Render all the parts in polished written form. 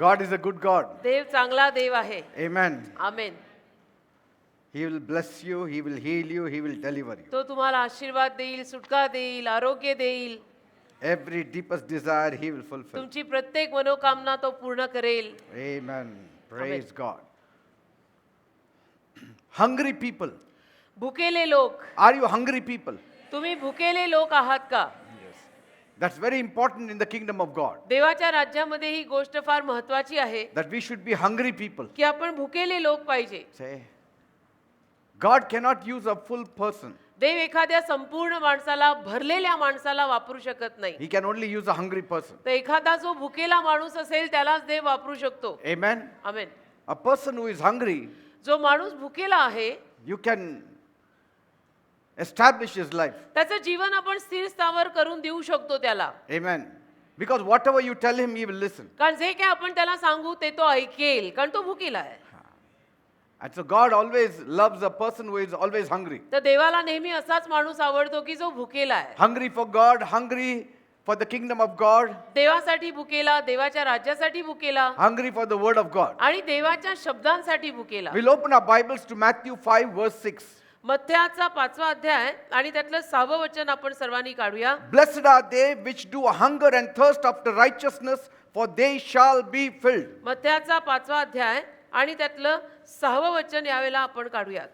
God is a good God. देव चांगला देव आहे. Amen. Amen. He will bless you, He will heal you, He will deliver you. तो तुम्हाला आशीर्वाद देईल, सुटका देईल, आरोग्य देईल. Every deepest desire He will fulfill. तुमची प्रत्येक मनोकामना तो पूर्ण करेल. Amen. Praise God. Hungry people. भुकेले लोक. Are you hungry people? तुम्ही भुकेले लोक आहात का? That's very important in the kingdom of God. देवाच्या राज्यामध्ये ही गोष्ट फार महत्त्वाची आहे That we should be hungry people. की आपण भुकेले लोक पाहिजे. Say, God cannot use a full person. देव एखाद्या संपूर्ण माणसाला, भरलेल्या माणसाला वापरू शकत नाही. He can only use a hungry person. तर एखादा जो भुकेला माणूस असेल त्यालाच देव वापरू शकतो. Amen. Amen. A person who is hungry, जो माणूस भुकेला आहे you can establish his life. त्याचं जीवन आपण स्थिर स्थावर करून देऊ शकतो त्याला. Amen. Because whatever you tell him, he will listen. कारण जे काय आपण त्याला सांगू ते तो ऐकेल, कारण तो भुकेला आहे. And so God always loves a person who is always hungry. तर देवाला नेहमी असाच माणूस आवडतो की जो भुकेला आहे. Hungry for God, hungry for the kingdom of God, देवासाठी भुकेला, देवाच्या राज्यासाठी भुकेला hungry for the word of God. आणि देवाच्या शब्दांसाठी भुकेला. We'll open our Bibles to Matthew 5 verse 6. मत्थ्याचा 5वा अध्याय आणि त्यातलं 6वं वचन आपण सर्वांनी काढूया. Blessed are they which do hunger and thirst after righteousness, for they shall be filled. मत्थ्याचा 5वा अध्याय आणि त्यातलं 6वं वचन यावेळेला आपण काढूयात.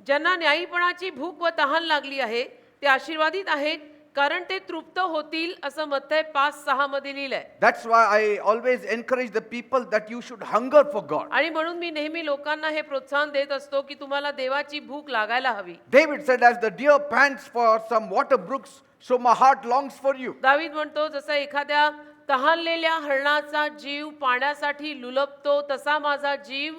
ज्यांना न्यायीपणाची भूक व तहान लागली आहे ते आशीर्वादित आहेत, कारण ते तृप्त होतील, असं मत्थ्य 5:6 मध्ये लिहिलंय. That's why I always encourage the people that you should hunger for God. आणि म्हणून मी नेहमी लोकांना हे प्रोत्साहन देत असतो की तुम्हाला देवाची भूक लागायला हवी. David said, as the deer pants for some water brooks, so my heart longs for you. दावीद म्हणतो, जसं एखाद्या तहानलेल्या हरणाचा जीव पाण्यासाठी लुलबतो तसा माझा जीव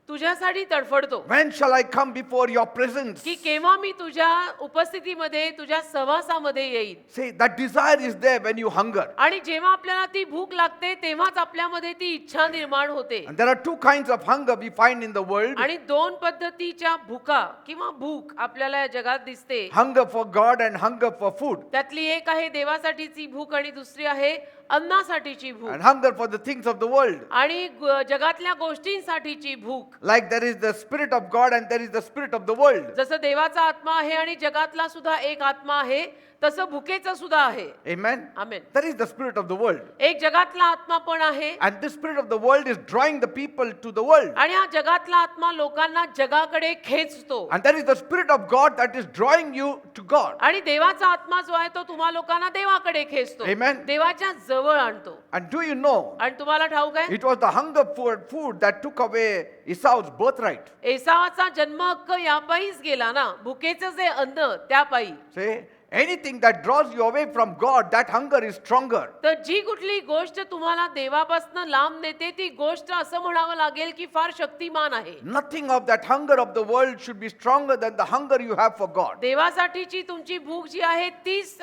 तुझ्यासाठी तडफडतो. When shall I come before your presence? की केव्हा मी तुझ्या उपस्थितीमध्ये, तुझ्या सहवासामध्ये येईन. See, that desire is there when you hunger. आणि जेव्हा आपल्याला ती भूक लागते तेव्हाच आपल्यामध्ये ती इच्छा निर्माण होते. And there are two kinds of hunger we find in the world. आणि दोन पद्धतीच्या भुका किंवा भूक आपल्याला या जगात दिसते. Hunger for God and hunger for food. त्यातली एक आहे देवासाठीची भूक आणि दुसरी आहे अन्नासाठीची भूक. And hunger for the things of the world. आणि जगातल्या गोष्टींसाठीची भूक. Like there is the spirit of God and there is the spirit of the world. जसं देवाचा आत्मा आहे आणि जगातला सुद्धा एक आत्मा आहे, तसं भुकेचं सुद्धा आहे. Amen. Amen. There is the spirit of the world. एक जगातला आत्मा पण आहे. And this spirit of the world is drawing the people to the world. आणि हा जगातला आत्मा लोकांना जगाकडे खेचतो. And there is the spirit of God that is drawing you to God. आणि देवाचा आत्मा जो आहे तो तुम्हा लोकांना देवाकडे खेचतो. Amen. देवाच्या जवळ आणतो. And do you know, आणि तुम्हाला ठाऊक आहे, it was the hunger for food that took away Esau's birthright. एसावाचा जन्म हक्क यापायीच गेला ना, भुकेचं जे अन्न त्यापायी. See, anything that draws you away from God, that hunger is stronger. तर जी कुठली गोष्ट तुम्हाला देवापासून लांब नेते ती गोष्ट असं म्हणावं लागेल की फार शक्तिमान आहे. Nothing of that hunger of the world should be stronger than the hunger you have for God. देवासाठीची तुमची भूक जी आहे तीच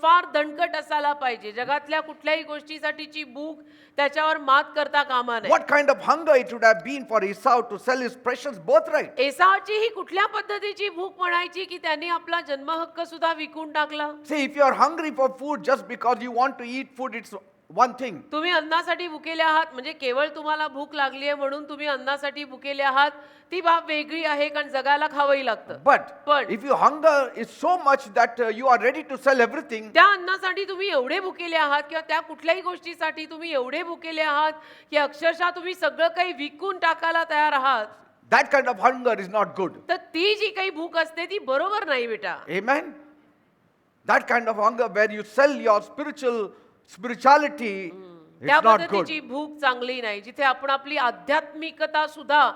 फार दणकट असायला पाहिजे. जगातल्या कुठल्याही गोष्टीसाठीची भूक त्याच्यावर मात करता कामा नये. What kind of hunger it would have been for Esau to sell his precious birthright? एसावची ही कुठल्या पद्धतीची भूक म्हणायची की त्यांनी आपला जन्महक्क सुद्धा विकून टाकला. See, if you are hungry for food just because you want to eat food, it's one thing. तुम्ही अन्नासाठी भुकेले आहात म्हणजे केवळ तुम्हाला भूक लागली आहे म्हणून तुम्ही अन्नासाठी भुकेले आहात, ती बाब वेगळी आहे, कारण जगाला खावंही लागतं. But if your hunger is so much that you are ready to sell everything, त्या अन्नासाठी तुम्ही एवढे भुकेले आहात किंवा त्या कुठल्याही गोष्टीसाठी तुम्ही एवढे भुकेले आहात की अक्षरशः तुम्ही सगळं काही विकून टाकायला तयार आहात, that kind of hunger is not good. तर ती जी काही भूक असते ती बरोबर नाही बेटा. Amen. That kind of hunger where you sell your spirituality is त्या not good. पद्धतीची भूक चांगली नाही. जिथे आपण आपली आध्यात्मिकता सुद्धा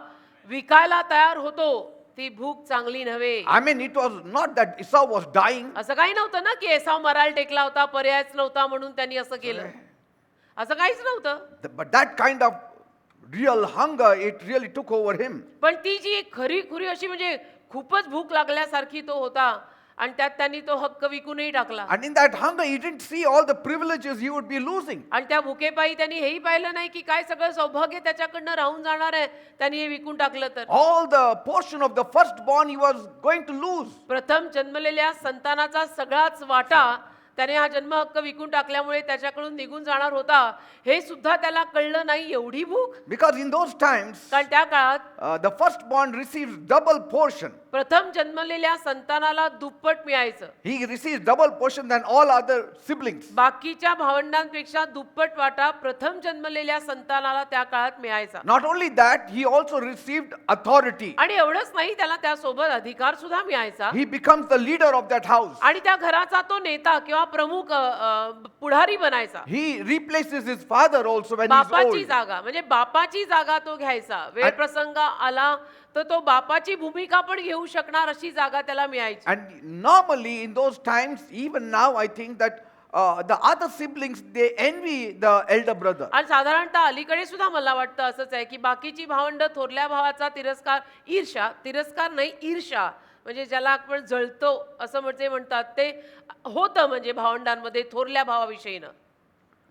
विकायला तयार होतो ती भूक चांगली नव्हे. I mean, it was not that Esau was dying. असं काही नव्हतं ना की एसाव मरायला टेकला होता, पर्यायच नव्हता म्हणून त्यांनी असं केलं. असं काहीच नव्हतं. But that kind of real hunger, it really took over him. पण ती जी एक खरी खुरी अशी म्हणजे खूपच भूक लागल्यासारखी तो होता आणि त्यात त्यांनी तो हक्क विकूनही टाकला. And in that hunger, he didn't see all the privileges he would be losing. आणि त्या भुकेपायी त्यांनी हेही पाहिलं नाही की काय सगळं सौभाग्य त्याच्याकडनं राहून जाणार आहे, त्यांनी हे विकून टाकलं तर. All the portion of the firstborn he was going to lose. प्रथम जन्मलेल्या संतानाचा सगळाच वाटा त्याने हा जन्म हक्क विकून टाकल्यामुळे त्याच्याकडून निघून जाणार होता हे सुद्धा त्याला कळलं नाही. एवढी भूक. Because in those times, कारण त्या काळात the firstborn receives double portion. प्रथम जन्मलेल्या संतानाला दुप्पट मिळायचं. He receives double portion than all other siblings. बाकीच्या भावंडांपेक्षा दुप्पट वाटा प्रथम जन्मलेल्या संतानाला त्या काळात मिळायचा. Not only that, he also received authority. आणि एवढंच नाही, त्याला त्यासोबत अधिकार सुद्धा मिळायचा. He becomes the leader of that house. आणि त्या घराचा तो नेता किंवा प्रमुख पुढारी बनायचा. He replaces his father also when he's बापाची old. जागा म्हणजे बापाची जागा तो घ्यायचा. वेळ प्रसंग आला तर तो बापाची भूमिका पण घेऊ शकणार अशी जागा त्याला मिळायची. And normally in those times, even now, I think that the other siblings, they envy the elder brother. आणि साधारणतः अलीकडे सुद्धा मला वाटतं असंच आहे की बाकीची भावंड थोरल्या भावाचा तिरस्कार नाही ईर्ष्या म्हणजे ज्याला आपण जळतो असं म्हणजे म्हणतात ते होतं म्हणजे भावंडांमध्ये थोरल्या भावाविषयीनं.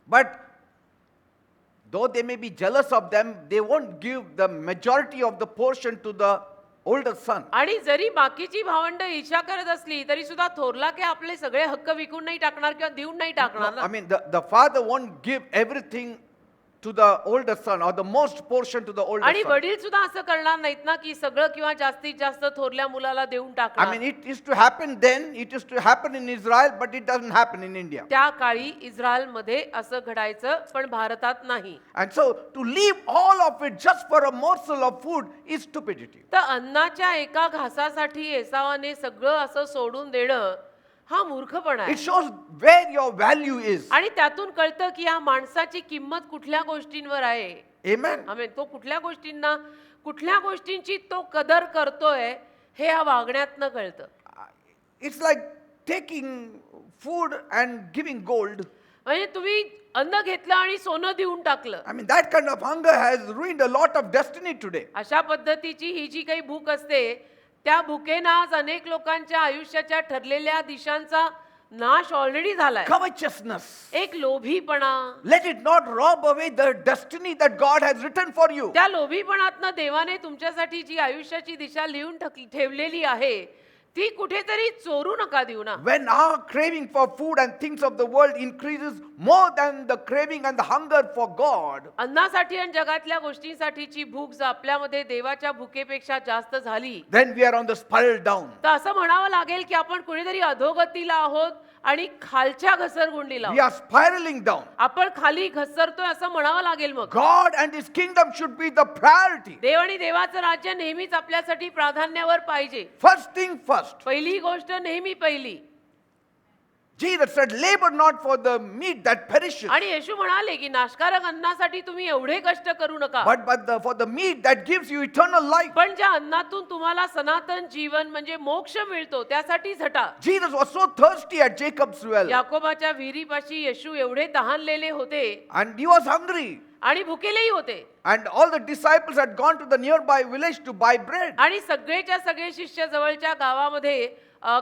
But though they may be jealous of them, they won't give the majority of the portion to the older son. आणि जरी बाकीची भावंड ईर्ष्या करत असली तरी सुद्धा थोरला काय आपले सगळे हक्क विकून नाही टाकणार किंवा देऊन नाही टाकणार I ना. mean, the father won't give everything to the older son or the most portion to the older आणि son. वडील सुद्धा असं करणार नाहीत ना की सगळं किंवा जास्तीत जास्त थोरल्या मुलाला देऊन I टाकणार. mean, it is to happen then, it is to happen in Israel, but it doesn't happen in India. त्या काळी इस्रायलमध्ये असं घडायचं पण भारतात नाही. And so to leave all of it just for a morsel of food is stupidity. तर अन्नाच्या एका घासासाठी एसावाने सगळं असं सोडून देणं हा मूर्खपणा आहे. It shows where your value is. आणि त्यातून कळतं की या माणसाची किंमत कुठल्या गोष्टींवर आहे. Amen. आमेन. तो कुठल्या गोष्टींची तो कदर करतोय हे या वागण्यातनं कळतं. It's like taking food and giving gold. म्हणजे तुम्ही अन्न घेतलं आणि सोनं देऊन टाकलं. I mean, that kind of hunger has ruined a lot of destiny today. अशा पद्धतीची ही जी काही भूक असते त्या भुकेनं आज अनेक लोकांच्या आयुष्याच्या ठरलेल्या दिशांचा नाश ऑलरेडी झालाय. Covetousness. एक लोभीपणा. Let it not rob away the destiny that God has written for you. त्या लोभीपणातनं देवाने तुमच्यासाठी जी आयुष्याची दिशा लिहून ठेवलेली आहे ती कुठेतरी चोरू नका देऊ ना. When our craving for food and things of the world increases more than the craving and the hunger for God, अन्नासाठी आणि जगातल्या गोष्टींसाठीची भूक जर आपल्यामध्ये देवाच्या भुकेपेक्षा जास्त झाली then we are on the spiral down. तर असं म्हणावं लागेल की आपण कुठेतरी अधोगतीला आहोत आणि खालच्या घसरगुंडीला We आहोत. are spiraling down. आपण खाली घसरतोय असं म्हणावं लागेल. मग God and His kingdom should be the priority. देव आणि देवाचं राज्य नेहमीच आपल्यासाठी प्राधान्यावर पाहिजे. First thing first. पहिली गोष्ट नेहमी पहिली. Jesus said, labor not for the meat that perishes, आणि येशू म्हणाले की नाशकारक अन्नासाठी तुम्ही एवढे कष्ट करू नका, but for the meat that gives you eternal life. पण ज्या अन्नातून तुम्हाला सनातन जीवन म्हणजे मोक्ष मिळतो त्यासाठी झटा. Jesus was so thirsty at Jacob's well, याकोबाच्या विहिरीपाशी येशू एवढे तहानलेले होते and he was hungry. आणि भुकेलेही होते. And all the disciples had gone to the nearby village to buy bread. आणि सगळेच्या सगळे शिष्य जवळच्या गावामध्ये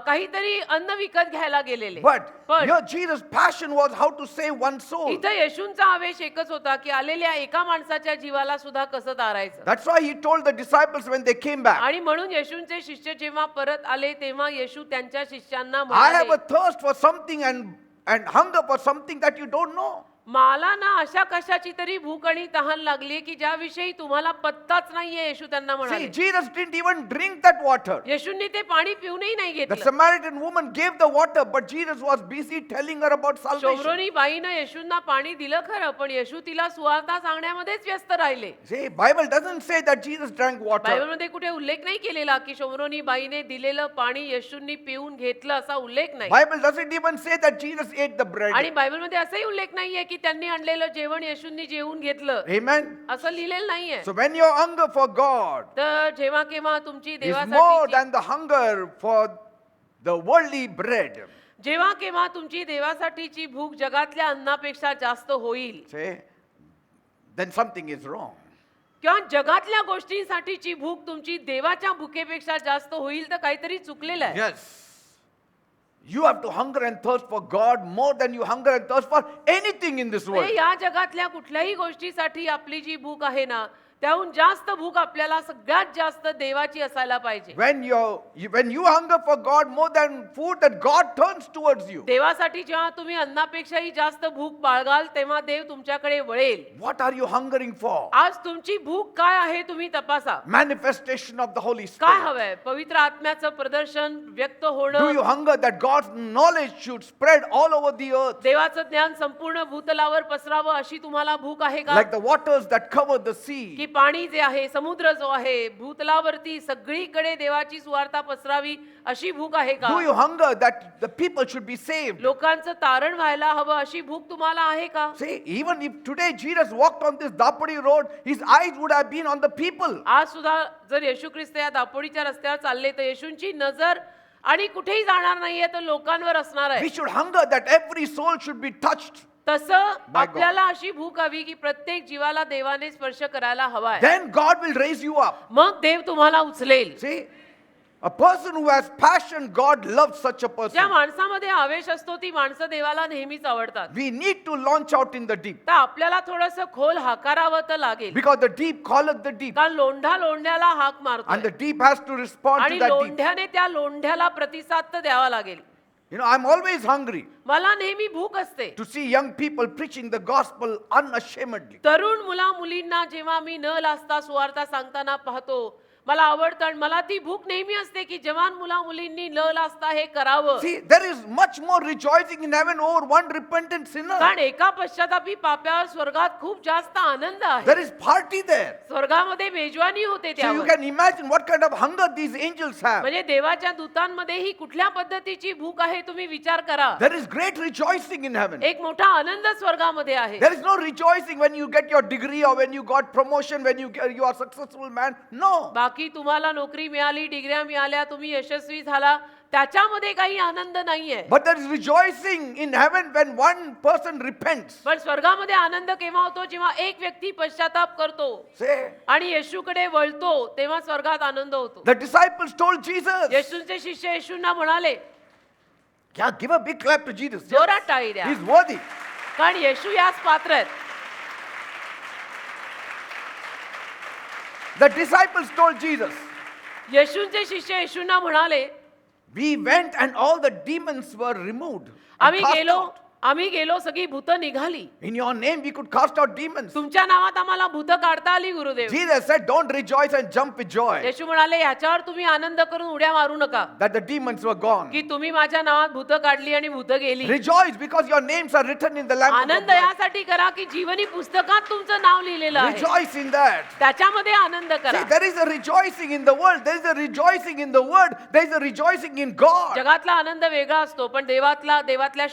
काहीतरी अन्न विकत घ्यायला गेलेले. But पण here Jesus' passion was how to save one soul. इथं येशूंचा आवेश एकच होता की आलेल्या एका माणसाच्या जीवाला सुद्धा कसं तारायचं. That's why he told the disciples when they came back, आणि म्हणून येशूंचे शिष्य जेव्हा परत आले तेव्हा येशू त्यांच्या शिष्यांना I have a म्हणाले thirst for something and hunger for something that you don't know. मला ना अशा कशाची तरी भूक आणि तहान लागली की ज्याविषयी तुम्हाला पत्ताच नाहीये. येशू त्यांना See, म्हणाले. Jesus didn't even drink that water. येशूंनी ते पाणी पिऊनही नाही The घेतलं. Samaritan woman gave the water, but Jesus was busy telling her about salvation. शोभरोनी बाईनं येशूंना पाणी दिलं खरं पण येशू तिला सुवार्ता सांगण्यामध्येच व्यस्त राहिले. See, Bible doesn't say that Jesus drank water. बायबलमध्ये कुठे उल्लेख नाही केलेला की शोभरोनी बाईने दिलेलं पाणी येशूंनी पिऊन घेतलं असा उल्लेख नाही. Bible doesn't even say that Jesus ate the bread. आणि बायबलमध्ये असंही उल्लेख नाहीये की त्यांनी आणलेलं जेवण येशूंनी जेवून घेतलं Amen. असं लिहिलेलं नाहीये. So when your hunger for God तर जेव्हा केव्हा तुमची is more देवासाठी than the hunger for the worldly bread, जेव्हा केव्हा तुमची देवासाठीची भूक जगातल्या अन्नापेक्षा जास्त होईल say, then something is wrong. किंवा जगातल्या गोष्टींसाठीची भूक तुमची देवाच्या भुकेपेक्षा जास्त होईल तर काहीतरी चुकलेलं आहे. Yes. You have to hunger and thirst for God more than you hunger and thirst for anything in this world. म्हणजे या जगातल्या कुठल्याही गोष्टीसाठी आपली जी भूक आहे ना त्याहून जास्त भूक आपल्याला सगळ्यात जास्त देवाची असायला पाहिजे. When you hunger for God more than food, that God turns towards you. देवासाठी जेव्हा तुम्ही अन्नापेक्षाही जास्त भूक बाळगाल तेव्हा देव तुमच्याकडे वळेल. What are you hungering for? आज तुमची भूक काय आहे तुम्ही तपासा. Manifestation of the Holy काय Spirit. हवंय? पवित्र आत्म्याचं प्रदर्शन व्यक्त Do होणं. you hunger that God's knowledge should spread all over the earth? देवाचं ज्ञान संपूर्ण भूतलावर पसरावं अशी तुम्हाला भूक आहे का? Like the waters that cover the sea. की पाणी जे आहे, समुद्र जो आहे, भूतलावरती सगळीकडे देवाची सुवार्ता पसरावी अशी भूक आहे का? Do you hunger that the people should be saved? लोकांचं तारण व्हायला हवं अशी भूक तुम्हाला आहे का? See, even if today Jesus walked on this Dapadi road, his eyes would have been on the people. आज सुद्धा जर येशू ख्रिस्त या दापोडीच्या रस्त्यावर चालले तर येशूंची नजर आणि कुठेही जाणार नाहीये तर लोकांवर असणार आहे. We should hunger that every soul should be touched. तसं God. आपल्याला अशी भूक हवी की प्रत्येक जीवाला देवाने स्पर्श करायला हवाय. Then God will raise you up. मग देव तुम्हाला उचलेल. See, a person who has passion, God loves such a ज्या person. माणसामध्ये आवेश असतो ती माणसं देवाला नेहमीच आवडतात. We need to launch out in the deep. तर आपल्याला थोडंसं खोल हाकारावं तर लागेल. Because the deep calleth the deep. कारण लोंढा लोंढ्याला हाक And मारतो the deep has to respond आणि to that deep. लोंढ्याने त्या लोंढ्याला प्रतिसाद तर द्यावा लागेल. You know, I'm always hungry मला नेहमी भूक असते. to see young people preaching the gospel unashamedly. तरुण मुला मुलींना जेव्हा मी न लाजता सुवार्ता सांगताना पाहतो मला आवडतं आणि मला ती भूक नेहमी असते की जवान मुला मुलींनी न लाजता हे करावं. See, there is much more rejoicing in heaven over one repentant sinner. कारण एका पश्चातापी पाप्यावर स्वर्गात खूप जास्त आनंद आहे. There is party there. स्वर्गामध्ये मेजवानी होते So you त्यावर. can imagine what kind of hunger these angels have. म्हणजे देवाच्या दूतांमध्येही कुठल्या पद्धतीची भूक आहे तुम्ही विचार करा. There is great rejoicing in heaven. एक मोठा आनंद स्वर्गामध्ये आहे. There is no rejoicing when you get your degree or when you got promotion, when you are successful man. No. बाकी तुम्हाला नोकरी मिळाली, डिग्र्या मिळाल्या, तुम्ही यशस्वी झाला, त्याच्यामध्ये काही आनंद नाहीये. But there is rejoicing in heaven when one person repents. पण स्वर्गामध्ये आनंद केव्हा होतो जेव्हा एक व्यक्ती पश्चाताप करतो Say, आणि येशूकडे वळतो तेव्हा स्वर्गात आनंद होतो. the disciples told Jesus. येशूंचे शिष्य येशूंना म्हणाले, Yeah, give a big clap to Jesus. जोरात टाळी द्या. He's worthy. कारण येशू यास पात्र आहेत. The disciples told Jesus, येशूंचे शिष्य येशूंना म्हणाले, we went and all the demons were removed. and आम्ही cast गेलो out. आम्ही गेलो सगळी भूत निघाली. In your name we could cast out demons. तुमच्या नावात आम्हाला भूत काढता आली Gurudev. Jesus said, don't rejoice and jump with joy येशू म्हणाले ह्याच्यावर तुम्ही आनंद करून उड्या मारू नका that the demons were gone. की तुम्ही माझ्या नावात भूत काढली आणि भूत गेली. Rejoice because your names are written in the Lamb Book of Anand Life. यासाठी करा की जीवनी पुस्तकात तुमचं नाव लिहिलेलं आहे. Rejoice in that. त्याच्यामध्ये आनंद करा. See, there is a rejoicing in the world. There is a rejoicing in the word. There is a rejoicing in God. जगातला आनंद वेगळा असतो पण देवातल्या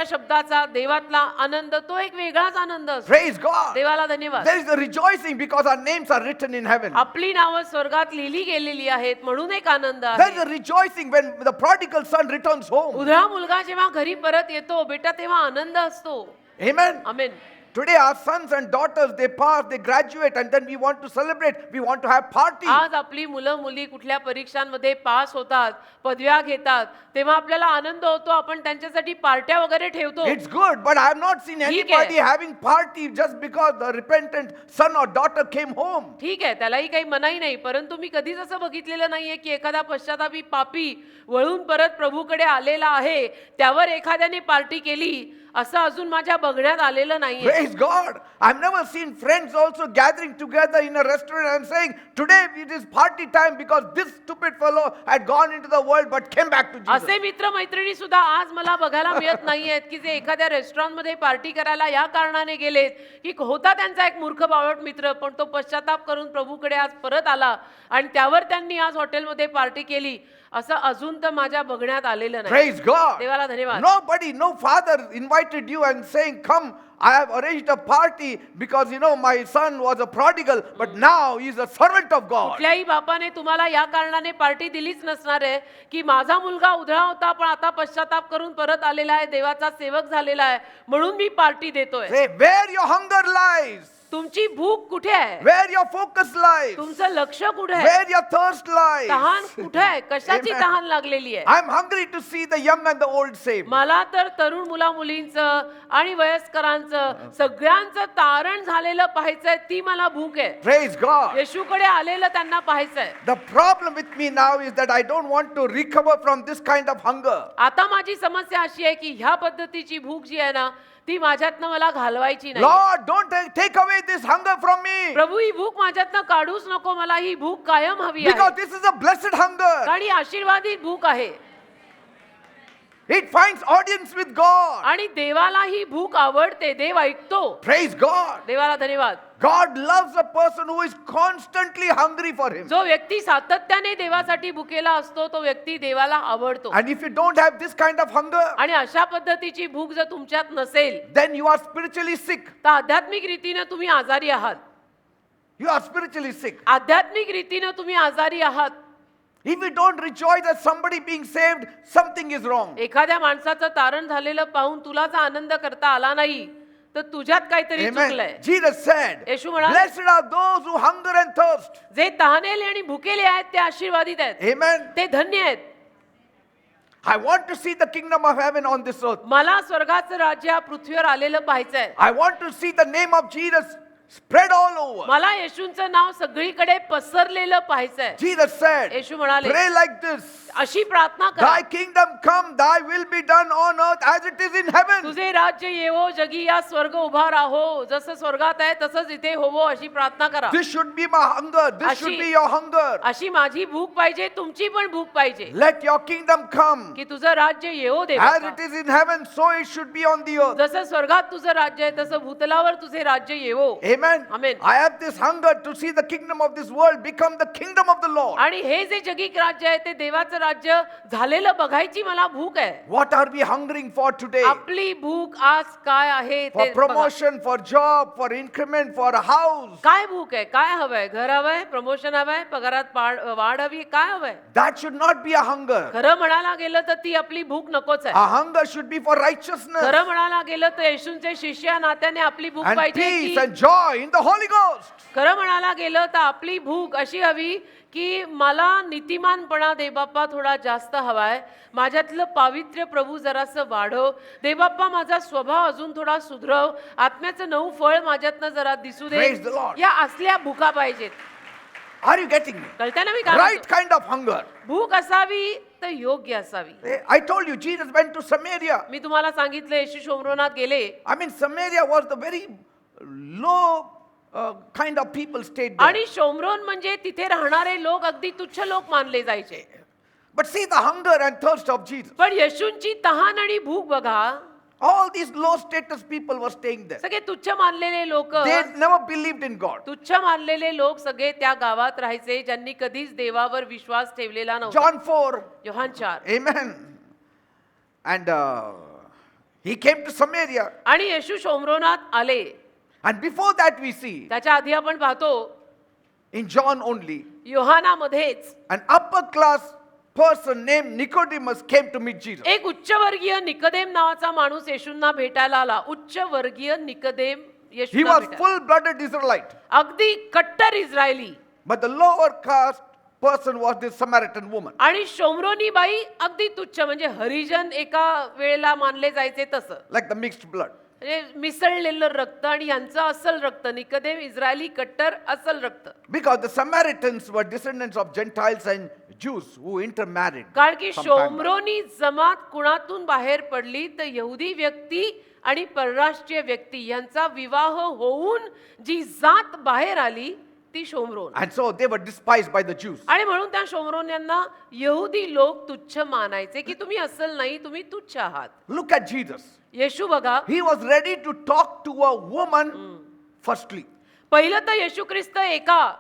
शब्दाचा देवातला आनंद तो एक वेगळाच आनंद असतो. Praise God. देवाला धन्यवाद. There is a rejoicing because our names are written in heaven. आपली नावं स्वर्गात लिहिली गेलेली आहेत म्हणून एक आनंद There is आहे. a rejoicing when the prodigal son returns home. उधळा मुलगा जेव्हा घरी परत येतो बेटा तेव्हा आनंद असतो. Amen. Amen. Today our sons and daughters, they pass, they graduate, and then we want to celebrate. We want to have party. आज आपली मुलं मुली कुठल्या परीक्षांमध्ये पास होतात, पदव्या घेतात, तेव्हा आपल्याला आनंद होतो. आपण त्यांच्यासाठी पार्ट्या वगैरे ठेवतो. It's good, but I have not seen ठीक आहे. anybody having party just because the repentant son or daughter came home. ठीक आहे त्यालाही काही मनाई नाही, परंतु मी कधीच असं बघितलेलं नाहीये की एखादा पश्चातापी पापी वळून परत प्रभूकडे आलेला आहे त्यावर एखाद्याने पार्टी केली असं अजून माझ्या बघण्यात आलेलं नाहीये. Praise God. I've never seen friends also gathering together in a restaurant and saying, today it is party time because this stupid fellow had gone into the world but came back to Jesus. असे मित्र मैत्रिणी सुद्धा आज मला बघायला मिळत नाहीयेत की जे एखाद्या रेस्टॉरंट मध्ये पार्टी करायला या कारणाने गेलेत की होता त्यांचा एक मूर्ख बावळट मित्र पण तो पश्चाताप करून प्रभूकडे आज परत आला आणि त्यावर त्यांनी आज हॉटेलमध्ये पार्टी केली असं अजून तर माझ्या बघण्यात आलेलं नाही. Praise God. देवाला धन्यवाद. Nobody, no father invited you and saying, come, I have arranged a party because my son was a prodigal, but now he is a servant of God. कुठल्याही बापाने तुम्हाला या कारणाने पार्टी दिलीच नसणार आहे की माझा मुलगा उधळा होता पण आता पश्चाताप करून परत आलेला आहे, देवाचा सेवक झालेला आहे म्हणून मी पार्टी देतोय. Say, where your hunger lies, तुमची भूक कुठे आहे? where your focus lies, तुमचं लक्ष कुठे आहे? where your thirst lies. तहान कुठे आहे? कशाची Amen. तहान लागलेली आहे? I'm hungry to see the young and the old saved. मला तर तरुण मुला मुलींचं आणि वयस्करांचं सगळ्यांचं तारण झालेलं पाहायचंय, ती मला भूक आहे. Praise God. येशूकडे आलेलं त्यांना पाहायचंय. The problem with me now is that I don't want to recover from this kind of hunger. आता माझी समस्या अशी आहे की ह्या पद्धतीची भूक जी आहे ना, ती माझ्यातनं मला घालवायची नाही. Lord, don't take away this hunger from me. प्रभू, ही भूक माझ्यातनं काढूच नको, मला ही भूक कायम हवी Because आहे. this is a blessed hunger. कारण ही आशीर्वादित भूक आहे It finds audience with God. आणि देवाला ही भूक आवडते. देव ऐकतो. Praise God. देवाला धन्यवाद. God loves a person who is constantly hungry for Him. जो व्यक्ती सातत्याने देवासाठी भुकेला असतो, तो व्यक्ती देवाला आवडतो. And if you don't have this kind of hunger, आणि अशा पद्धतीची भूक जर तुमच्यात नसेल, then you are spiritually sick. तर आध्यात्मिक रीतीने तुम्ही आजारी आहात. You are spiritually sick. आध्यात्मिक रीतीने तुम्ही आजारी आहात. If you don't rejoice at somebody being saved, something is wrong. एखाद्या माणसाचं तारण झालेलं पाहून तुला जर आनंद करता आला नाही, तर तुझ्यात काहीतरी चुकलंय. Amen. Jesus said, येशू म्हणाले, blessed are those who hunger and thirst. जे तहानेले आणि भुकेले आहेत ते आशीर्वादित आहेत. Amen. ते धन्य आहेत. I want to see the kingdom of heaven on this earth. मला स्वर्गाचं राज्य या पृथ्वीवर आलेलं पाहायचंय. I want to see the name of Jesus spread all over. मला येशूंचं नाव सगळीकडे पसरलेलं पाहायचंय. Jesus said, येशू म्हणाले, pray like this. अशी प्रार्थना करा, Thy kingdom come, thy will be done on earth as it is in heaven. तुझे राज्य येवो, जगी या स्वर्ग उभा राहो, जसं स्वर्गात आहे तसंच इथे होवो, अशी प्रार्थना करा. This should be my hunger. This should be your hunger. अशी माझी भूक पाहिजे, तुमची पण भूक पाहिजे, Let your kingdom come. की तुझं राज्य येवो देवा. As it is in heaven, so it should be on the earth. जसं स्वर्गात तुझं राज्य आहे तसं भूतलावर तुझे राज्य येवो. Amen. Amen. I have this hunger to see the kingdom of this world become the kingdom of the Lord. आणि हे जे जगिक राज्य आहे ते देवाचं राज्य झालेलं बघायची मला भूक आहे. What are we hungering for today? आपली भूक आज काय आहे For ते बघा. promotion, for job, for increment, for a house. काय भूक आहे? काय हवंय? घर हवंय, प्रमोशन हवंय, पगारात वाढ हवी, काय हवंय? That should not be a hunger. खरं म्हणायला गेलं तर ती आपली भूक नकोच आहे. A hunger should be for righteousness खरं म्हणायला गेलं तर येशूंचे शिष्य या नात्याने आपली भूक and पाहिजे peace की and joy in the Holy Ghost. खरं म्हणायला गेलं तर आपली भूक अशी हवी की मला नीतिमानपणा देबाप्पा थोडा जास्त हवाय, माझ्यातलं पावित्र्य प्रभू जरासं वाढव, देबाप्पा माझा स्वभाव अजून थोडा सुधरव, आत्म्याचं नऊ फळ माझ्यातनं जरा दिसू दे. Praise the Lord. या असल्या भूका पाहिजेत. Are you getting me? कळतंय ना मी काय Right म्हणतो? kind of hunger. भूक असावी तर योग्य असावी. I told you, Jesus went to Samaria. मी तुम्हाला सांगितलं येशू शोमरोनात गेले. I mean, Samaria was the very low kind of people stayed there. आणि शोमरोन म्हणजे तिथे राहणारे लोक अगदी तुच्छ लोक मानले जायचे. But see the hunger and thirst of Jesus. पण येशूंची तहान आणि भूक बघा. All these low status people were staying there. सगळे तुच्छ मानलेले लोक, They never believed in God. तुच्छ मानलेले लोक सगळे त्या गावात राहायचे ज्यांनी कधीच देवावर विश्वास ठेवलेला नव्हता. John 4. Yohan 4. Amen. And he came to Samaria. आणि येशू शोमरोनात आले. And before that we see, त्याच्या आधी आपण पाहतो in John only, योहानामध्येच an upper class person named Nicodemus came to meet Jesus. एक उच्चवर्गीय निकदेम नावाचा माणूस येशूंना भेटायला आला. उच्चवर्गीय निकदेम He येशूंना was भेटायला. full-blooded Israelite. अगदी कट्टर Israeli. But the lower caste person was this Samaritan woman. आणि शोमरोनी बाई अगदी तुच्छ, म्हणजे हरिजन एका वेळेला मानले जायचे तसं, Like the mixed blood. म्हणजे मिसळलेलं रक्त आणि यांचं असल रक्त. निकदेम इस्रायली कट्टर असल रक्त. Because the Samaritans were descendants of Gentiles and Jews who intermarried. कारण की sometime back. शोमरोनी जमात कुणातून बाहेर पडली तर यहुदी व्यक्ती आणि परराष्ट्रीय व्यक्ती यांचा विवाह होऊन जी जात बाहेर आली ती Shomron. And so they were despised by the Jews. आणि म्हणून त्या शोमरोन यांना यहुदी लोक तुच्छ मानायचे की तुम्ही असल नाही, तुम्ही तुच्छ आहात. Look at Jesus. येशू बघा, He was ready to talk to a woman firstly. पहिलं तर येशू ख्रिस्त एका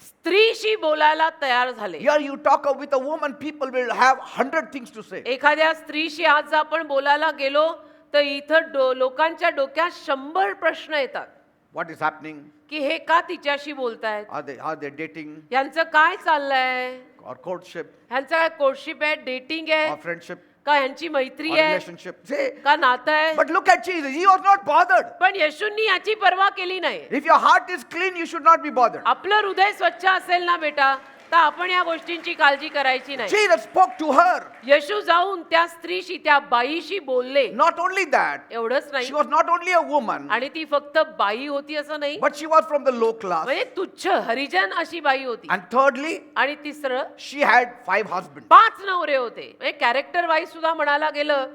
स्त्रीशी बोलायला तयार झाले. Here you talk with a woman, people will have 100 things to say. एखाद्या स्त्रीशी आज जर आपण बोलायला गेलो तर इथं लोकांच्या डोक्यात 100 प्रश्न येतात What is happening? की हे का तिच्याशी बोलतायत, Are they dating यांचं काय चाललंय, or courtship ह्यांचं काय कोर्टशिप आहे, डेटिंग or आहे, friendship? का यांची मैत्री or आहे relationship. See, का नातं आहे but look at Jesus. He was not bothered. पण येशूंनी याची पर्वा केली नाही. If your heart is clean, you should not be bothered. आपलं हृदय स्वच्छ असेल ना बेटा तर आपण या गोष्टींची काळजी करायची नाही. Jesus spoke to her. येशू जाऊन त्या स्त्रीशी त्या बाईशी बोलले. Not only that, एवढंच नाही she was not only a woman, आणि ती फक्त बाई होती असं नाही but she was from the low class. म्हणजे तुच्छ हरिजन अशी बाई होती. And thirdly, आणि तिसरं she had 5 husbands. 5 नवरे होते. म्हणजे कॅरेक्टर वाईज सुद्धा म्हणायला गेलं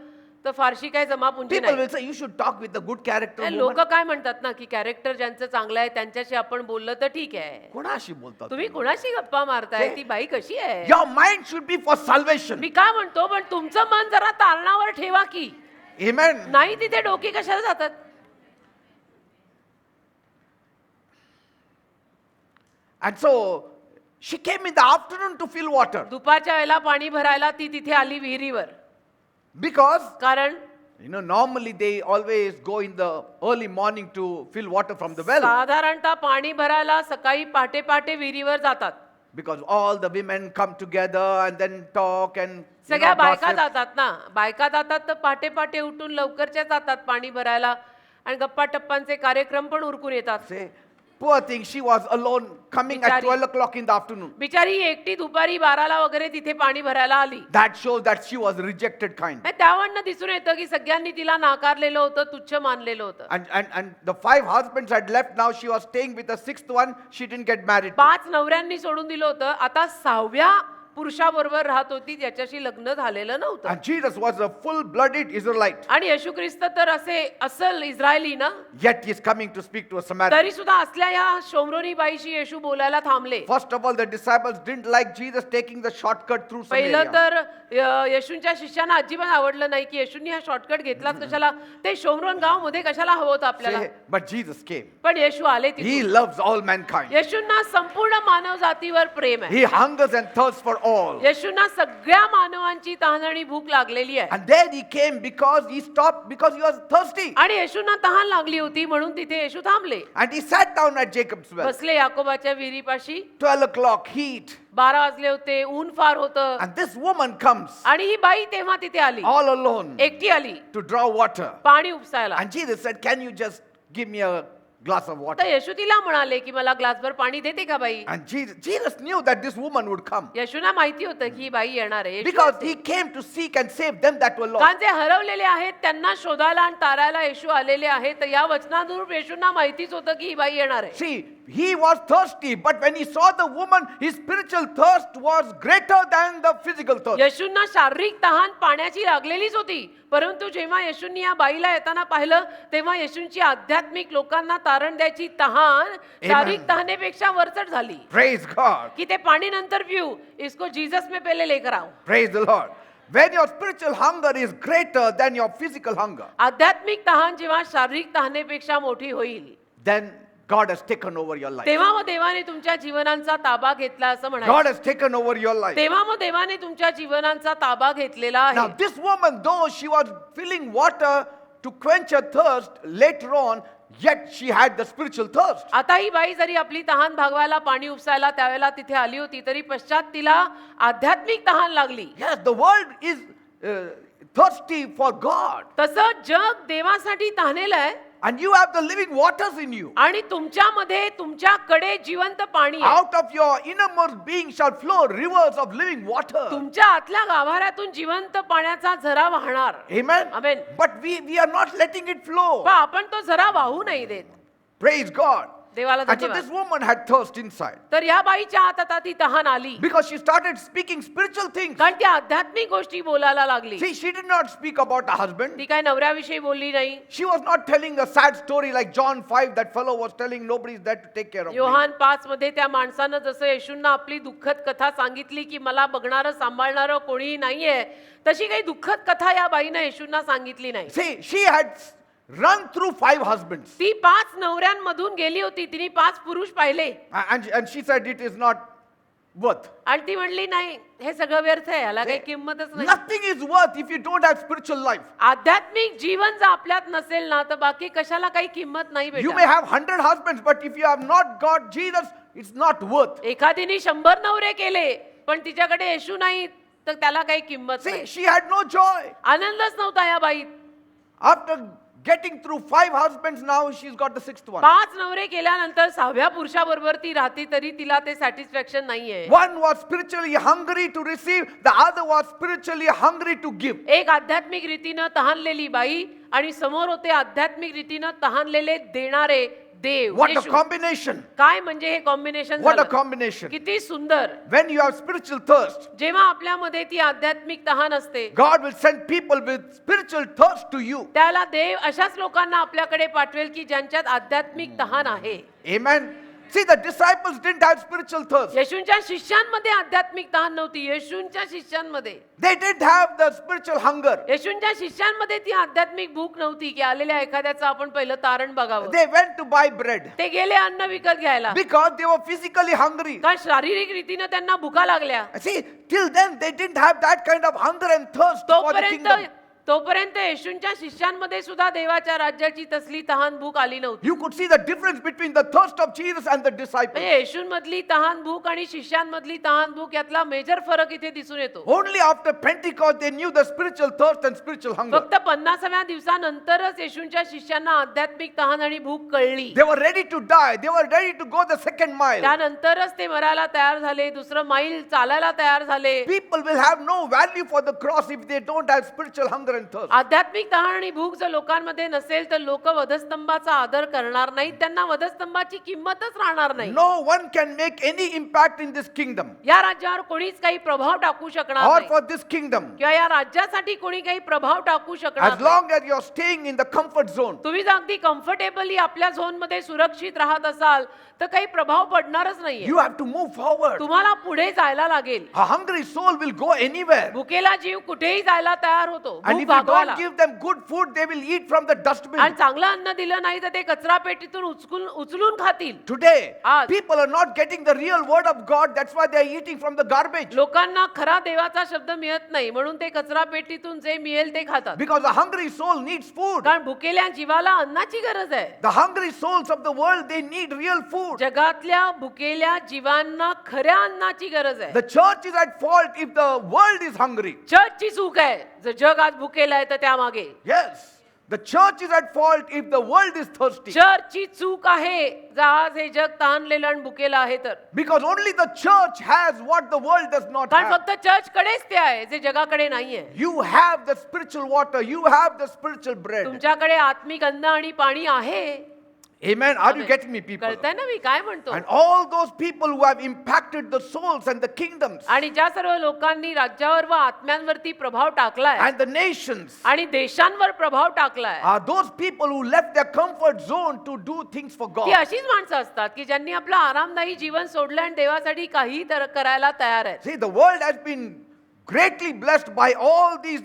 तर फारशी काही जमापुंजी People नाही. will say you should talk with the good character लोक woman. काय म्हणतात ना की कॅरेक्टर ज्यांचं चांगलं आहे त्यांच्याशी आपण बोललं तर ठीक आहे. कोणाशी बोलतात? तुम्ही कोणाशी गप्पा मारताय ती बाई कशी आहे. Your mind should be for salvation. मी काय म्हणतो पण तुमचं मन जरा तारणावर ठेवा की Amen. नाही तिथे डोकी कशाला जातात. And so she came in the afternoon to fill water दुपारच्या वेळेला पाणी भरायला ती तिथे आली विहिरीवर. because कारण normally they always go in the early morning to fill water from the well साधारणतः पाणी भरायला सकाळी पहाटे पहाटे विहिरीवर जातात. because all the women come together and then talk and सगळ्या बायका gossip. जातात ना. बायका जातात तर पहाटे पहाटे उठून लवकरच्या जातात पाणी भरायला आणि गप्पा टप्पांचे कार्यक्रम पण उरकून येतात. Say, poor thing, she was alone coming at बिचारी. 12 o'clock in the afternoon. बिचारी एकटी दुपारी 12ला वगैरे तिथे पाणी भरायला आली. That shows that she was rejected kind. त्यावरनं दिसून येतं की सगळ्यांनी तिला नाकारलेलं होतं, तुच्छ मानलेलं होतं. And the 5 husbands had left. Now she was staying with the 6th one. She didn't get married to. 5 नवऱ्यांनी सोडून दिलं होतं. आता 6व्या पुरुषाबरोबर राहत होती ज्याच्याशी लग्न झालेलं नव्हतं. And Jesus was a full-blooded Israelite. आणि येशू ख्रिस्त तर असे असल इस्रायली ना. Yet he is coming to speak to a Samaritan. तरी सुद्धा असल्या या शोमरोनी बाईशी येशू बोलायला थांबले. First of all, the disciples didn't like Jesus taking the shortcut through पहिलं Samaria. तर येशूंच्या शिष्यांना अजिबात आवडलं नाही की येशूंनी हा शॉर्टकट घेतलाच कशाला. ते शोमरोन गाव मध्ये कशाला हवं होतं आपल्याला. But Jesus came. पण येशू आले He तिथे. loves all mankind. येशूंना संपूर्ण मानव जातीवर प्रेम आहे. He hungers and thirsts for all. येशूंना सगळ्या मानवांची तहान आणि भूक लागलेली आहे. And then he came because he stopped because he was thirsty. आणि येशूंना तहान लागली होती म्हणून तिथे येशू थांबले. And he sat down at Jacob's well. बसले याकोबाच्या विहिरीपाशी. 12 o'clock, heat. 12 वाजले होते, ऊन फार होतं. And this woman comes आणि ही बाई तेव्हा तिथे आली. all alone एकटी आली to draw water. पाणी उपसायला. And Jesus said, can you just give me a glass of तर water? येशू तिला म्हणाले की मला ग्लासभर पाणी देते का बाई. And Jesus knew that this woman would come येशूंना माहिती होतं की ही बाई येणार आहे. येशू because येते. he came to seek and save them that were lost. कारण जे हरवलेले आहेत त्यांना शोधायला आणि तारायला येशू आलेले आहेत. तर या वचनानुरूप येशूंना माहितीच होतं की ही बाई येणार आहे. See, he was thirsty, but when he saw the woman, his spiritual thirst was greater than the physical thirst. येशूंना शारीरिक तहान पाण्याची लागलेलीच होती. परंतु जेव्हा येशूंनी या बाईला येताना पाहिलं तेव्हा येशूंची आध्यात्मिक लोकांना तारण द्यायची तहान शारीरिक तहानेपेक्षा वरचढ झाली. Praise God. की ते पाणी नंतर पिऊ, इसको जीसस में पहले लेकर आओ. Praise the Lord. When your spiritual hunger is greater than your physical hunger, आध्यात्मिक तहान जेव्हा शारीरिक तहानेपेक्षा मोठी होईल then God has taken over your life. तेव्हा मग देवाने तुमच्या जीवनांचा ताबा घेतला असं God म्हणायचं. has taken over your life. तेव्हा मग देवाने तुमच्या जीवनांचा ताबा घेतलेला Now, आहे. this woman, though she was filling water to quench her thirst later on, yet she had the spiritual thirst. आता ही बाई जरी आपली तहान भागवायला पाणी उपसायला त्यावेळेला तिथे आली होती तरी पश्चात तिला आध्यात्मिक तहान लागली. Yes, the world is thirsty for God, तसं जग देवासाठी तहानेलं आहे. and you have the living waters in you. आणि तुमच्यामध्ये तुमच्याकडे जिवंत पाणी आहे. Out of your innermost being shall flow rivers of living water. तुमच्या आतल्या गाभाऱ्यातून जिवंत पाण्याचा झरा वाहणार. Amen. Amen. But we are not letting it flow. पण आपण तो झरा वाहू नाही देत. Praise God. देवाला And so धन्यवाद. this woman had thirst inside तर या बाईच्या हातात आता ती तहान आली. because she started speaking spiritual things. कारण ती आध्यात्मिक गोष्टी बोलायला लागली. See, she did not speak about a husband. ती काय नवऱ्याविषयी बोलली नाही. She was not telling a sad story like John 5, that fellow was telling nobody is there to take care of me. Yohan 5 मध्ये त्या माणसानं जसं येशूंना आपली दुःखद कथा सांगितली की मला बघणारं सांभाळणारं कोणीही नाहीये तशी काही दुःखद कथा या बाईनं येशूंना सांगितली नाही. See, she had run through 5 husbands. ती 5 नवऱ्यांमधून गेली होती. तिने 5 पुरुष पाहिले And she said it is not worth. आणि ती म्हणली नाही हे सगळं व्यर्थ आहे, याला काही किंमतच नाही. Nothing is worth if you don't have spiritual life. आध्यात्मिक जीवन जर आपल्यात नसेल ना तर बाकी कशाला काही किंमत नाही You may बेटा. have 100 husbands, but if you have not got Jesus, it's not worth. एखादीने 100 नवरे केले पण तिच्याकडे येशू नाही तर त्याला काही किंमत See, नाही. she had no joy. आनंदच नव्हता या Bait. After getting through 5 husbands, now she's got the 6th one. 5 नवरे केल्यानंतर 6व्या पुरुषाबरोबर ती राहते तरी तिला ते सॅटिस्फॅक्शन नाहीये. One was spiritually hungry to receive, the other was spiritually hungry to give. एक आध्यात्मिक रीतीनं तहानलेली बाई आणि समोर होते आध्यात्मिक रीतीनं तहानलेले देणारे देव. What a Yeshu. combination! काय म्हणजे हे कॉम्बिनेशन What a झालं. combination! किती सुंदर. When you have spiritual thirst, जेव्हा आपल्यामध्ये ती आध्यात्मिक तहान असते God will send people with spiritual thirst to you. त्याला देव अशाच लोकांना आपल्याकडे पाठवेल की ज्यांच्यात आध्यात्मिक तहान आहे. Amen. See, the disciples didn't have spiritual thirst. येशूंच्या शिष्यांमध्ये आध्यात्मिक तहान नव्हती. येशूंच्या शिष्यांमध्ये They didn't have the spiritual hunger. येशूंच्या शिष्यांमध्ये ती आध्यात्मिक भूक नव्हती की आलेल्या एखाद्याचं आपण पहिलं तारण बघावं. They went to buy bread ते गेले अन्न विकत घ्यायला because they were physically hungry. कारण शारीरिक रीतीनं त्यांना भुका लागल्या. See, till then they didn't have that kind of hunger and thirst for the kingdom. तोपर्यंत येशूंच्या शिष्यांमध्ये सुद्धा देवाच्या राज्याची तसली तहान भूक आली नव्हती. You could see the difference between the thirst of Jesus and the disciples. म्हणजे येशूंमधली तहान भूक आणि शिष्यांमधली तहान भूक यातला मेजर फरक इथे दिसून येतो. Only after Pentecost they knew the spiritual thirst and spiritual hunger. फक्त 50व्या दिवसानंतरच येशूंच्या शिष्यांना आध्यात्मिक तहान आणि भूक कळली. They were ready to die. They were ready to go the second mile. त्यानंतरच ते मरायला तयार झाले. दुसरं मैल चालायला तयार झाले. People will have no value for the cross if they don't have spiritual hunger and thirst. आध्यात्मिक तहान आणि भूक जर लोकांमध्ये नसेल तर लोक वधस्तंभाचा आदर करणार नाहीत. त्यांना वधस्तंभाची किंमतच राहणार नाही. No one can make any impact in this kingdom या राज्यावर कोणीच काही प्रभाव टाकू शकणार or नाही for this kingdom किंवा या राज्यासाठी कोणी काही प्रभाव टाकू शकणार as नाही. long as you're staying in the comfort zone. तुम्ही जर अगदी कम्फर्टेबली आपल्या झोन मध्ये सुरक्षित राहत असाल तर काही प्रभाव पडणारच नाहीये. You have to move forward. तुम्हाला पुढे जायला लागेल. A hungry soul will go anywhere. भुकेला जीव कुठेही जायला तयार होतो. And भूक if you भागवायला. don't give them good food, they will eat from the आणि dustbin. चांगलं अन्न दिलं नाही तर ते कचरा पेटीतून उचलून खातील. Today, आज. people are not getting the real word of God. That's why they are eating from the garbage. लोकांना खरा देवाचा शब्द मिळत नाही म्हणून ते कचरा पेटीतून जे मिळेल ते खातात. Because a hungry soul needs food. कारण भुकेल्या जीवाला अन्नाची गरज आहे. The hungry souls of the world, they need real food. जगातल्या भुकेल्या जीवांना खऱ्या अन्नाची गरज आहे. The church is at fault if the world is hungry. चर्चची चूक आहे जर जग आज भुकेला आहे तर त्यामागे. Yes. The church is at fault if the world is thirsty. चर्चची चूक आहे जर आज हे जग तहानलेलं आणि भुकेलं आहे तर. Because only the church has what the world does not कारण have. फक्त चर्च कडेच ते आहे जे जगाकडे नाहीये. You have the spiritual water. You have the spiritual bread. तुमच्याकडे आत्मिक अन्न आणि पाणी आहे. Amen. Are you getting me, people? कळतंय ना मी काय म्हणतो. And all those people who have impacted the souls and the kingdoms आणि ज्या सर्व लोकांनी राज्यावर व आत्म्यांवरती प्रभाव टाकलाय and the nations आणि देशांवर प्रभाव टाकलाय are those people who left their comfort zone to do things for ती God. अशीच माणसं असतात की ज्यांनी आपलं आरामदायी जीवन सोडलं आणि देवासाठी काही करायला तयार आहेत. See, the world has been greatly blessed by all these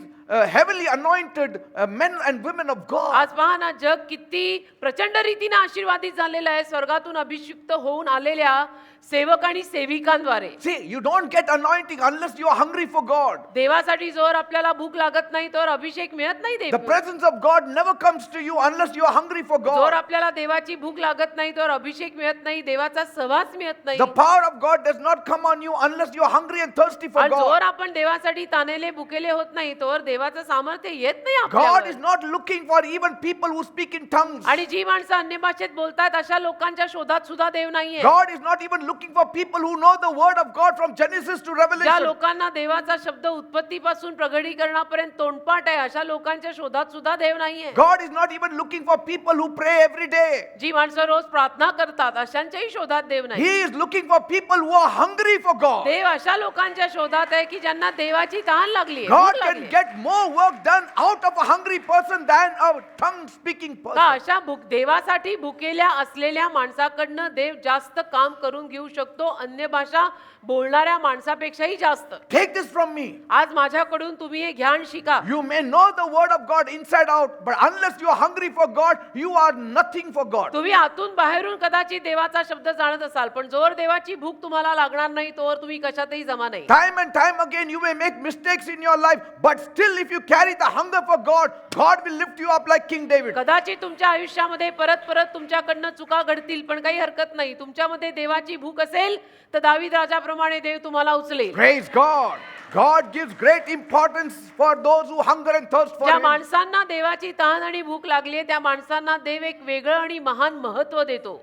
heavily anointed men and women of God. आज पहा ना जग किती प्रचंड रीतीने आशीर्वादित झालेलं आहे स्वर्गातून अभिषिक्त होऊन आलेल्या सेवक आणि सेविकांद्वारे. See, you don't get anointing unless you are hungry for God. देवासाठी जोर आपल्याला भूक लागत नाही तर अभिषेक मिळत नाही. The Dev presence of God never comes to you unless you are hungry for जोर God. आपल्याला देवाची भूक लागत नाही तर अभिषेक मिळत नाही. देवाचा सहवास मिळत नाही. The power of God does not come on you unless you are hungry and thirsty for आणि जोर God. आपण देवासाठी तानेले भुकेले होत नाही तोवर देवाचं सामर्थ्य येत नाही God आपल्यावर. is not looking for even people who speak in tongues. आणि जी माणसं अन्य भाषेत बोलतात अशा लोकांच्या शोधात सुद्धा देव नाहीये. God is not even looking for people who know the word of God from Genesis to ज्या Revelation. लोकांना देवाचा शब्द उत्पत्तीपासून प्रगटीकरणापर्यंत तोंडपाठ आहे अशा लोकांच्या शोधात सुद्धा देव नाहीये. God is not even looking for people who pray every day. जी माणसं रोज प्रार्थना करतात अशांच्याही शोधात देव नाही. He is looking for people who are hungry for God. देव अशा लोकांच्या शोधात आहे की ज्यांना देवाची तहान लागली God can get more work done out of a hungry person than a tongue speaking का person. अशा देवासाठी भुकेल्या असलेल्या माणसाकडनं देव जास्त काम करून घेऊ शकतो अन्य भाषा बोलणाऱ्या माणसापेक्षाही जास्त. Take this from me. आज माझ्याकडून तुम्ही हे ज्ञान शिका. You may know the word of God inside out, but unless you are hungry for God, you are nothing for God. तुम्ही आतून बाहेरून कदाचित देवाचा शब्द जाणत असाल पण जोर देवाची भूक तुम्हाला लागणार नाही तोवर तुम्ही कशातही जमा नाही. Time and time again, you may make mistakes in your life, but still Still, if you carry the hunger for God, God will lift you up like King David. कदाचित तुमच्या आयुष्यामध्ये परत परत तुमच्याकडनं चुका घडतील, पण काही हरकत नाही. तुमच्यामध्ये देवाची भूक असेल तर दावीद राजाप्रमाणे देव तुम्हाला उचलेल. Praise God. God gives great importance for those who hunger and thirst for ज्या Him. माणसांना देवाची तहान आणि भूक लागली आहे त्या माणसांना देव एक वेगळं आणि महान महत्व देतो.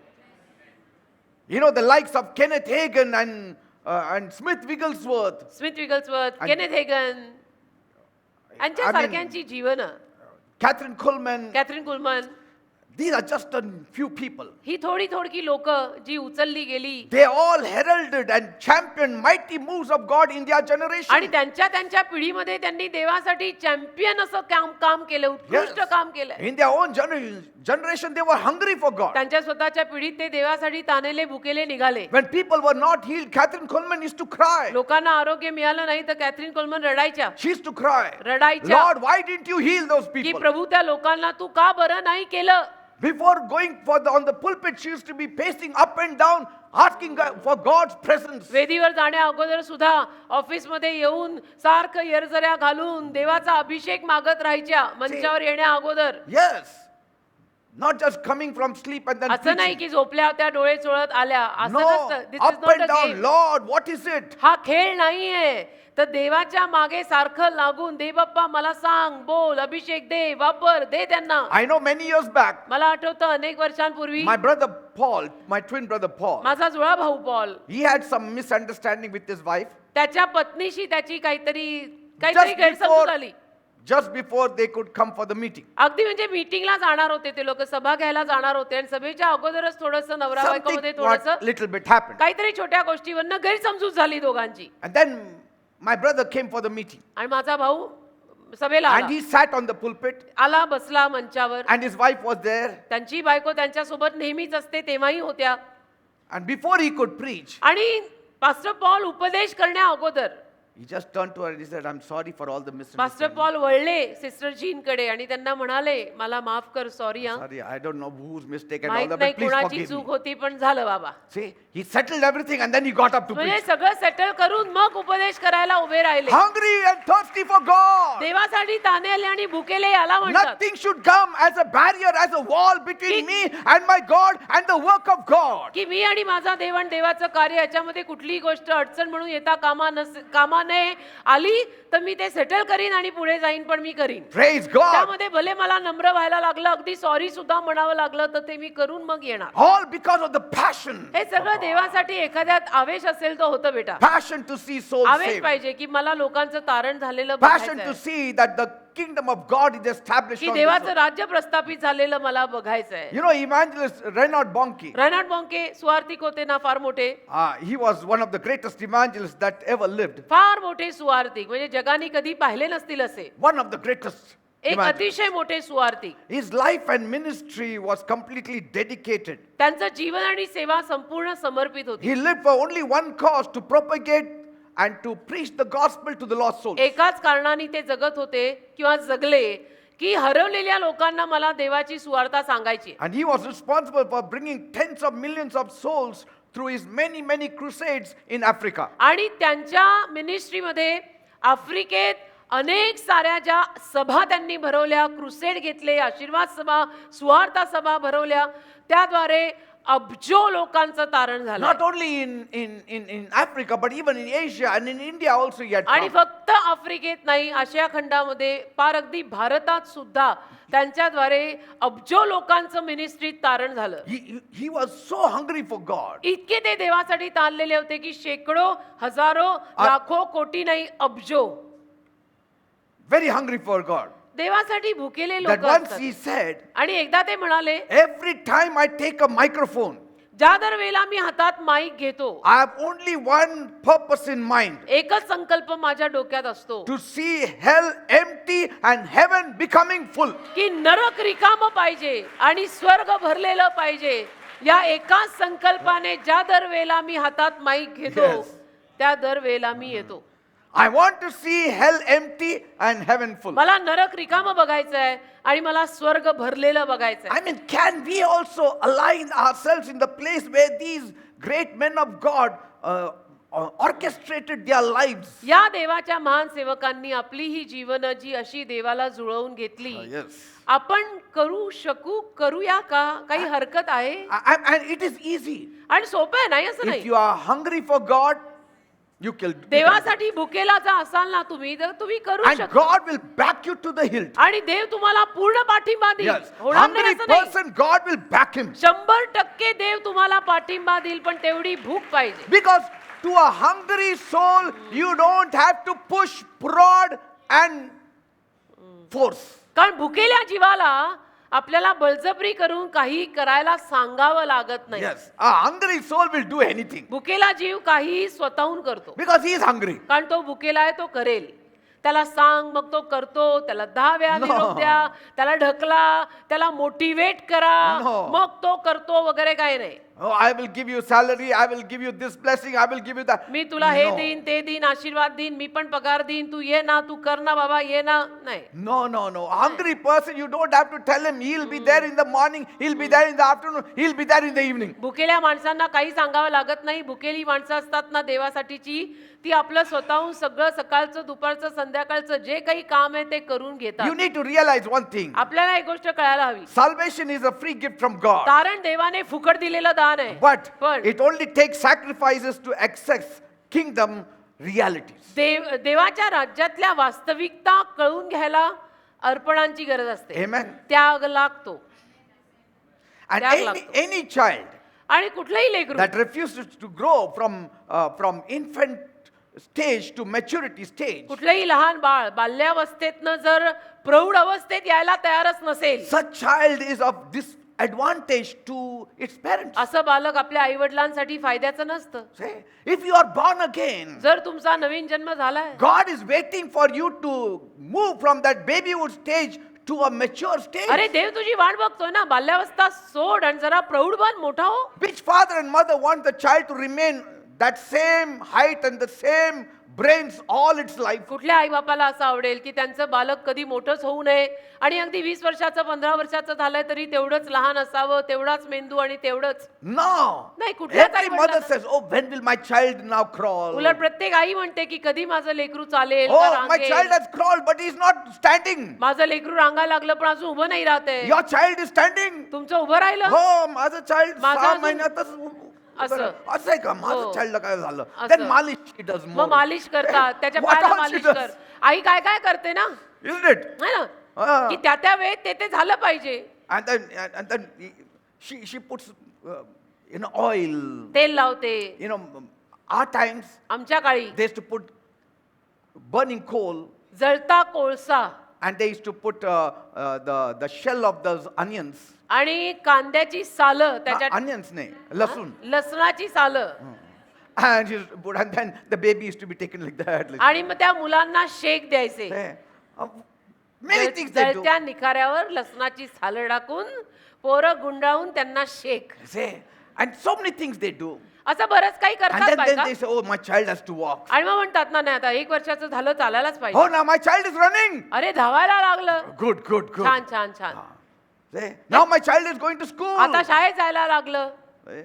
You know, the likes of Kenneth Hagin and Smith Wigglesworth. Smith Wigglesworth, आणि- केनेथ हेगन यांच्या I mean- सारख्यांची जीवनं, Catherine Kuhlman. Catherine Kuhlman, These are just a few people. ही थोडी थोडकी लोक जी उचलली गेली They all heralded and championed mighty moves of God in their आणि generation. त्यांच्या पिढीमध्ये त्यांनी देवासाठी चॅम्पियन असं काम केलं, उत्कृष्ट Yes. काम केलं. In their own generation, they were hungry for God. त्यांच्या स्वतःच्या पिढीत ते देवासाठी तानेले भुकेले निघाले. When people were not healed, Catherine Coleman used to cry. लोकांना आरोग्य मिळालं नाही तर कॅथरीन कोलमन रडायच्या. She used to cry. रडायच्या Lord, why didn't you heal those की people? प्रभू त्या लोकांना तू का बरं नाही केलं. Before going on the pulpit, she used to be pacing up and down, asking for God's presence. वेदीवर जाण्या अगोदर सुद्धा ऑफिसमध्ये येऊन सारखं येरजऱ्या घालून देवाचा अभिषेक मागत राहायच्या मंचावर येण्या अगोदर. Yes. Not just coming from sleep and then असं नाही preaching. की झोपल्या होत्या डोळे चोळत आल्या, असं No, नसतं. This is up not and a down. game. Lord, what is it? हा खेळ नाहीये. तर देवाच्या मागे सारखं लागून दे बाप्पा मला सांग, बोल, अभिषेक दे, वापर दे त्यांना. I know many years back, मला आठवतं अनेक वर्षांपूर्वी my brother Paul, my twin brother Paul, माझा जुळा भाऊ Paul he had some misunderstanding with his wife. त्याच्या पत्नीशी त्याची काहीतरी Just गैरसमजूत आली. before they could come for the meeting. अगदी म्हणजे मीटिंगला जाणार होते ते लोक, सभा घ्यायला जाणार होते आणि सभेच्या अगोदरच थोडंसं नवरा बायकोमध्ये Something what थोडंसं little bit happened. काहीतरी छोट्या गोष्टीवरनं गैरसमजूत झाली दोघांची. And then my brother came for the meeting. आणि माझा भाऊ सभेला And आला. he sat on the pulpit आला बसला मंचावर. and his wife was there. त्यांची बायको त्यांच्यासोबत नेहमीच असते, तेव्हाही होत्या. And before he could preach, आणि पास्टर पॉल उपदेश करण्या अगोदर he just turned to her and he said, I'm sorry for all the pastor misunderstanding. Paul वळले सिस्टर जीनकडे आणि त्यांना म्हणाले मला माफ कर, सॉरी हा, Sorry, I don't know whose mistake and all माहित that, नाही but please कोणाची forgive चूक me. होती पण झालं बाबा. See, he settled everything and then he got up to म्हणजे preach. सगळं सेटल करून मग उपदेश करायला उभे राहिले. Hungry and thirsty for God. देवासाठी तानेले आणि भुकेले याला म्हणतात. Nothing should come as a barrier, as a wall between me and my God and the work of God. की मी आणि माझा देव आणि देवाचं कार्य याच्यामध्ये कुठलीही गोष्ट अडचण म्हणून येता कामा नये आली तर मी ते सेटल करीन आणि पुढे जाईन, पण मी करीन. Praise God. त्यामध्ये भले मला नम्र व्हायला लागलं, अगदी सॉरी सुद्धा म्हणावं लागलं, तर ते मी करून मग येणार. All because of the passion. हे सगळं देवासाठी एखाद्यात आवेश असेल तर होतं बेटा. Passion to see souls Avesh saved. पाहिजे की मला लोकांचं तारण झालेलं Passion बघायचंय. to see that the kingdom of God is established की on this देवाचं earth. राज्य प्रस्थापित झालेलं मला बघायचंय. You know, evangelist Reinhard Bonnke, Reinhard Bonnke सुवार्थिक होते ना, फार मोठे, he was one of the greatest evangelists that ever lived. फार मोठे सुवार्थिक, म्हणजे जगाने कधी पाहिले नसतील असे One of the greatest एक evangelists. अतिशय मोठे सुवार्थिक. His life and ministry was completely dedicated. त्यांचं जीवन आणि सेवा संपूर्ण समर्पित होती. He lived for only one cause, to propagate and to preach the gospel to the lost souls. एकाच कारणाने ते जगत होते किंवा जगले की हरवलेल्या लोकांना मला देवाची सुवार्ता सांगायची. And he was responsible for bringing tens of millions of souls through his many crusades in Africa. आणि त्यांच्या मिनिस्ट्रीमध्ये आफ्रिकेत अनेक साऱ्या ज्या सभा त्यांनी भरवल्या, क्रुसेड घेतले, आशीर्वाद सभा, सुवार्ता सभा भरवल्या, त्याद्वारे अब्जो लोकांचं तारण झालं. Not only in Africa, but even in Asia and in India also he had आणि come. फक्त आफ्रिकेत नाही, आशिया खंडामध्ये, पार अगदी भारतात सुद्धा त्यांच्याद्वारे अब्जो लोकांचं मिनिस्ट्रीत तारण झालं. He was so hungry for God. इतके ते देवासाठी ताणलेले होते की शेकडो, हजारो, लाखो, कोटी नाही, अब्जो Very hungry for God. देवासाठी भुकेले That लोक once असतात. he said, आणि एकदा ते म्हणाले, every time I take a microphone, ज्या दर वेळेला मी हातात माईक घेतो, I have only one purpose in mind. एकच संकल्प माझ्या डोक्यात असतो To see hell empty and heaven becoming full. की नरक रिकाम पाहिजे आणि स्वर्ग भरलेलं पाहिजे. या एकाच संकल्पाने ज्या दर वेळेला मी हातात माईक घेतो, Yes. त्या दर वेळेला मी येतो. I want to see hell empty and heaven full. मला नरक रिकाम बघायचं आहे आणि मला स्वर्ग भरलेलं बघायचं आहे. I mean, can we also align ourselves in the place where these great men of God orchestrated their lives. या देवाच्या महान सेवकांनी आपली ही जीवन जी अशी देवाला जुळवून घेतली, Yes. आपण करूया का? काही हरकत आहे? And it is easy. आणि सोपं आहे, नाही असं If नाही. you are hungry for God, you can. देवासाठी भुकेला जर असाल ना तुम्ही, तर तुम्ही करू And शकता. God will back you to the hilt. आणि देव तुम्हाला पूर्ण पाठिंबा देईल. Yes. होणार नाही Hungry असं नाही. person, God will back him. 100% देव तुम्हाला पाठिंबा देईल, पण तेवढी भूक पाहिजे. Because to a hungry soul, you don't have to push, prod, and force. कारण भुकेल्या जीवाला आपल्याला बळजबरी करून काही करायला सांगावं लागत नाही. Yes. A hungry soul will do anything. भुकेला जीव काही स्वतःहून करतो, Because he is hungry. कारण तो भुकेला आहे, तो करेल. त्याला सांग, मग तो करतो. त्याला 10 वेळा No. निरोप द्या, त्याला ढकला, त्याला मोटिवेट करा, No. मग तो करतो वगैरे काही नाही. Oh, I will give you salary, I will give you this blessing, I will give you that. मी तुला हे No. देईन, ते देईन, आशीर्वाद देईन, मी पण पगार देईन, तू ये ना, तू कर ना बाबा, ये ना. नाही. No, no, no. A hungry person, you don't have to tell him. He'll be there in the morning, he'll be there in the afternoon, he'll be there in the evening. भुकेल्या माणसांना काही सांगावं लागत नाही. भुकेली माणसं असतात ना देवासाठीची, ती आपलं स्वतःहून सगळं सकाळचं, दुपारचं, संध्याकाळचं जे काही काम आहे ते करून You घेतात. need to realize one thing. आपल्याला एक गोष्ट कळायला हवी. Salvation is a free gift from God. कारण देवाने फुकट दिलेलं दान आहे. But पण it only takes sacrifices to access kingdom realities. देवाच्या राज्यातल्या वास्तविकता कळून घ्यायला अर्पणांची गरज असते. Amen. त्याग लागतो. And त्याग any, लागतो. any child आणि कुठलंही लेकरू that refuses to grow from infant stage to maturity stage, कुठलंही लहान बाळ बाल्यावस्थेतनं जर प्रौढ अवस्थेत यायला तयारच नसेल, such child is of disadvantage to its parents. असं बालक आपल्या आई वडिलांसाठी फायद्याचं नसतं. Say, if you are born again, जर तुमचा नवीन जन्म झालाय, God is waiting for you to move from that babyhood stage to a mature stage. अरे देव तुझी वाट बघतोय ना. बाल्यावस्था सोड आणि जरा प्रौढ बन, मोठा हो. Which father and mother want the child to remain that same height and the same brains all its life? कुठल्या आई बापाला असं आवडेल की त्यांचं बालक कधी मोठंच होऊ नये आणि अगदी 20 वर्षाचं 15 वर्षाचं झालंय तरी तेवढंच लहान असावं, तेवढाच मेंदू आणि तेवढंच. No. नाही, कुठल्याच Every आई-वडिलांना- mother says, oh, when will my child now crawl? उलट प्रत्येक आई म्हणते की कधी माझं लेकरू चालेल का Oh, my रांगेल. child has crawled, but he is not standing. माझं लेकरू रांगायला लागलं पण अजून उभं नाही राहते. Your child is standing. तुमचं उभं राहिलं. हो माझं चाइल्ड माझं 6 अजून- महिन्यातच असं. असं आहे का माझं हो. चाइल्डला काय झालं असं. देन मालिश she does मग more. मालिश करतात, त्याच्या What पायाला all she मालिश does? कर. आई काय काय करते ना, Isn't it? है ना, Ah. की त्या वेळेत ते झालं पाहिजे. And then she puts oil. तेल लावते. Our times आमच्या काळी they used to put burning coal जळता कोळसा and they used to put the shell of those onions. आणि कांद्याची सालं त्याच्यात, Onions नाही लसूण. लसणाची सालं, And then the baby used to be taken like that. Like, आणि मग त्या मुलांना शेक द्यायचे. many things they do. जळत्या निखाऱ्यावर लसणाची सालं टाकून पोरं गुंडाळून त्यांना शेक. And so many things they do. असं बरंच काही And करतात then बायका. they say, oh, my child has to walk. आणि मग म्हणतात ना, नाही आता 1 वर्षाचं झालं, चालायलाच पाहिजे. Oh, now my child is running. अरे धावायला लागलं. Good, good, good. छान छान छान. Say, now my child is going to school. आता शाळेत जायला लागलं. Say,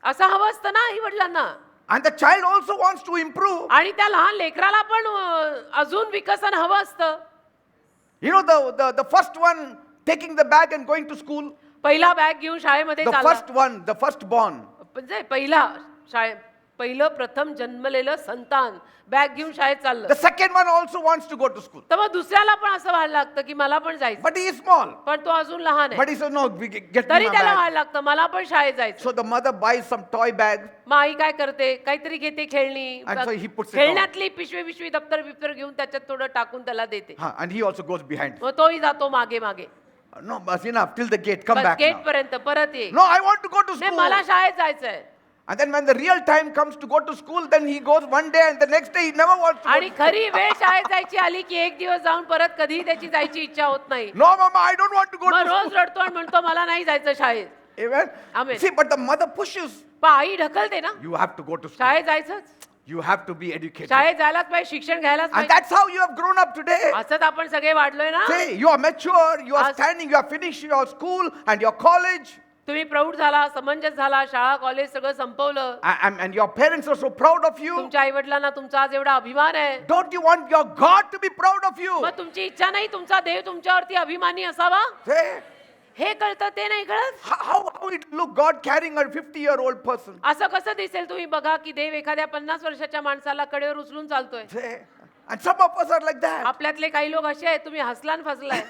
असं हवं असतं ना आई वडिलांना. And the child also wants to improve. आणि त्या लहान लेकराला पण अजून विकसन हवं असतं. The first one taking the bag and going to school. पहिला बॅग घेऊन शाळेमध्ये The चालला. first one, the firstborn. म्हणजे पहिलं प्रथम जन्मलेलं संतान बॅग घेऊन शाळेत चाललं. The second one also wants to go to school. तर मग दुसऱ्याला पण असं व्हायला लागतं की मला पण जायचं. But he is small. पण तो अजून लहान But आहे. he says, no, get me तरी my त्याला bag. व्हायला लागतं मला पण शाळेत जायचं. So the mother buys some toy bag. मग आई काय करते, काहीतरी घेते खेळणी, And so he puts it खेळण्यातली पिशवी दप्तर बिप्तर घेऊन त्याच्यात थोडं टाकून त्याला देते. And he also goes behind. मग तोही जातो मागे मागे. No, but enough, till the gate, come बस back गेट now. पर्यंत परत ये. No, I want to go to नाही school. मला शाळेत जायचंय. And then when the real time comes to go to school, then he goes one day and the next day he never wants to go आणि to खरी वेळ शाळेत जायची आली की एक दिवस जाऊन परत कधीही त्याची जायची इच्छा होत नाही. No, mama, I don't want to go मग to रोज school. रडतो आणि म्हणतो मला नाही जायचं शाळेत. Amen? Amen. See, but the mother pushes. पण आई ढकलते ना, You have to go to school. शाळेत जायचंच, You have to be educated. शाळेत जायलाच पाहिजे, शिक्षण घ्यायलाच And पाहिजे. that's how you have grown up today. असंच आपण सगळे वाढलोय ना. See, you are mature, you are As- standing, you are finishing your school and your college. तुम्ही प्रौढ झाला, समंजस झाला, शाळा कॉलेज सगळं संपवलं. and your parents are so proud of you. तुमच्या आई वडिलांना तुमचा आज एवढा अभिमान आहे. Don't you want your God to be proud of you? मग तुमची इच्छा नाही तुमचा देव तुमच्यावरती अभिमानी असावा? Say, हे कळतं ते नाही कळत. how it look God carrying a 50-year-old person? असं कसं दिसेल तुम्ही बघा की देव एखाद्या 50 वर्षाच्या माणसाला कडेवर उचलून चालतोय. Say, and some of us are like that. आपल्यातले काही लोक असे आहेत तुम्ही हसलान फसलाय.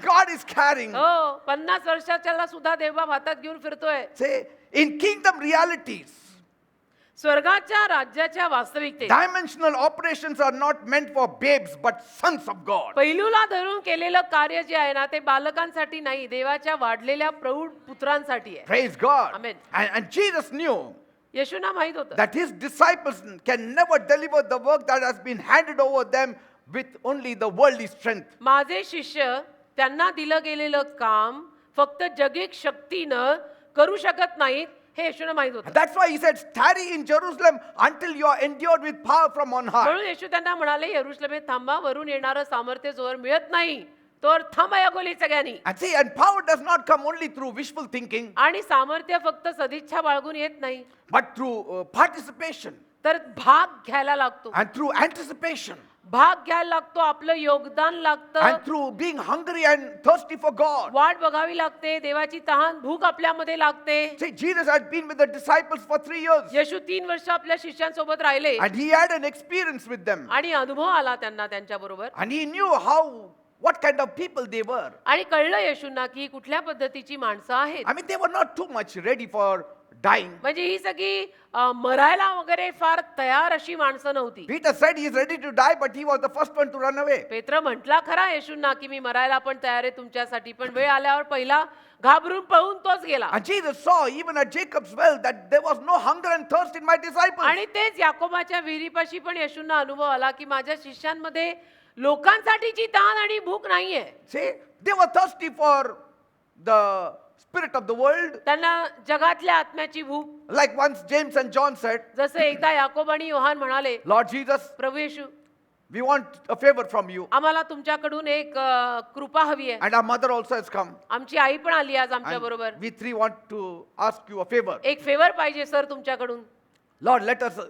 God is carrying. हो 50 वर्षाच्याला सुद्धा देवबाप हातात घेऊन फिरतोय. Say, in kingdom realities, स्वर्गाच्या राज्याच्या वास्तविकतेत dimensional operations are not meant for babes but sons of God. पैलूला धरून केलेलं कार्य जे आहे ना ते बालकांसाठी नाही देवाच्या वाढलेल्या प्रौढ पुत्रांसाठी आहे. Praise God. Amen. And Jesus knew येशूंना माहित होतं that his disciples can never deliver the work that has been handed over them with only the worldly strength. माझे शिष्य त्यांना दिलं गेलेलं काम फक्त जगिक शक्तीनं करू शकत नाहीत हे येशूंना माहित होतं. That's why he said, tarry in Jerusalem until you are endured with power from on high. म्हणून येशू त्यांना म्हणाले यरुशलेमेत थांबा वरून येणारं सामर्थ्य जोवर मिळत नाही तोवर थांबा या गोली सगळ्यांनी. And see, and power does not come only through wishful thinking, आणि सामर्थ्य फक्त सदिच्छा बाळगून येत नाही but through participation तर भाग घ्यायला लागतो. and through anticipation भाग घ्यायला लागतो आपलं योगदान लागतं. and through being hungry and thirsty for God. वाट बघावी लागते देवाची तहान भूक आपल्यामध्ये लागते. See, Jesus had been with the disciples for 3 years येशू 3 वर्ष आपल्या शिष्यांसोबत राहिले and he had an experience with them आणि अनुभव आला त्यांना त्यांच्या बरोबर and he knew what kind of people they were. आणि कळलं येशूंना की कुठल्या पद्धतीची माणसं आहेत. I mean, they were not too much ready for dying. म्हणजे ही सगळी मरायला वगैरे फार तयार अशी माणसं नव्हती. Peter said he is ready to die, but he was the first one to run away. पेत्र म्हटला खरा येशूंना की मी मरायला पण तयार आहे तुमच्यासाठी पण वेळ आल्यावर पहिला घाबरून पळून तोच गेला. And Jesus saw even at Jacob's well that there was no hunger and thirst in my disciples. आणि तेच याकोबाच्या विहिरीपाशी पण येशूंना अनुभव आला की माझ्या शिष्यांमध्ये लोकांसाठीची तहान आणि भूक नाहीये. See, they were thirsty for the spirit of the world. त्यांना जगातल्या आत्म्याची भूक. Like once James and John said, जसं एकदा याकोब आणि योहान म्हणाले Lord Jesus, Prabhu Yeshu we want a favor from you. आम्हाला तुमच्याकडून एक कृपा हवी आहे. And our mother also has come. आमची आई पण आली आज आमच्या And बरोबर. we three want to ask you a favor. एक फेवर पाहिजे सर तुमच्याकडून. Lord, let us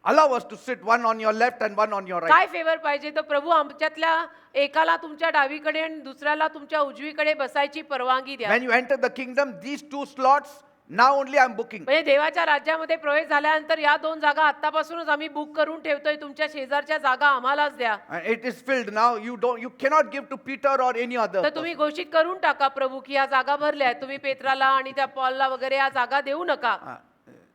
allow us to sit one on your left and one on your right. काय फेवर पाहिजे तर प्रभू आमच्यातल्या एकाला तुमच्या डावीकडे आणि दुसऱ्याला तुमच्या उजवीकडे बसायची परवानगी द्या. When you enter the kingdom, these 2 slots, now only I'm booking. म्हणजे देवाच्या राज्यामध्ये प्रवेश झाल्यानंतर या 2 जागा आतापासूनच आम्ही बुक करून ठेवतोय. तुमच्या शेजारच्या जागा आम्हालाच द्या. And it is filled now. You cannot give to Peter or any other. तर तुम्ही घोषित करून टाका प्रभू की या जागा भरल्या आहेत. तुम्ही पेत्राला आणि त्या पॉलला वगैरे या जागा देऊ नका.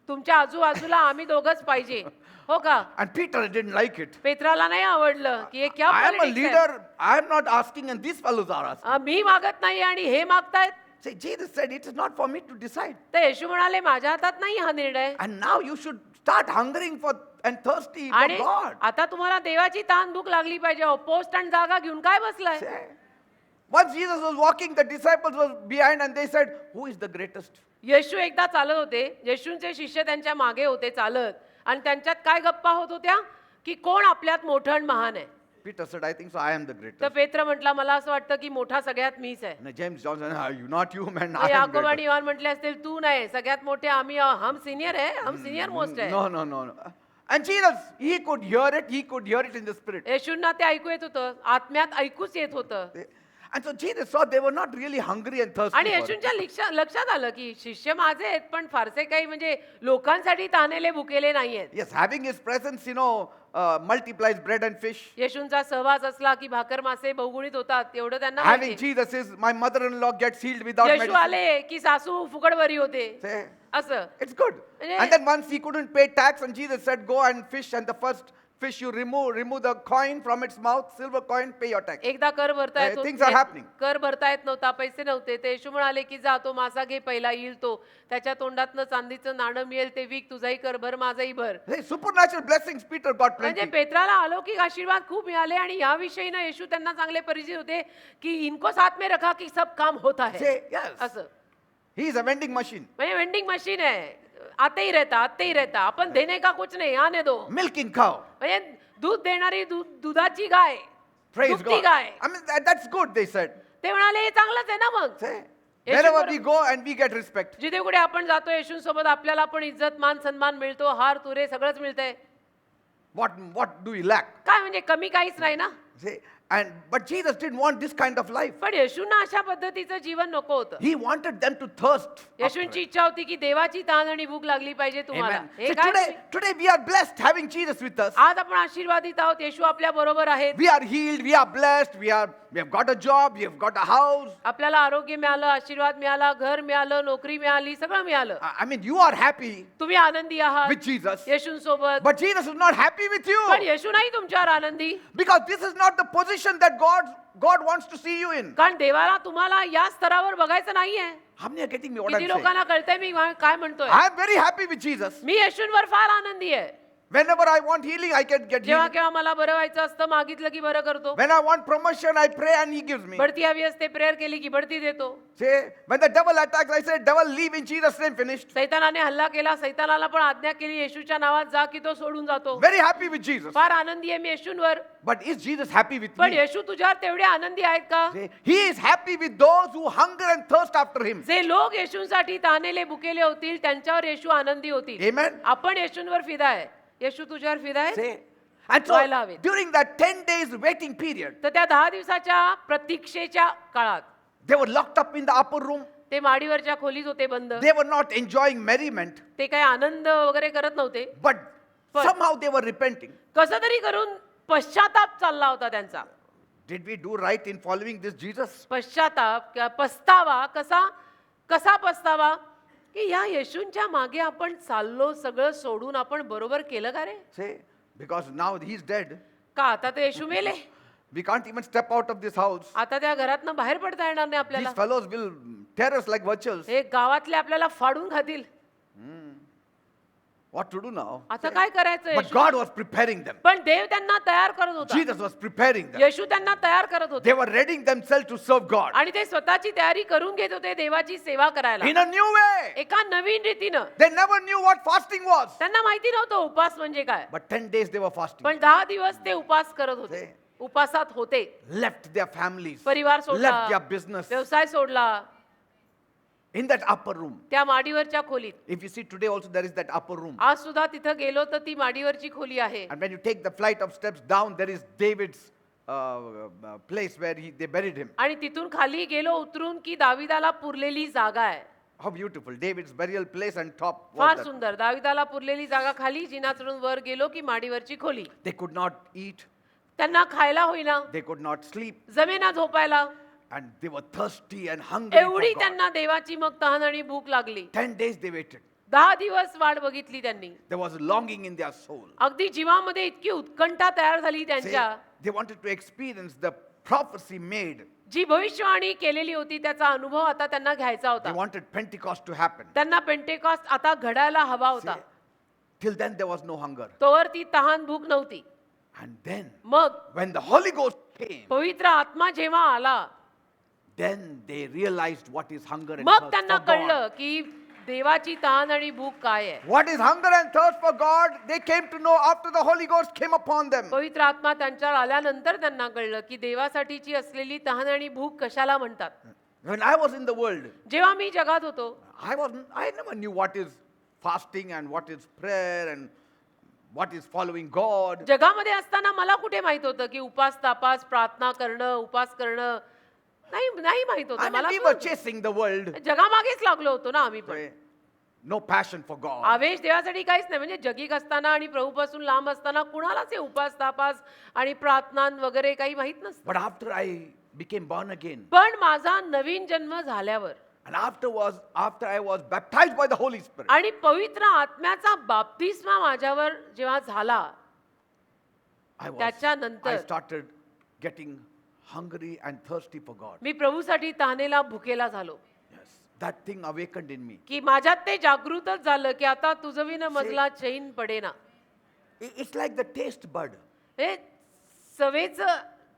तुमच्या आजूबाजूला आम्ही दोघंच पाहिजे. हो का? And Peter didn't like it. पेत्राला नाही आवडलं की हे क्या I am a politics आहे. leader. I am not asking and these fellows are asking. मी मागत नाही आणि हे मागतायत. See, Jesus said, it is not for me to decide. तर येशू म्हणाले माझ्या हातात नाही हा निर्णय. And now you should start hungering for and thirsty for आणि God. आता तुम्हाला देवाची ताण भूक लागली पाहिजे. पोस्ट आणि जागा घेऊन काय बसलाय? Say, once Jesus was walking, the disciples were behind and they said, who is the greatest? येशू एकदा चालत होते. येशूंचे शिष्य त्यांच्या मागे होते चालत आणि त्यांच्यात काय गप्पा होत होत्या की कोण आपल्यात मोठं आणि महान आहे. Peter said, I think so. I am the तर greatest. पेत्र म्हटला मला असं वाटतं की मोठा सगळ्यात मीच आहे. And James John said, not you, man. तर I am याकोब आणि greatest. योहान म्हटले असतील तू नाही सगळ्यात मोठे आम्ही आहोत. हम सिनियर आहे. हम सिनियर मोस्ट आहे. No. And Jesus, he could hear it. He could hear it in the spirit. येशूंना ते ऐकू येत होतं. आत्म्यात ऐकूच येत होतं. And so Jesus saw they were not really hungry and thirsty. आणि for it. येशूंच्या लक्षात आलं की शिष्य माझे आहेत पण फारसे काही म्हणजे लोकांसाठी तानेले भुकेले नाहीयेत. Yes, having his presence, multiplies bread and fish. येशूंचा सहवास असला की भाकर मासे बहुगुणित होतात एवढं त्यांना Having माहिती. Jesus is my mother-in-law gets healed without Yeshu medicine. आले की सासू फुकट बरी होते. Say, असं it's good. म्हणजे- And then once he couldn't pay tax, and Jesus said, go and fish, and the first fish you remove the coin from its mouth, silver coin, pay your tax. एकदा कर भरता येत Things are happening. कर भरता येत नव्हता पैसे नव्हते. ते येशू म्हणाले की जा तो मासा घे पहिला येईल तो त्याच्या तोंडातनं चांदीचं नाणं मिळेल ते विक तुझाही कर भर माझाही भर. Hey, supernatural blessings, Peter got म्हणजे plenty. पेत्राला अलौकिक आशीर्वाद खूप मिळाले आणि याविषयी ना येशू त्यांना चांगले परिचित होते की इनको साथ में रखा की सब काम होता है. Say, yes. असं He is a vending machine. म्हणजे वेंडिंग मशीन आहे. आते ही रहता आपण देने का कुछ नहीं आने दो. Milking cow. म्हणजे दूध देणारी दुधाची गाय. Praise दुभती God. Guy. I mean, that's good, they said. ते म्हणाले हे चांगलंच आहे ना मग. Say, Wherever we go and we get respect. जिथे कुठे आपण जातो येशूंसोबत आपल्याला पण इज्जत मान सन्मान मिळतो, हार तुरे सगळंच मिळतंय. What do we lack? काय म्हणजे कमी काहीच नाही ना. See, but Jesus didn't want this kind of life. पण येशूंना अशा पद्धतीचं जीवन नको होतं. He wanted them to thirst. after येशूंची it. इच्छा होती की देवाची तहान आणि भूक लागली पाहिजे तुम्हाला. Amen. हे So काय today we are blessed having Jesus with us. आज आपण आशीर्वादित आहोत, येशू आपल्या बरोबर आहेत. We are healed, we are blessed, we have got a job, we have got a house. आपल्याला आरोग्य मिळालं, आशीर्वाद मिळाला, घर मिळालं, नोकरी मिळाली, सगळं मिळालं. I mean, you are happy तुम्ही आनंदी आहात with Jesus. येशूंसोबत. But Jesus is not happy with you. पण येशू नाही तुमच्यावर आनंदी. Because this is not the position that God wants to see you in. कारण देवाला तुम्हाला या स्तरावर बघायचं नाहीये. How many are getting me what किती I'm saying? लोकांना कळतंय मी काय म्हणतोय. I am very happy with Jesus. मी येशूंवर फार आनंदी आहे. Whenever I want healing, I can get जेव्हा healing. केव्हा मला बरं व्हायचं असतं, मागितलं की बरं करतो. When I want promotion, I pray and He gives me. बढती हवी असते, प्रेयर केली की बढती देतो. See, when the devil attacks, I say, devil, leave in Jesus' name, finished. सैतानाने हल्ला केला, सैतानाला पण आज्ञा केली येशूच्या नावात जा की तो सोडून जातो. Very happy with Jesus. फार आनंदी आहे मी येशूंवर. But is Jesus happy with पण me? येशू तुझ्यावर तेवढे आनंदी आहेत का? See, He is happy with those who hunger and thirst after Him. जे लोक येशूंसाठी तानेले भुकेले होतील त्यांच्यावर येशू आनंदी होतील. Amen. आपण येशूंवर फिदा आहे. येशू तुझ्यावर फिदा आहे. See, and so व्हायला हवेत. during that 10 days waiting period, तर त्या 10 दिवसाच्या प्रतीक्षेच्या काळात they were locked up in the upper room. ते माडीवरच्या खोलीत होते बंद. They were not enjoying merriment, ते काही आनंद वगैरे करत नव्हते. but But- somehow they were repenting. कसं तरी करून पश्चाताप चालला होता त्यांचा. Did we do right in following this Jesus? पश्चाताप किंवा पस्तावा कसा पस्तावा की या येशूंच्या मागे आपण चाललो, सगळं सोडून आपण बरोबर केलं का रे? See, because now He's dead. का आता तर येशू मेले, We can't even step out of this house. आता त्या घरातनं बाहेर पडता येणार नाही आपल्याला. These fellows will tear us like vultures. हे गावातले आपल्याला फाडून खातील. What to do now? आता काय करायचं? But Yeshu? God was preparing them. पण देव त्यांना तयार करत होता. Jesus was preparing them. येशू त्यांना तयार करत होते They were readying themselves to serve God आणि ते स्वतःची तयारी करून घेत होते देवाची सेवा करायला in a new way. एका नवीन रीतीनं. They never knew what fasting was. त्यांना माहिती नव्हतं उपास म्हणजे काय. But 10 days they were fasting. पण 10 दिवस ते उपास करत होते, उपासात होते. Left their families. परिवार सोडला, Left their business. व्यवसाय सोडला, In that upper room. त्या माडीवरच्या खोलीत. If you see today also there is that upper room. आज सुद्धा तिथं गेलो तर ती माडीवरची खोली आहे. And when you take the flight of steps down, there is David's place where they buried him. आणि तिथून खाली गेलो उतरून की दाविदाला पुरलेली जागा आहे. How beautiful. David's burial place and top was फार that. सुंदर. दाविदाला पुरलेली जागा खाली, जिना चढून वर गेलो की माडीवरची खोली. They could not eat. त्यांना खायला होईना, They could not sleep. जमेना झोपायला. And they were thirsty and hungry एवढी for God. त्यांना देवाची मग तहान आणि भूक लागली. 10 days they waited. 10 दिवस वाट बघितली त्यांनी. There was longing in their soul. अगदी जीवामध्ये इतकी उत्कंठा तयार झाली Say, त्यांच्या. they wanted to experience the prophecy made. जी भविष्यवाणी केलेली होती त्याचा अनुभव आता त्यांना घ्यायचा They होता. wanted Pentecost to happen. त्यांना पेंटेकॉस्ट आता घडायला हवा होता. See, till then there was no hunger. तोवर ती तहान भूक नव्हती. And then मग when the Holy Ghost came, पवित्र आत्मा जेव्हा आला, then they realized what is hunger and मग thirst त्यांना for God. कळलं की देवाची तहान आणि भूक काय आहे. What is hunger and thirst for God? They came to know after the Holy Ghost came upon them. पवित्र आत्मा त्यांच्यावर आल्यानंतर त्यांना कळलं की देवासाठीची असलेली तहान आणि भूक कशाला म्हणतात. When I was in the world, जेव्हा मी जगात होतो I never knew what is fasting and what is prayer and what is following God. जगामध्ये असताना मला कुठे माहित होतं की उपास तापास प्रार्थना करणं उपास करणं नाही माहित I होतं mean, मला. we were chasing the world. जगामागेच लागलो होतो ना आम्ही पण. No passion for God. आवेश देवासाठी काहीच नाही. म्हणजे जगिक असताना आणि प्रभूपासून लांब असताना कुणालाच हे उपास तापास आणि प्रार्थना वगैरे काही माहित नसतं. But after I became born again, पण माझा नवीन जन्म झाल्यावर and after I was baptized by the Holy Spirit, आणि पवित्र आत्म्याचा बाप्तिस्मा माझ्यावर जेव्हा झाला त्याच्यानंतर I started getting hungry and thirsty for God. मी प्रभूसाठी तहानेला भुकेला झालो. Yes, that thing awakened in me. की माझ्यात ते जागृतच झालं की आता तुझं विन मजला चैन पडेना. It's like the taste bud. हे चवेचं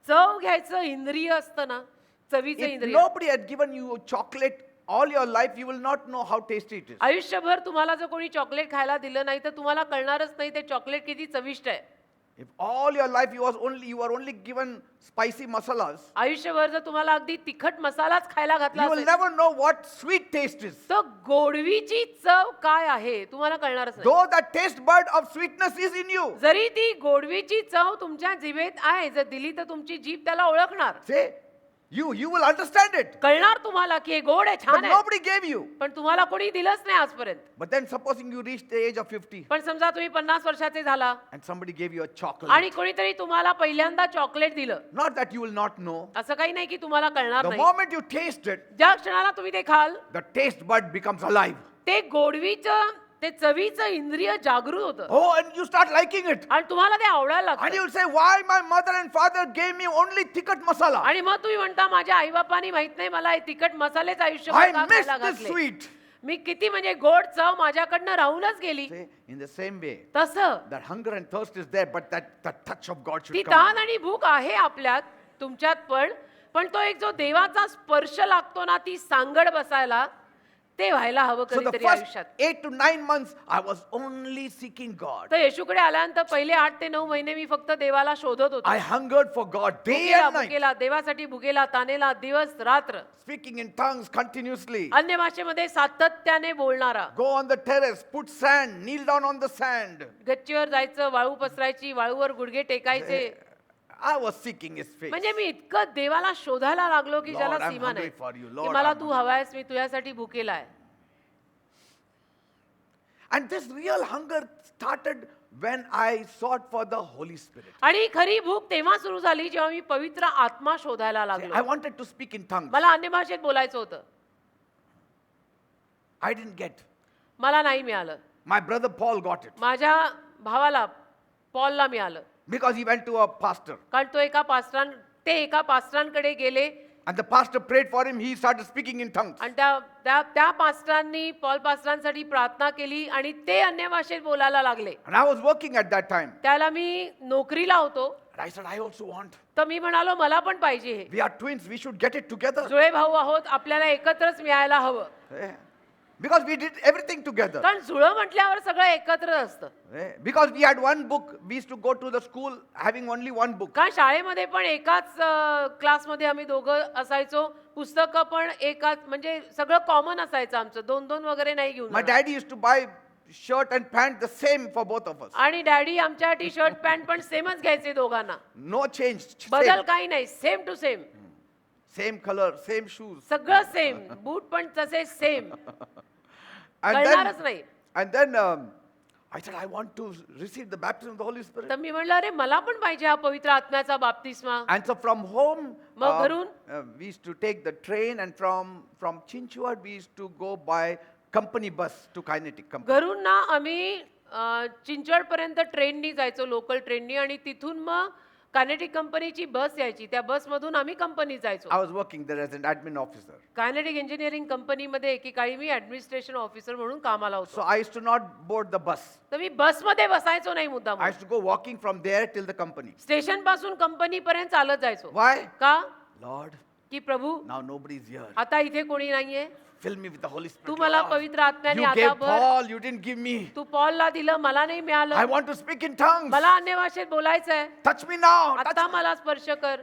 चव घ्यायचं इंद्रिय असतं ना, चवीचं If इंद्रिय. nobody had given you chocolate all your life, you will not know how tasty it is. आयुष्यभर तुम्हाला जर कोणी चॉकलेट खायला दिलं नाही तर तुम्हाला कळणारच नाही ते चॉकलेट किती चविष्ट आहे. If all your life you were only given spicy masalas, आयुष्यभर जर तुम्हाला अगदी तिखट मसालाच खायला घातला you will असेल, never know what sweet taste is. तर गोडवीची चव काय आहे तुम्हाला कळणारच नाही. Though the taste bud of sweetness is in you. जरी ती गोडवीची चव तुमच्या जिभेत आहे, जर दिली तर तुमची जीभ त्याला ओळखणार, Say, you will understand it. कळणार तुम्हाला की हे गोड आहे, But छान आहे, nobody gave you. पण तुम्हाला कोणी दिलंच नाही आजपर्यंत. But then supposing you reach the age of 50 पण समजा तुम्ही 50 वर्षाचे झाला and somebody gave you a chocolate. आणि कोणीतरी तुम्हाला पहिल्यांदा चॉकलेट दिलं, Not that you will not know. असं काही नाही की तुम्हाला कळणार The नाही. moment you taste it, ज्या क्षणाला तुम्ही ते खाल, the taste bud becomes alive. ते गोडवीचं, ते चवीचं इंद्रिय जागृत होतं Oh, and you start liking it. आणि तुम्हाला ते आवडायला And लागतं. you will say, why my mother and father gave me only tikkat masala? आणि मग तुम्ही म्हणता माझ्या आई बापांनी माहित नाही मला हे तिखट मसालेच आयुष्यभर I का miss खायला this घातले. sweet. मी किती म्हणजे गोड चव माझ्याकडनं राहूनच गेली. Say, in the same way, तसं that hunger and thirst is there, but that touch of God ती should come. तहान आणि भूक आहे आपल्यात, तुमच्यात पण तो एक जो देवाचा स्पर्श लागतो ना, ती सांगड बसायला, ते व्हायला हवं So the कधीतरी first आयुष्यात. 8 to 9 months, I was only seeking God. तर येशूकडे आल्यानंतर पहिले 8 ते 9 महिने मी फक्त देवाला शोधत होतो. I hungered for God day भुकेला and night, भुकेला देवासाठी भुकेला तानेला दिवस रात्र, speaking in tongues continuously. अन्य भाषेमध्ये सातत्याने बोलणारा, Go on the terrace, put sand, kneel down on the sand. गच्चीवर जायचं, वाळू पसरायची, वाळूवर गुडघे टेकायचे. I was seeking His face. म्हणजे मी इतकं देवाला शोधायला लागलो की Lord, ज्याला I'm सीमा hungry नाही, for you. की Lord, मला I'm तू हवायस, मी तुझ्यासाठी भुकेला आहे. And this real hunger started when I sought for the Holy Spirit. आणि खरी भूक तेव्हा सुरू झाली जेव्हा मी पवित्र आत्मा शोधायला I लागलो. wanted to speak in tongues. मला अन्य भाषेत बोलायचं होतं, I didn't get. मला नाही मिळालं. My brother Paul got it माझ्या भावाला पॉलला मिळालं, because he went to a pastor. कारण तो एका पास्टरांकडे गेले And the pastor prayed for him. He started speaking in tongues. आणि त्या पास्टरांनी पॉल पास्टरांसाठी प्रार्थना केली आणि ते अन्य भाषेत बोलायला लागले. And I was working at that time. त्याला मी नोकरीला होतो, And I said, I also want. तर मी म्हणालो मला पण पाहिजे हे. We are twins. We should get it together. जुळे भाऊ आहोत, आपल्याला एकत्रच मिळायला हवं. Eh, Because we did everything together. कारण जुळं म्हटल्यावर सगळं एकत्र असतं. Because we had one book. We used to go to the school having only one book. कारण शाळेमध्ये पण एकाच क्लासमध्ये आम्ही दोघं असायचो, पुस्तकं पण एकाच, म्हणजे सगळं कॉमन असायचं आमचं, 2-2 वगैरे नाही घेऊन My जाणार. daddy used to buy shirt and pant the same for both of us. आणि डॅडी आमच्या टी शर्ट पॅन्ट पण सेमच घ्यायचे दोघांना, No change. बदल Same, काही नाही, same to same, same color, same shoes. सगळं सेम, बूट पण तसे सेम, And कळणारच नाही. then I said, I want to receive the baptism of the Holy Spirit. तर मी म्हणलं अरे मला पण पाहिजे हा पवित्र आत्म्याचा बाप्तिस्मा. And so from home, मग घरून? we used to take the train, and from Chinchwad we used to go by company bus to Kinetic Company. घरून ना आम्ही चिंचवड पर्यंत ट्रेननी जायचो, लोकल ट्रेननी, आणि तिथून मग कायनेटिक कंपनीची बस यायची, त्या बसमधून आम्ही कंपनीत जायचो. I was working there as an admin officer. Kinetic engineering कंपनीमध्ये एकेकाळी मी ऍडमिनिस्ट्रेशन ऑफिसर म्हणून कामाला होतो. So I used to not board the bus. तर मी बसमध्ये बसायचो नाही मुद्दाम, I used to go walking from there till the company. Station पासून कंपनीपर्यंत चालत जायचो. Why? का? Lord, की प्रभू now nobody is here. आता इथे कोणी नाहीये, Fill me with the Holy Spirit. तू मला Lord. पवित्र आत्म्याने You आता gave भर. Paul, you didn't give me. तू पॉलला दिलं, मला नाही I मिळालं. want to speak in tongues. मला अन्य भाषेत बोलायचंय, Touch me now. आता Touch me. मला स्पर्श कर.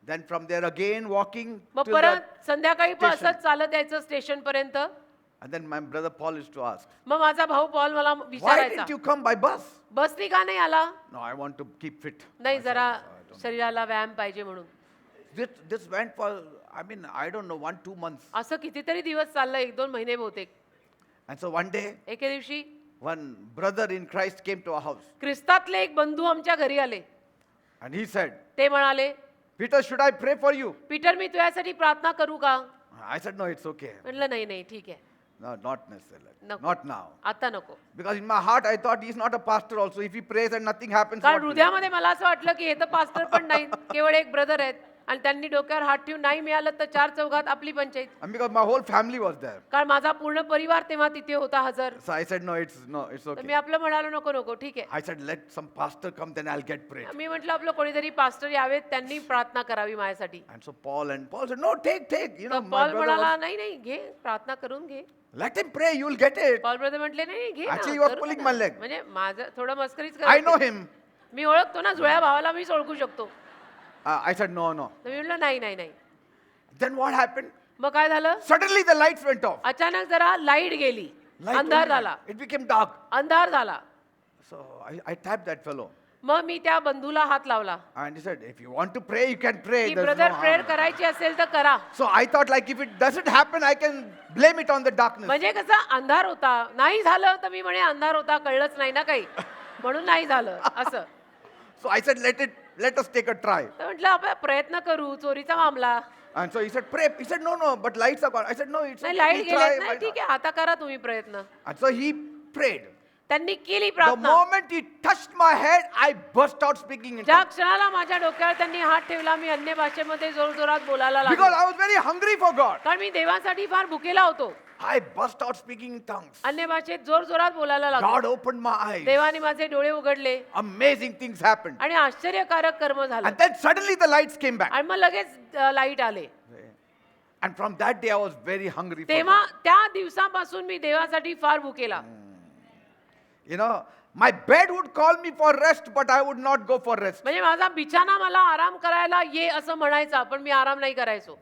Then from there again walking मग till परत संध्याकाळी पण station. असंच चालत यायचं स्टेशन पर्यंत. And then my brother Paul used to ask, मग माझा भाऊ पॉल मला why विचारायचा, didn't you come by bus? बसनी का नाही आला? No, I want to keep fit. नाही, जरा शरीराला व्यायाम पाहिजे म्हणून. This went for, I don't know, 1-2 months. असं कितीतरी दिवस चाललं, 1-2 महिने बहुतेक. And so one day, एके दिवशी one brother in Christ came to our house. ख्रिस्तातले एक बंधू आमच्या घरी आले. And he said, ते म्हणाले, Peter, should I pray for you? Peter मी तुझ्यासाठी प्रार्थना करू का? I said, no, it's okay. म्हटलं नाही नाही ठीक आहे, No, not necessarily. नको. Not now. आता नको. Because in my heart, I thought he's not a pastor also. If he prays and nothing happens, कारण what will हृदयामध्ये मला असं वाटलं की हे तर पास्टर पण नाही, केवळ एक ब्रदर आहेत, आणि त्यांनी डोक्यावर हात ठेवून नाही मिळालं तर 4 चौघात आपली panchayat. And because my whole family was there. कारण माझा पूर्ण परिवार तेव्हा तिथे होता हजर. So I said, no, it's तर okay. मी आपलं म्हणालो नको नको ठीक आहे. I said, let some pastor come, then I'll get prayed. मी म्हटलं आपलं कोणीतरी पास्टर यावेत, त्यांनी प्रार्थना करावी माझ्यासाठी. And so Paul said, no, take. You know, तर my पॉल brother म्हणाला was, नाही नाही घे, प्रार्थना करून घे. let him pray, you'll get it. Paul brother म्हटले नाही घे ना, Actually, he was करू pulling ना. my leg. म्हणजे माझं थोडं मस्करीच I know करत him. मी ओळखतो ना, जुळ्या भावाला मीच ओळखू शकतो. I said, no, no. तर मी म्हटलं नाही नाही नाही. Then what happened? मग काय झालं? Suddenly the lights went off. अचानक जरा लाईट गेली, Light अंधार only- झाला, It became dark. अंधार झाला. So I tapped that fellow. मग मी त्या बंधूला हात लावला And he said, if you want to pray, you can pray. की There's brother no prayer harm. करायची असेल तर करा. So I thought like if it doesn't happen, I can blame it on the darkness. म्हणजे कसं अंधार होता, नाही झालं तर मी म्हणे अंधार होता, कळलंच नाही ना काही, म्हणून नाही झालं असं. So I said, let us take a try. तर म्हटलं आपण प्रयत्न करू, चोरीचा मामला. And so he said, pray. He said, no, but lights are gone. I said, no, it's नाही okay. लाईट We गेलेत try. नाही, Why ठीक not? आहे आता करा तुम्ही प्रयत्न. And so he prayed. त्यांनी केली The प्रार्थना. moment he touched my head, I burst out speaking in ज्या tongues. क्षणाला माझ्या डोक्यावर त्यांनी हात ठेवला, मी अन्य भाषेमध्ये जोरजोरात बोलायला Because लागलो, I was very hungry for God. कारण मी देवासाठी फार भुकेला होतो. I burst out speaking in tongues. अन्य भाषेत जोरजोरात बोलायला लागलो. God opened my eyes. देवाने माझे डोळे उघडले Amazing things happened. आणि आश्चर्यकारक कर्म झालं. And then suddenly the lights came back. आणि मग लगेच लाईट आले. And from that day, I was very hungry for तेव्हा God. त्या दिवसापासून मी देवासाठी फार भुकेला. You know, my bed would call me for rest, but I would not go for rest. म्हणजे माझा बिछाना मला आराम करायला ये असं म्हणायचा, पण मी आराम नाही करायचो.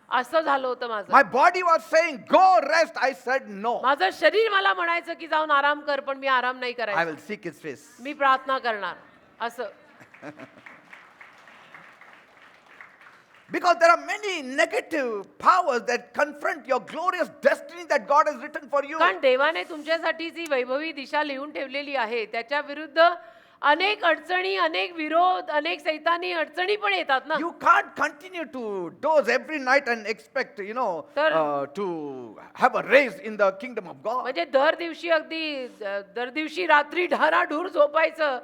असं झालं होतं माझं. My body was saying, go rest. I said, no. माझं शरीर मला म्हणायचं की जाऊन आराम कर, पण मी आराम नाही I करायचो. will seek his face. मी प्रार्थना करणार असं. Because there are many negative powers that confront your glorious destiny that God has written for you. कारण देवाने तुमच्यासाठी जी वैभवी दिशा लिहून ठेवलेली आहे त्याच्या विरुद्ध अनेक अडचणी, अनेक विरोध, अनेक सैतानी अडचणी पण येतात ना. You can't continue to doze every night and expect, to have a raise in the kingdom of God. म्हणजे दर दिवशी रात्री ढाराढूर झोपायचं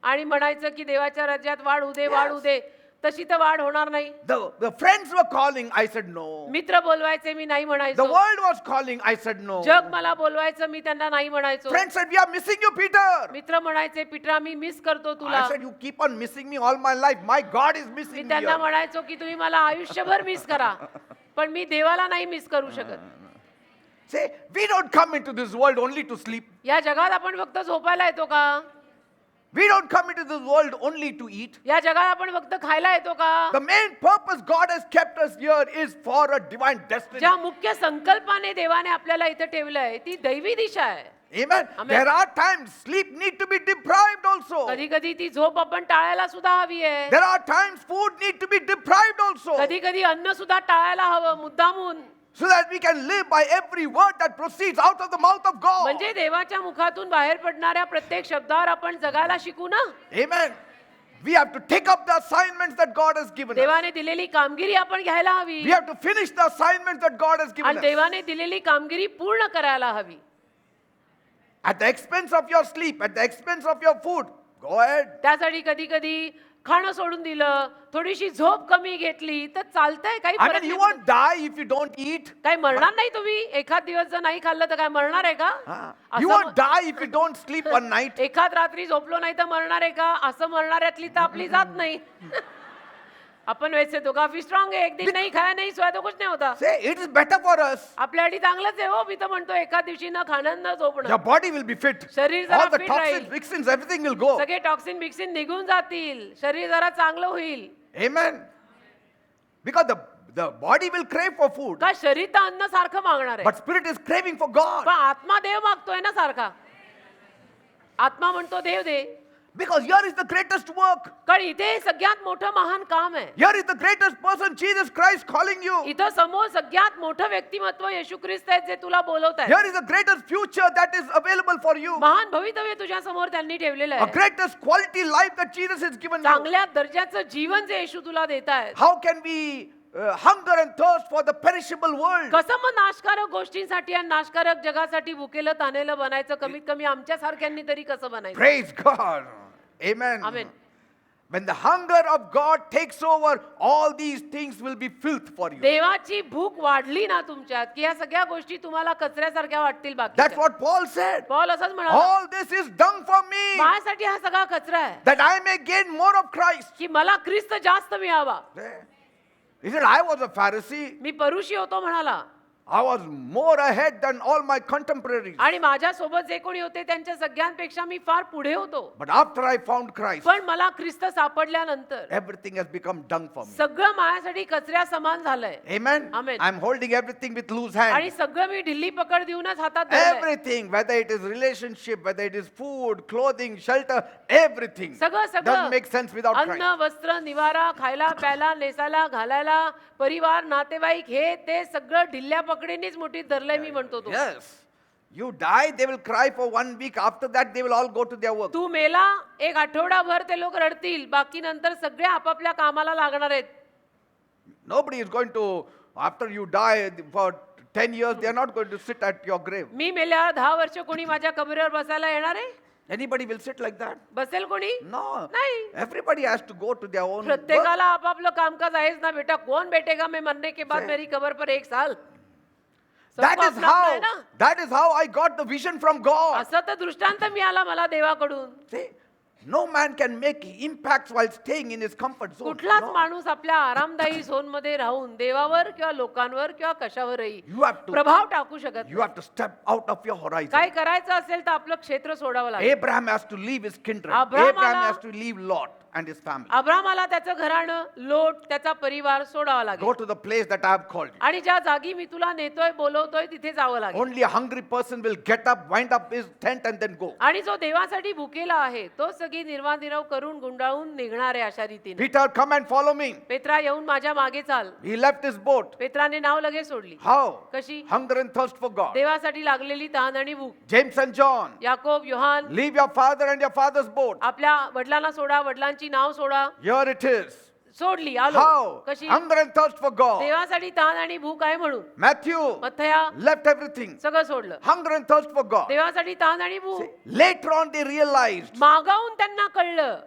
आणि म्हणायचं की देवाच्या राज्यात वाढ उदे वाढ उदे. तशी तर वाढ होणार नाही. The friends were calling, I said no. मित्र बोलवायचे, मी नाही The म्हणायचो. world was calling, I said no. जग मला बोलवायचं, मी त्यांना नाही म्हणायचो. Friends said, we are missing you, Peter. मित्र म्हणायचे, पिटरा मी मिस करतो तुला. I said, you keep on missing me all my life. My God is me missing me. त्यांना here." म्हणायचो की तुम्ही मला आयुष्यभर मिस करा, पण मी देवाला नाही मिस करू शकत. Say, we don't come into this world only to sleep. या जगात आपण फक्त झोपायला येतो का? We don't come into this world only to eat. या जगात आपण फक्त खायला येतो का? The main purpose God has kept us here is for a divine destiny. ज्या मुख्य संकल्पाने देवाने आपल्याला इथे ठेवलंय ती दैवी दिशा आहे. Amen. Amen. There are times sleep need to be deprived also. कधी कधी ती झोप आपण टाळायला सुद्धा हवी आहे. There are times food need to be deprived also. कधी कधी अन्न सुद्धा टाळायला हवं मुद्दामून, So that we can live by every word that proceeds out of the mouth of God. म्हणजे देवाच्या मुखातून बाहेर पडणाऱ्या प्रत्येक शब्दावर आपण जगायला शिकू ना. Amen. We have to take up the assignments that God has given us. देवाने दिलेली कामगिरी आपण घ्यायला हवी We have to finish the assignments that God has given आणि us. देवाने दिलेली कामगिरी पूर्ण करायला हवी. At the expense of your sleep, at the expense of your food, go ahead. त्यासाठी कधी कधी खाणं सोडून दिलं, थोडीशी झोप कमी घेतली तर चालतंय, काही I फरक mean, you नाही. won't die if you don't eat. काही मरणार नाही तुम्ही. एखाद दिवस जर नाही खाल्लं तर काय मरणार आहे का? You असं won't die if you don't sleep one night. एखाद रात्री झोपलो नाही तर मरणार आहे का? असं मरणाऱ्यातली तर आपली जात नाही. अपन वैसे तो काफी स्ट्रॉंग है. एक दिन नहीं खाया नहीं सोया तो कुछ नहीं होता. Say, it is better for us. आपल्यासाठी चांगलंच आहे हो. मी तर म्हणतो एका दिवशी न खाणं न झोपणं. Your body will be fit. शरीर जरा All the fit toxins, राहील. vixens, everything will go. सगळे टॉक्सिन बिक्सिन निघून जातील. शरीर जरा चांगलं होईल. Amen. Because the body will crave for food. का शरीर तर अन्न सारखं मागणार आहे. But spirit is craving for God. पण आत्मा देव मागतोय ना सारखा. आत्मा म्हणतो देव दे. Because here is the greatest work. कारण इथे सगळ्यात मोठं महान काम आहे. Here is the greatest person, Jesus Christ, calling you. इथं समोर सगळ्यात मोठं व्यक्तिमत्व येशू ख्रिस्त आहे जे तुला बोलवत आहे. Here is the greatest future that is available for you. महान भवितव्य तुझ्या समोर त्यांनी ठेवलेलं A आहे. greatest quality life that Jesus has given you. चांगल्या दर्जाचं जीवन जे येशू तुला देत आहेत. How can we hunger and thirst for the perishable world? कसं मग नाशकारक गोष्टींसाठी आणि नाशकारक जगासाठी भुकेलं तानेलं बनायचं? कमीत कमी आमच्या सारख्यांनी तरी कसं बनायचं? Praise God. Amen. Amen. When the hunger of God takes over, all these things will be filth for you. देवाची भूक वाढली ना तुमच्यात की या सगळ्या गोष्टी तुम्हाला कचऱ्यासारख्या वाटतील. That's बाकी what Paul said. पौल असंच म्हणाला, All this is dung for me, माझ्यासाठी हा सगळा कचरा आहे that I may gain more of Christ. की मला ख्रिस्त जास्त मिळावा. He said, I was a Pharisee. मी परुषी होतो म्हणाला. I was more ahead than all my contemporaries. आणि माझ्यासोबत जे कोणी होते त्यांच्या सगळ्यांपेक्षा मी फार पुढे होतो. But after I found Christ, पण मला ख्रिस्त सापडल्यानंतर everything has become dung for me. सगळं माझ्यासाठी कचऱ्या समान झालंय. Amen. Amen. I'm holding everything with loose आणि hands. सगळं मी ढिल्ली पकड देऊनच हातात धरलंय. Everything, whether it is relationship, whether it is food, clothing, shelter, everything सगळं doesn't सगळं make sense without अन्न Christ. वस्त्र निवारा खायला प्यायला नेसायला घालायला परिवार नातेवाईक हे ते सगळं ढिल्ल्या पकडीनेच मोठीत धरलंय मी म्हणतो तो. Yes. You die, they will cry for 1 week. After that, they will all go to their work. तू मेला एक आठवडाभर ते लोक रडतील बाकी नंतर सगळे आपापल्या कामाला लागणार आहेत. Nobody is going to, after you die for 10 years, they are not going to sit at your grave. मी मेल्यावर 10 वर्ष कोणी माझ्या कबरेवर बसायला येणार आहे? Anybody will sit like that? बसेल कोणी? No. नाही. Everybody has to go to their own work. प्रत्येकाला आपापलं कामकाज आहेच ना बेटा. कौन बैठेगा मैं मरने के बाद Say. मेरी कबर पर 1 साल? That सबको is अपना अपना है how, ना. that is how I got the vision from God. असं तर दृष्टांत मिळाला मला देवाकडून. See, no man can make impacts while staying in his comfort zone. कुठलाच No. माणूस आपल्या आरामदायी झोन मध्ये राहून देवावर किंवा लोकांवर किंवा कशावरही You have to, प्रभाव टाकू शकत you have to step out of your horizon. काय करायचं असेल तर आपलं क्षेत्र सोडावं लागेल. Abraham has to leave his kindred. Abraham Abraham आला. has to leave Lot and his family. अब्रामाला त्याचं घराणं लोट त्याचा परिवार सोडावा Go लागेल. to the place that I have called you. आणि ज्या जागी मी तुला नेतोय बोलवतोय तिथे जावं लागेल. Only a hungry person will get up, wind up his tent and then go. आणि जो देवासाठी भुकेला आहे तो सगळी निर्वाणनिरव करून गुंडाळून निघणार आहे अशा रीतीने. Peter, come and follow me. Petra येऊन माझ्या मागे चाल. He left his boat. पेत्राने नाव लगेच सोडली. How? कशी? Hunger and thirst for God. देवासाठी लागलेली तहान आणि भूक. James and John, Yakob Yohan leave your father and your father's boat. आपल्या वडिलांना सोडा वडिलांची नाव सोडा. Here it is. सोडली आलो. How? कशी? Hunger and thirst for God. देवासाठी तहान आणि भूक आहे म्हणून. Matthew मथया left everything. सगळं सोडलं. Hunger and thirst for God. देवासाठी तहान आणि भूक. Later on they realized मागाहून त्यांना कळलं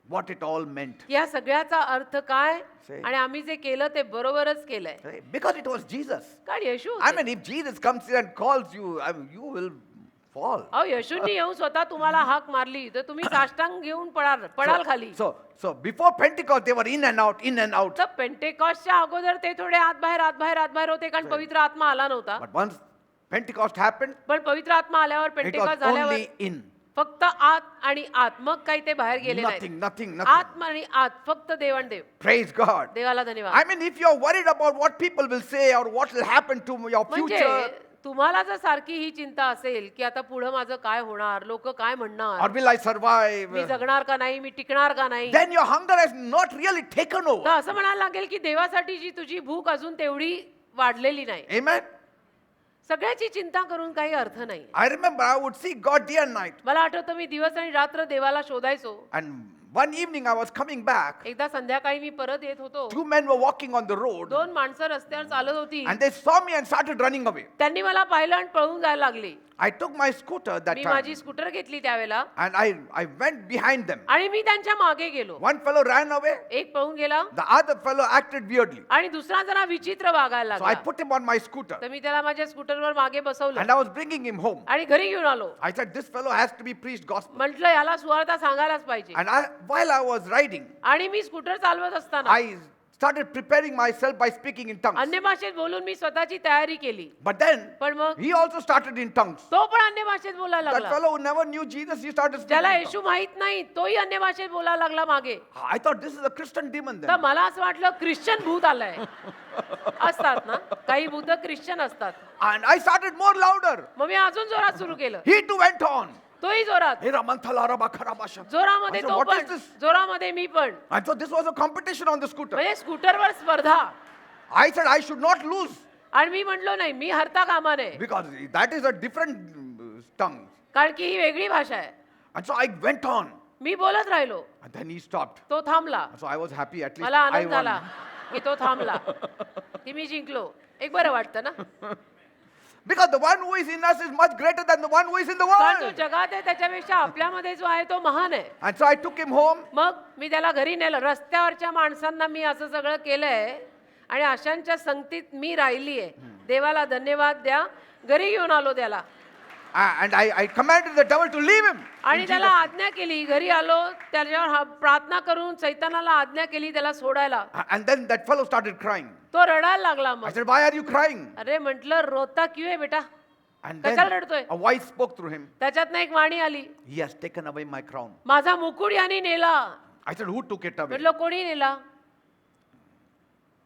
what it all meant. या सगळ्याचा अर्थ काय Say. आणि आम्ही जे केलं ते बरोबरच केलंय. Because it was Jesus. कारण येशू I होते. mean, if Jesus comes here and calls you, you will fall. अहो येशूंनी येऊन स्वतः तुम्हाला हाक मारली तर तुम्ही साष्टांग घेऊन पडाल खाली. So before Pentecost, they were in and out, in and out. तर पेंटेकॉस्टच्या अगोदर ते थोडे आत बाहेर होते कारण पवित्र आत्मा आला नव्हता. But once Pentecost happened, पण पवित्र आत्मा आल्यावर it was पेंटेकॉस्ट झाल्यावर only in. फक्त आत आणि आत मग काही ते बाहेर गेले Nothing, नाही. nothing, nothing. आत्मा आणि आत फक्त देव आणि देव. Praise God. देवाला धन्यवाद. I mean, if you're worried about what people will say or what will happen to your म्हणजे future, तुम्हाला जर सारखी ही चिंता असेल की आता पुढे माझं काय होणार लोक काय or म्हणणार will I survive, मी जगणार का नाही मी टिकणार का नाही then your hunger has not really taken तर over. असं म्हणायला लागेल की देवासाठी जी तुझी भूक अजून तेवढी वाढलेली नाही. Amen. सगळ्याची चिंता करून काही अर्थ नाही. I remember I would seek God day and night. मला आठवतं मी दिवस आणि रात्र देवाला शोधायचो. And one evening I was coming back. एकदा संध्याकाळी मी परत येत होतो. 2 men were walking on the road 2 माणसं रस्त्यावर चालत होती. and they saw me and started running away. त्यांनी मला पाहिलं आणि पळून जायला लागली. I took my scooter that me time माझी स्कूटर घेतली त्यावेळेला and I went behind them. आणि मी त्यांच्या मागे गेलो. One fellow ran away, एक पळून गेला the other fellow acted weirdly. आणि दुसरा जरा विचित्र वागायला So I लागला. put him on my scooter तर मी त्याला माझ्या स्कूटरवर मागे बसवलं and I was bringing him home. आणि घरी घेऊन आलो. I said, this fellow has to be preached gospel. म्हटलं याला सुवार्ता सांगायलाच पाहिजे. And while I was riding, आणि मी स्कूटर चालवत असताना I started preparing myself by speaking in tongues. अन्य भाषेत बोलून मी स्वतःची तयारी केली. But then पण मग he also started in tongues. तो पण अन्य भाषेत बोलायला That लागला. fellow who never knew Jesus, he started speaking ज्याला in येशू tongues. माहित नाही तोही अन्य भाषेत बोलायला लागला मागे. I thought this is a Christian demon तर then. मला असं वाटलं ख्रिश्चन भूत आलंय. असतात ना काही भूत ख्रिश्चन असतात. And I started more louder. मग मी अजून जोरात सुरू केलं. He too went on. तोही जोरात जोरामध्ये I said, तो what is पण this? जोरामध्ये मी पण. I thought this was a competition on the scooter. म्हणजे स्कूटरवर स्पर्धा. I said I should not lose आणि मी म्हटलो नाही मी हरता कामा नये because that is a different tongue. कारण की ही वेगळी भाषा आहे. And so I went on. मी बोलत राहिलो. And then he stopped. तो थांबला. So I was happy at least मला I आनंद won. झाला की तो थांबला की मी जिंकलो. एक बरं वाटतं ना. Because the one who is in us is much greater than the one who is in the कारण तो world. जगात आहे त्याच्यापेक्षा आपल्यामध्ये जो आहे तो महान आहे. And so I took him home. मग मी त्याला घरी नेलं. रस्त्यावरच्या माणसांना मी असं सगळं केलंय आणि अशांच्या संगतीत मी राहिली आहे. देवाला धन्यवाद द्या. घरी घेऊन आलो त्याला. And I commanded the devil to leave him. आणि in त्याला Jesus' आज्ञा केली, घरी आलो, त्याच्यावर प्रार्थना करून सैतानाला आज्ञा केली त्याला सोडायला. name. And then that fellow started crying. तो रडायला लागला I मग. said, why are you crying? अरे म्हटलं रोता क्यों आहे बेटा? And कशाला then रडतोय? a voice spoke through him. त्याच्यातनं एक वाणी आली, He has taken away my crown. माझा मुकुट यांनी नेला. I said, who took it away? म्हटलं कोणी नेला?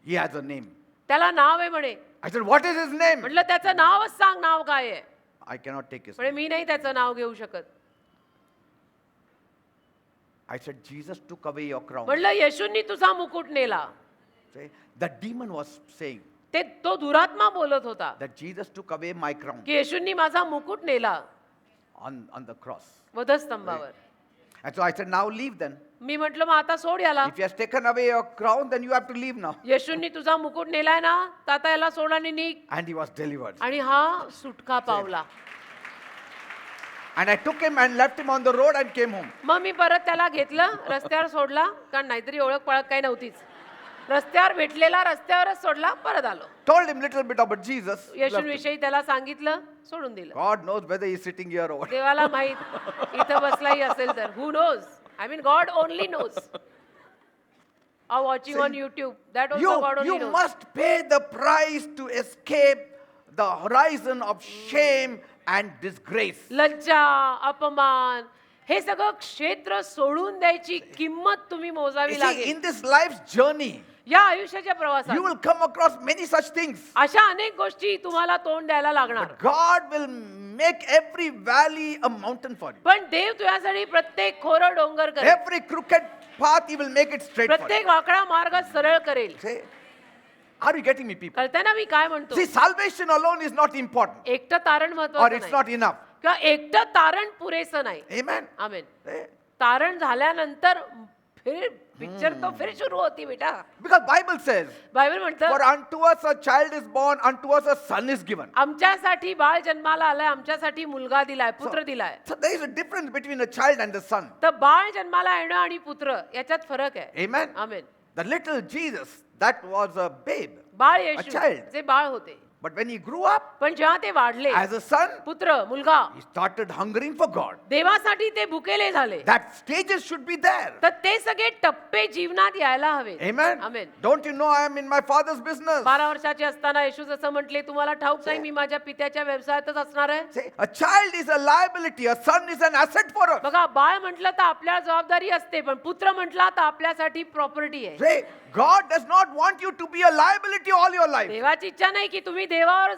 He has a name. त्याला नाव आहे म्हणे. I said, what is his name? म्हटलं त्याचं नावच सांग, नाव काय आहे? I cannot take his म्हणे name. मी नाही त्याचं नाव घेऊ शकत. I said, Jesus took away your crown. म्हटलं येशूंनी तुझा मुकुट नेला. See, the demon was saying तो दुरात्मा बोलत होता that Jesus took away my crown की येशूंनी माझा मुकुट नेला on the cross. वधस्तंभावर. And so I said, now leave then. मी म्हटलं मग आता सोड याला. If he has taken away your crown, then you have to leave now. येशूंनी तुझा मुकुट नेलाय ना, तर आता याला सोड आणि निघ. And he was delivered. आणि हा सुटका पावला. And I took him and left him on the road and came home. मग मी परत त्याला घेतलं, रस्त्यावर सोडला, कारण नाहीतरी ओळख पळख काही नव्हतीच. रस्त्यावर भेटलेला, रस्त्यावरच सोडला, परत आलो. Told him little bit about Jesus. left him. येशूंविषयी त्याला सांगितलं, सोडून दिलं. God knows whether he's sitting here or what. देवाला माहित इथं बसलाही असेल तर. Who knows? I mean, God only knows. Or watching on YouTube, that also God only You knows. must pay the price to escape the horizon of shame and disgrace. लज्जा, अपमान, हे सगळं क्षेत्र सोडून द्यायची किंमत तुम्ही You मोजावी see, लागेल. in this life's journey, या आयुष्याच्या you प्रवासात will come across many such things. अशा अनेक गोष्टी तुम्हाला तोंड द्यायला लागणार. God will make every valley a mountain for you. पण देव तुझ्यासाठी प्रत्येक खोरं डोंगर करेल, Every crooked path, He will make it straight for you. प्रत्येक वाकडा मार्ग सरळ करेल. Say, are you getting me, people? कळतंय ना मी काय म्हणतो? See, salvation alone is not important, एकटं तारण or महत्वाचं it's नाही, not enough. किंवा एकटं तारण पुरेसं नाही. Amen. आमेन. Eh, तारण झाल्यानंतर फिर पिक्चर तो फिर सुरू होती बेटा. Because Bible says, Bible for म्हणतं unto us a child is born, unto us a son is given. आमच्यासाठी बाळ जन्माला आलाय, आमच्यासाठी मुलगा दिलाय, पुत्र दिलाय. So there is a difference between a child and the son. तर बाळ जन्माला येणं आणि पुत्र याच्यात फरक आहे. Amen. Amen. The little Jesus, that was a babe. Bal child. येशू जे बाळ होते, But when he grew up पण जेव्हा ते वाढले, as a son, पुत्र मुलगा, he started hungering for God. देवासाठी ते भुकेले झाले. That stages should be there. तर ते सगळे टप्पे जीवनात यायला हवे. Amen. Amen. Don't you know I am in my father's business? 12 वर्षाचे असताना येशू जसं म्हटले, तुम्हाला ठाऊक नाही मी माझ्या पित्याच्या व्यवसायातच असणार आहे. Say, a child is a liability, a son is an asset for us. बघा, बाळ म्हटलं तर आपल्याला जबाबदारी असते, पण पुत्र म्हटला तर आपल्यासाठी प्रॉपर्टी आहे. Say, God does not want you to be a liability all your life. देवाची इच्छा नाही की तुम्ही देवावर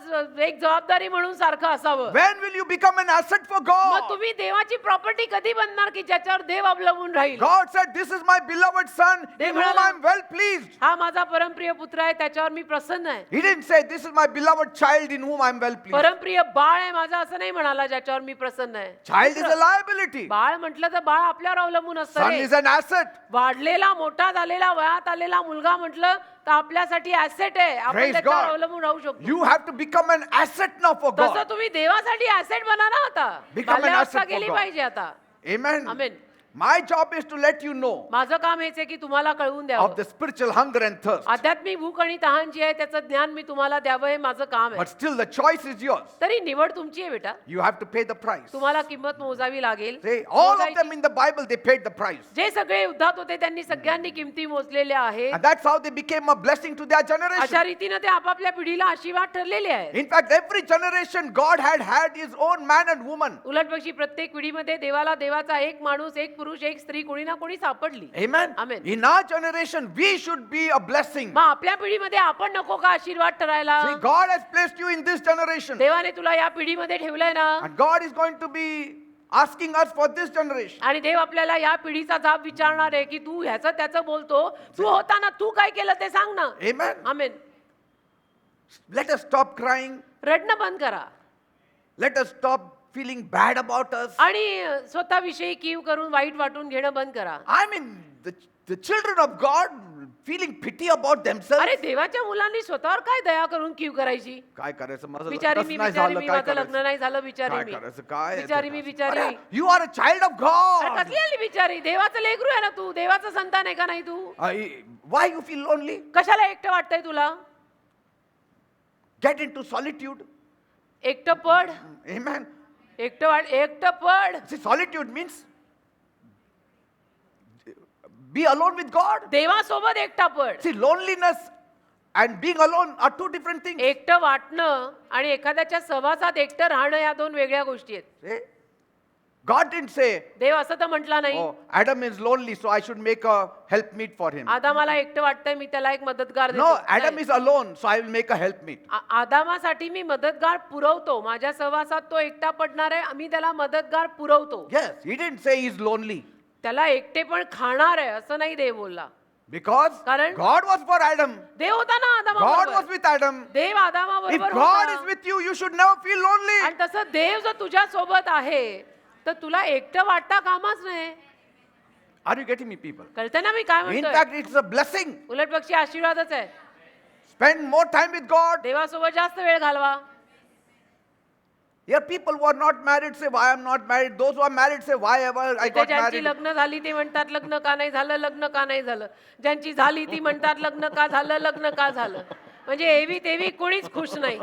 एक जबाबदारी म्हणून सारखं असावं. When will you become an asset for मग God? तुम्ही देवाची प्रॉपर्टी कधी बनणार की ज्याच्यावर देव अवलंबून राहील? God said, this is my beloved son in whom म्हणाला, I am well pleased. हा माझा परमप्रिय पुत्र आहे, त्याच्यावर मी प्रसन्न आहे. He didn't say, this is my beloved child in whom I am well pleased. परमप्रिय बाळ आहे माझा असं नाही म्हणाला ज्याच्यावर मी प्रसन्न आहे. Child is a liability. बाळ म्हटलं तर बाळ आपल्यावर अवलंबून असतं Son ray. is an asset. वाढलेला मोठा झालेला वयात आलेला मुलगा म्हटलं तर आपल्यासाठी ऍसेट आहे. आपण Praise त्याच्यावर God. अवलंबून राहू शकतो. You have to become an asset now for तसं God. तुम्ही देवासाठी ऍसेट बना ना आता. Become an बाल्यावस्था asset for गेली God. पाहिजे आता. Amen. Amen. My job is to let you know माझं काम हेच आहे की तुम्हाला कळवून of द्यावं. the spiritual hunger and thirst. आध्यात्मिक भूक आणि तहान जी आहे त्याचं ज्ञान मी तुम्हाला द्यावं, हे माझं काम आहे. But still the choice is yours. तरी निवड तुमची आहे बेटा. You have to pay the price. तुम्हाला किंमत मोजावी लागेल. See, all of मोजायची. them in the Bible, they paid the price. जे सगळे युद्धात होते त्यांनी सगळ्यांनी किमती मोजलेल्या आहेत. And that's how they became a blessing to their अशा generation. रीतीने ते आपापल्या पिढीला आशीर्वाद ठरलेले आहेत. In fact, every generation, God had his own man and woman. उलटपक्षी प्रत्येक पिढीमध्ये देवाला देवाचा एक माणूस, एक पुरुष, एक स्त्री, कोणी ना कोणी सापडली. Amen. Amen. In our generation, we should be a blessing. मग आपल्या पिढीमध्ये आपण नको का आशीर्वाद ठरायला? See, God has placed you in this generation. देवाने तुला या पिढीमध्ये ठेवलंय ना, And God is going to be asking us for this generation. आणि देव आपल्याला या पिढीचा जाब विचारणार आहे की तू ह्याचं त्याचं बोलतो, तू होताना तू काय केलं ते सांग ना. Amen. आमेन. Let us stop crying. रडणं बंद करा Let us stop feeling bad about us. आणि स्वतःविषयी कीव करून वाईट वाटून घेणं बंद करा. I mean, the children of God feeling pity about themselves. अरे देवाच्या मुलांनी स्वतःवर काय दया करून कीव करायची? काय करायचं माझं बिचारी लग्नच मी, नाही बिचारी झालं, मी, काय माझं लग्न करायचं? नाही झालं, बिचारी काय मी, करायचं काय बिचारी मी, बिचारी मी. You are a child of अरे गॉड. कसली आली बिचारी? देवाचं लेकरू आहे ना तू, देवाचं संतान आहे का नाही तू? व्हाय यू फील लोनली? कशाला एकटं वाटतंय तुला? Get into solitude. एकटं पड. Amen. एकटं पड. See, solitude means be alone with God. देवासोबत एकटा पड. See, loneliness and being alone are two different things. एकटं वाटणं आणि एखाद्याच्या सहवासात एकटं राहणं या दोन वेगळ्या गोष्टी आहेत. See? God didn't say, देव असं तर म्हटला नाही. oh, Adam is lonely, so I should make a helpmeet for him. आदामाला एकटं वाटतंय, मी त्याला एक मदतगार No, देतो. Adam नाही. is alone, so I will make a helpmeet. आदामासाठी मी मदतगार पुरवतो. माझ्या सहवासात तो एकटा पडणार आहे, आम्ही त्याला मदतगार पुरवतो. Yes, he didn't say he's lonely. त्याला एकटे पण खाणार आहे असं नाही देव बोलला. Because कारण God was for Adam. देव होता ना God was आदामाबरोबर. with Adam. Dev If आदामाबरोबर God is होता. with you, you should never feel lonely. आणि तसं देव जर तुझ्या सोबत आहे तर तुला एकटं वाटता कामच नाही. Are you getting me, people? कळतं ना मी काय In म्हणतोय? fact, it's a blessing. उलट पक्षी आशीर्वादच आहे. Spend more time with God. देवासोबत जास्त वेळ घालवा. Here, people who are not married say, why I'm not married. Those who are married say, why ever I ते got ज्यांची married. लग्न झाली ती म्हणतात लग्न का नाही झालं, लग्न का नाही झालं. ज्यांची झाली ती म्हणतात लग्न का झालं, लग्न का झालं. म्हणजे एवी तेवी कोणीच खुश नाही.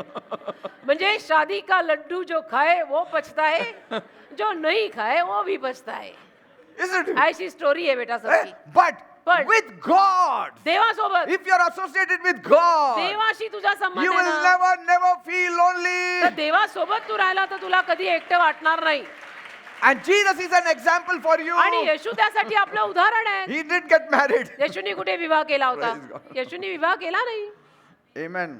म्हणजे शादी का लड्डू जो खाए वो पछता है, जो नहीं खाए वो भी पछता है. Isn't it? ऐसी स्टोरी आहे बेटा Eh? सबकी. But But- with God, देवासोबत if you're associated with God, देवाशी तुझा संबंध you आहे will ना, never feel lonely. तर देवासोबत तू राहिला तर तुला कधी एकटं वाटणार नाही. And Jesus is an example for you. आणि येशू त्यासाठी आपलं उदाहरण आहे. He didn't get married. येशूने कुठे विवाह केला होता? Praise God. येशूने विवाह केला नाही. Amen.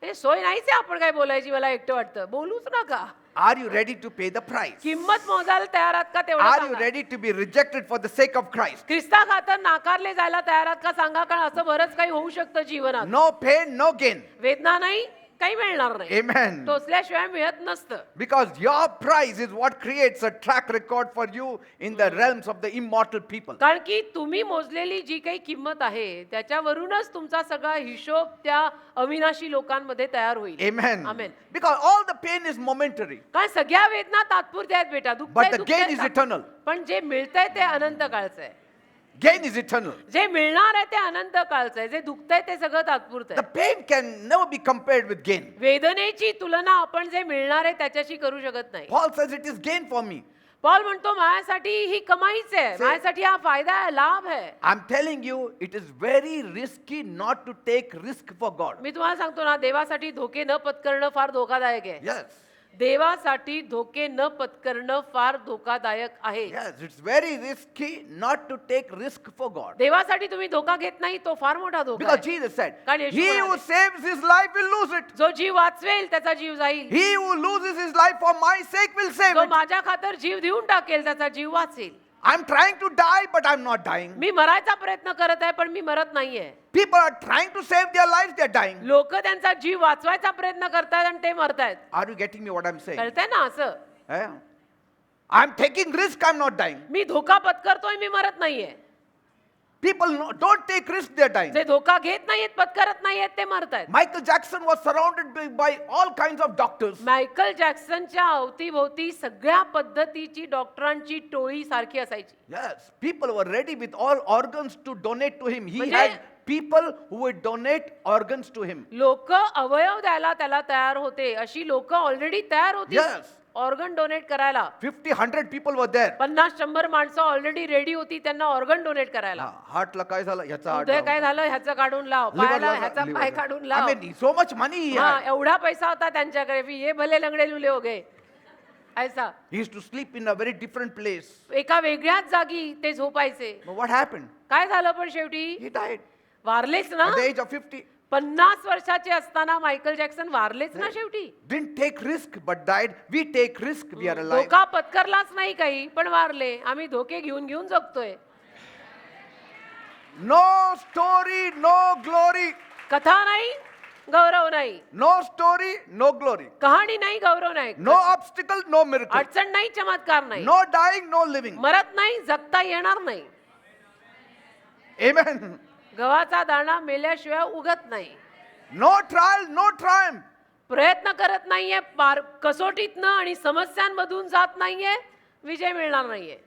हे सोय नाहीच आहे आपण काय बोलायची मला एकटं वाटतं. बोलूच नका. Are you ready to pay the price? किंमत मोजायला तयार आहात का तेवढं Are you सांगा. ready to be rejected for the sake of Christ? ख्रिस्ता खातर नाकारले जायला तयार आहात का सांगा. कारण असं बरंच काही होऊ शकतं जीवनात. No pain, no gain. वेदना नाही, काही मिळणार नाही. Amen. टोचल्याशिवाय मिळत नसतं. Because your price is what creates a track record for you in the realms of the immortal people. कारण की तुम्ही मोजलेली जी काही किंमत आहे त्याच्यावरूनच तुमचा सगळा हिशोब त्या अविनाशी लोकांमध्ये तयार होईल. Amen. Amen. Because all the pain is momentary, कारण सगळ्या वेदना तात्पुरत्या आहेत बेटा. but the gain is eternal. पण जे मिळतंय ते अनंत काळचं आहे. Gain is eternal. जे मिळणार आहे ते अनंत काळचं आहे. जे दुखतंय ते सगळं तात्पुरतं The आहे. pain can never be compared with gain. वेदनेची तुलना आपण जे मिळणार आहे त्याच्याशी करू शकत नाही. Paul says it is gain for me. Paul म्हणतो माझ्यासाठी ही कमाईच आहे, माझ्यासाठी हा फायदा आहे, लाभ आहे. I'm telling you, it is very risky not to take risk for God. मी तुम्हाला सांगतो ना, देवासाठी धोके न पत्करणं फार धोकादायक आहे. Yes. देवासाठी धोके न पत्करणं फार धोकादायक आहे. Yes, it's very risky not to take risk for God. देवासाठी तुम्ही धोका घेत नाही तो फार मोठा धोका Because आहे. Jesus said, कारण येशू he who म्हणाले, saves his life will lose it. जो जीव वाचवेल त्याचा जीव जाईल. He who loses his life for my sake will save जो it. माझ्या खातर जीव देऊन टाकेल त्याचा जीव वाचेल. I'm trying to die, but I'm not dying. मी मरायचा प्रयत्न करत आहे पण मी मरत नाहीये. People are trying to save their lives, they're dying. लोक त्यांचा जीव वाचवायचा प्रयत्न करतायत आणि ते मरतायत. Are you getting me what I'm saying? कळतंय ना असं? Eh? I'm taking risk, I'm not dying. मी धोका पत्करतोय, मी मरत नाहीये. People don't take risk, they're dying. जे धोका घेत नाहीयेत, पत्करत नाहीयेत ते मरतायत. Michael Jackson was surrounded by all kinds of doctors. Michael जॅक्सनच्या अवतीभोवती सगळ्या पद्धतीची डॉक्टरांची टोळी सारखी असायची. Yes, people were ready with all organs to donate to him. He म्हणजे- had people who would donate organs to him. लोक अवयव द्यायला त्याला तयार होते. अशी लोक ऑलरेडी तयार होती Yes. ऑर्गन डोनेट करायला. 50, 100 people were there. 50-100 माणसं ऑलरेडी रेडी होती त्यांना ऑर्गन डोनेट करायला. हार्टला काय झालं ह्याचा heart हृदय लावला. काय झालं ह्याचं काढून लाव, Liver पायाला ला- ह्याचा liver पाय ला. काढून I लाव. mean, so much money he हा had. एवढा पैसा होता त्यांच्याकडे. ये भले लंगडे लुले हो गए ऐसा. He used to sleep in a very different place. एका वेगळ्याच जागी ते झोपायचे. But what happened? काय झालं पण शेवटी? He died वारलेच ना. at the age of 50. 50 वर्षाचे असताना मायकल जॅक्सन वारलेच ना शेवटी. Didn't take risk but died. We take risk, we are alive. धोका पत्करलाच नाही काही पण वारले. आम्ही धोके घेऊन घेऊन जगतोय. No story, no glory. कथा नाही, गौरव नाही. No story, no glory. कहाणी नाही, गौरव नाही. No obstacle, no miracle. अडचण नाही, चमत्कार नाही. No dying, no living. मरत नाही, जगता येणार नाही. Amen. गव्हाचा दाणा मेल्याशिवाय उगत नाही. No trial, no triumph. प्रयत्न करत नाहीये, कसोटीतनं आणि समस्यांमधून जात नाहीये, विजय मिळणार नाहीये.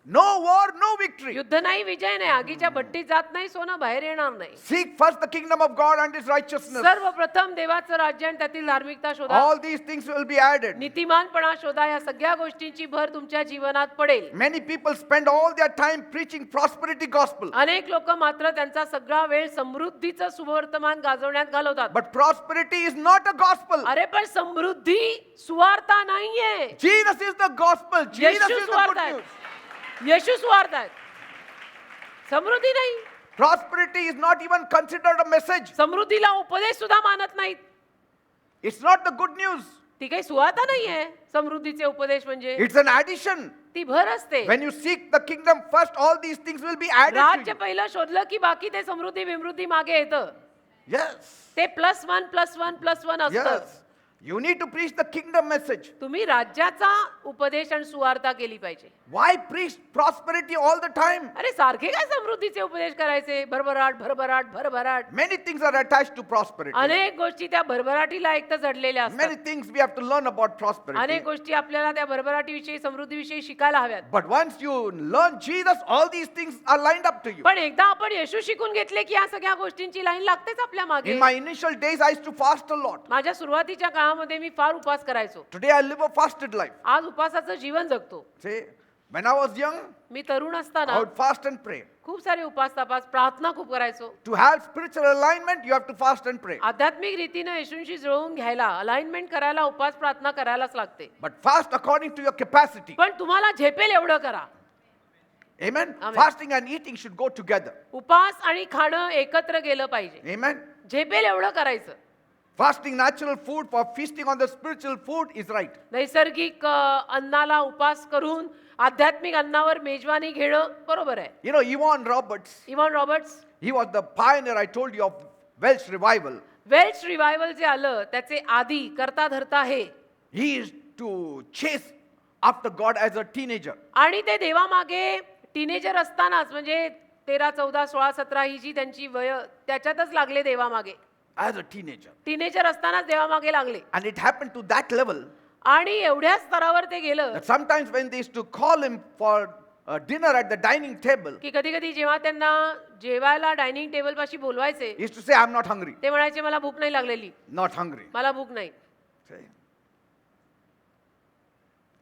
No war, no victory. युद्ध नाही, विजय नाही. आगीच्या भट्टीत जात नाही, सोनं बाहेर येणार नाही. Seek first the kingdom of God and his righteousness. सर्वप्रथम देवाचं राज्य आणि त्यातील धार्मिकता शोधा. All these things will be added. नीतिमानपणा शोधा. या सगळ्या गोष्टींची भर तुमच्या जीवनात पडेल. Many people spend all their time preaching prosperity gospel. अनेक लोक मात्र त्यांचा सगळा वेळ समृद्धीचं सुवर्तमान गाजवण्यात घालवतात. But prosperity is not a gospel. अरे पण समृद्धी सुवार्ता नाहीये. Jesus is the gospel. Jesus Yeshu is the good सुवार्ता आहे. news. येशू सुवार्थ आहेत. समृद्धी नाही. Prosperity is not even considered a message. समृद्धीला उपदेश सुद्धा मानत नाहीत. It's not the good news. ती काही सुवार्ता नाहीये. समृद्धीचे उपदेश म्हणजे It's an addition. ती भर असते. When you seek the kingdom first, all these things will be added to राज्य you. पहिलं शोधलं की बाकी ते समृद्धी विमृद्धी मागे येतं. Yes. ते +1 असतं. Yes. You need to preach the kingdom message. तुम्ही राज्याचा उपदेश आणि सुवार्ता केली पाहिजे. Why preach prosperity all the time? अरे सारखे काय समृद्धीचे उपदेश करायचे? भरभराट भरभराट भरभराट. Many things are attached to prosperity. अनेक गोष्टी त्या भरभराटीला एक तर जडलेल्या Many असतात. things we have to learn about prosperity. अनेक गोष्टी आपल्याला त्या भरभराटीविषयी समृद्धीविषयी शिकायला हव्यात. But once you learn Jesus, all these things are lined up to you. पण एकदा आपण येशू शिकून घेतले की या सगळ्या गोष्टींची लाईन लागतेच आपल्या मागे. In my initial days, I used to fast a lot. माझ्या सुरुवातीच्या काळामध्ये मी फार उपवास करायचो. Today, I live a fasted life. आज उपवासाचं जीवन जगतो. See, when I was young, मी तरुण I असताना would fast and pray. खूप सारे उपवास तपास प्रार्थना खूप करायचो. To have spiritual alignment, you have to fast and pray. आध्यात्मिक रीतीने येशूंशी जुळवून घ्यायला अलाइनमेंट करायला उपवास प्रार्थना करायलाच लागते. But fast according to your capacity. पण तुम्हाला झेपेल एवढं करा. Amen. Amen. Fasting and eating should go together. उपवास आणि खाणं एकत्र गेलं पाहिजे. Amen. झेपेल एवढं करायचं. Fasting natural food for feasting on the spiritual food is right. नैसर्गिक अन्नाला उपवास करून आध्यात्मिक अन्नावर मेजवानी घेणं बरोबर आहे. You know, Evan Roberts, Evan Roberts he was the pioneer, I told you, of Welsh revival. Welsh revival जे आलं त्याचे आधी करता धरता हे. He used to chase after God as a teenager. आणि ते देवामागे टीनेजर असतानाच म्हणजे 13, 14, 16, 17 ही जी त्यांची वय त्याच्यातच लागले देवामागे. As a teenager. टीनेजर असतानाच देवामागे लागले. And it happened to that level आणि एवढ्या स्तरावर ते गेलं that sometimes when they used to call him for dinner at the dining table, की कधी कधी जेव्हा त्यांना जेवायला डायनिंग टेबल पाशी बोलवायचे he used to say, I'm not hungry. ते म्हणायचे मला भूक नाही लागलेली. Not hungry. मला भूक नाही. See?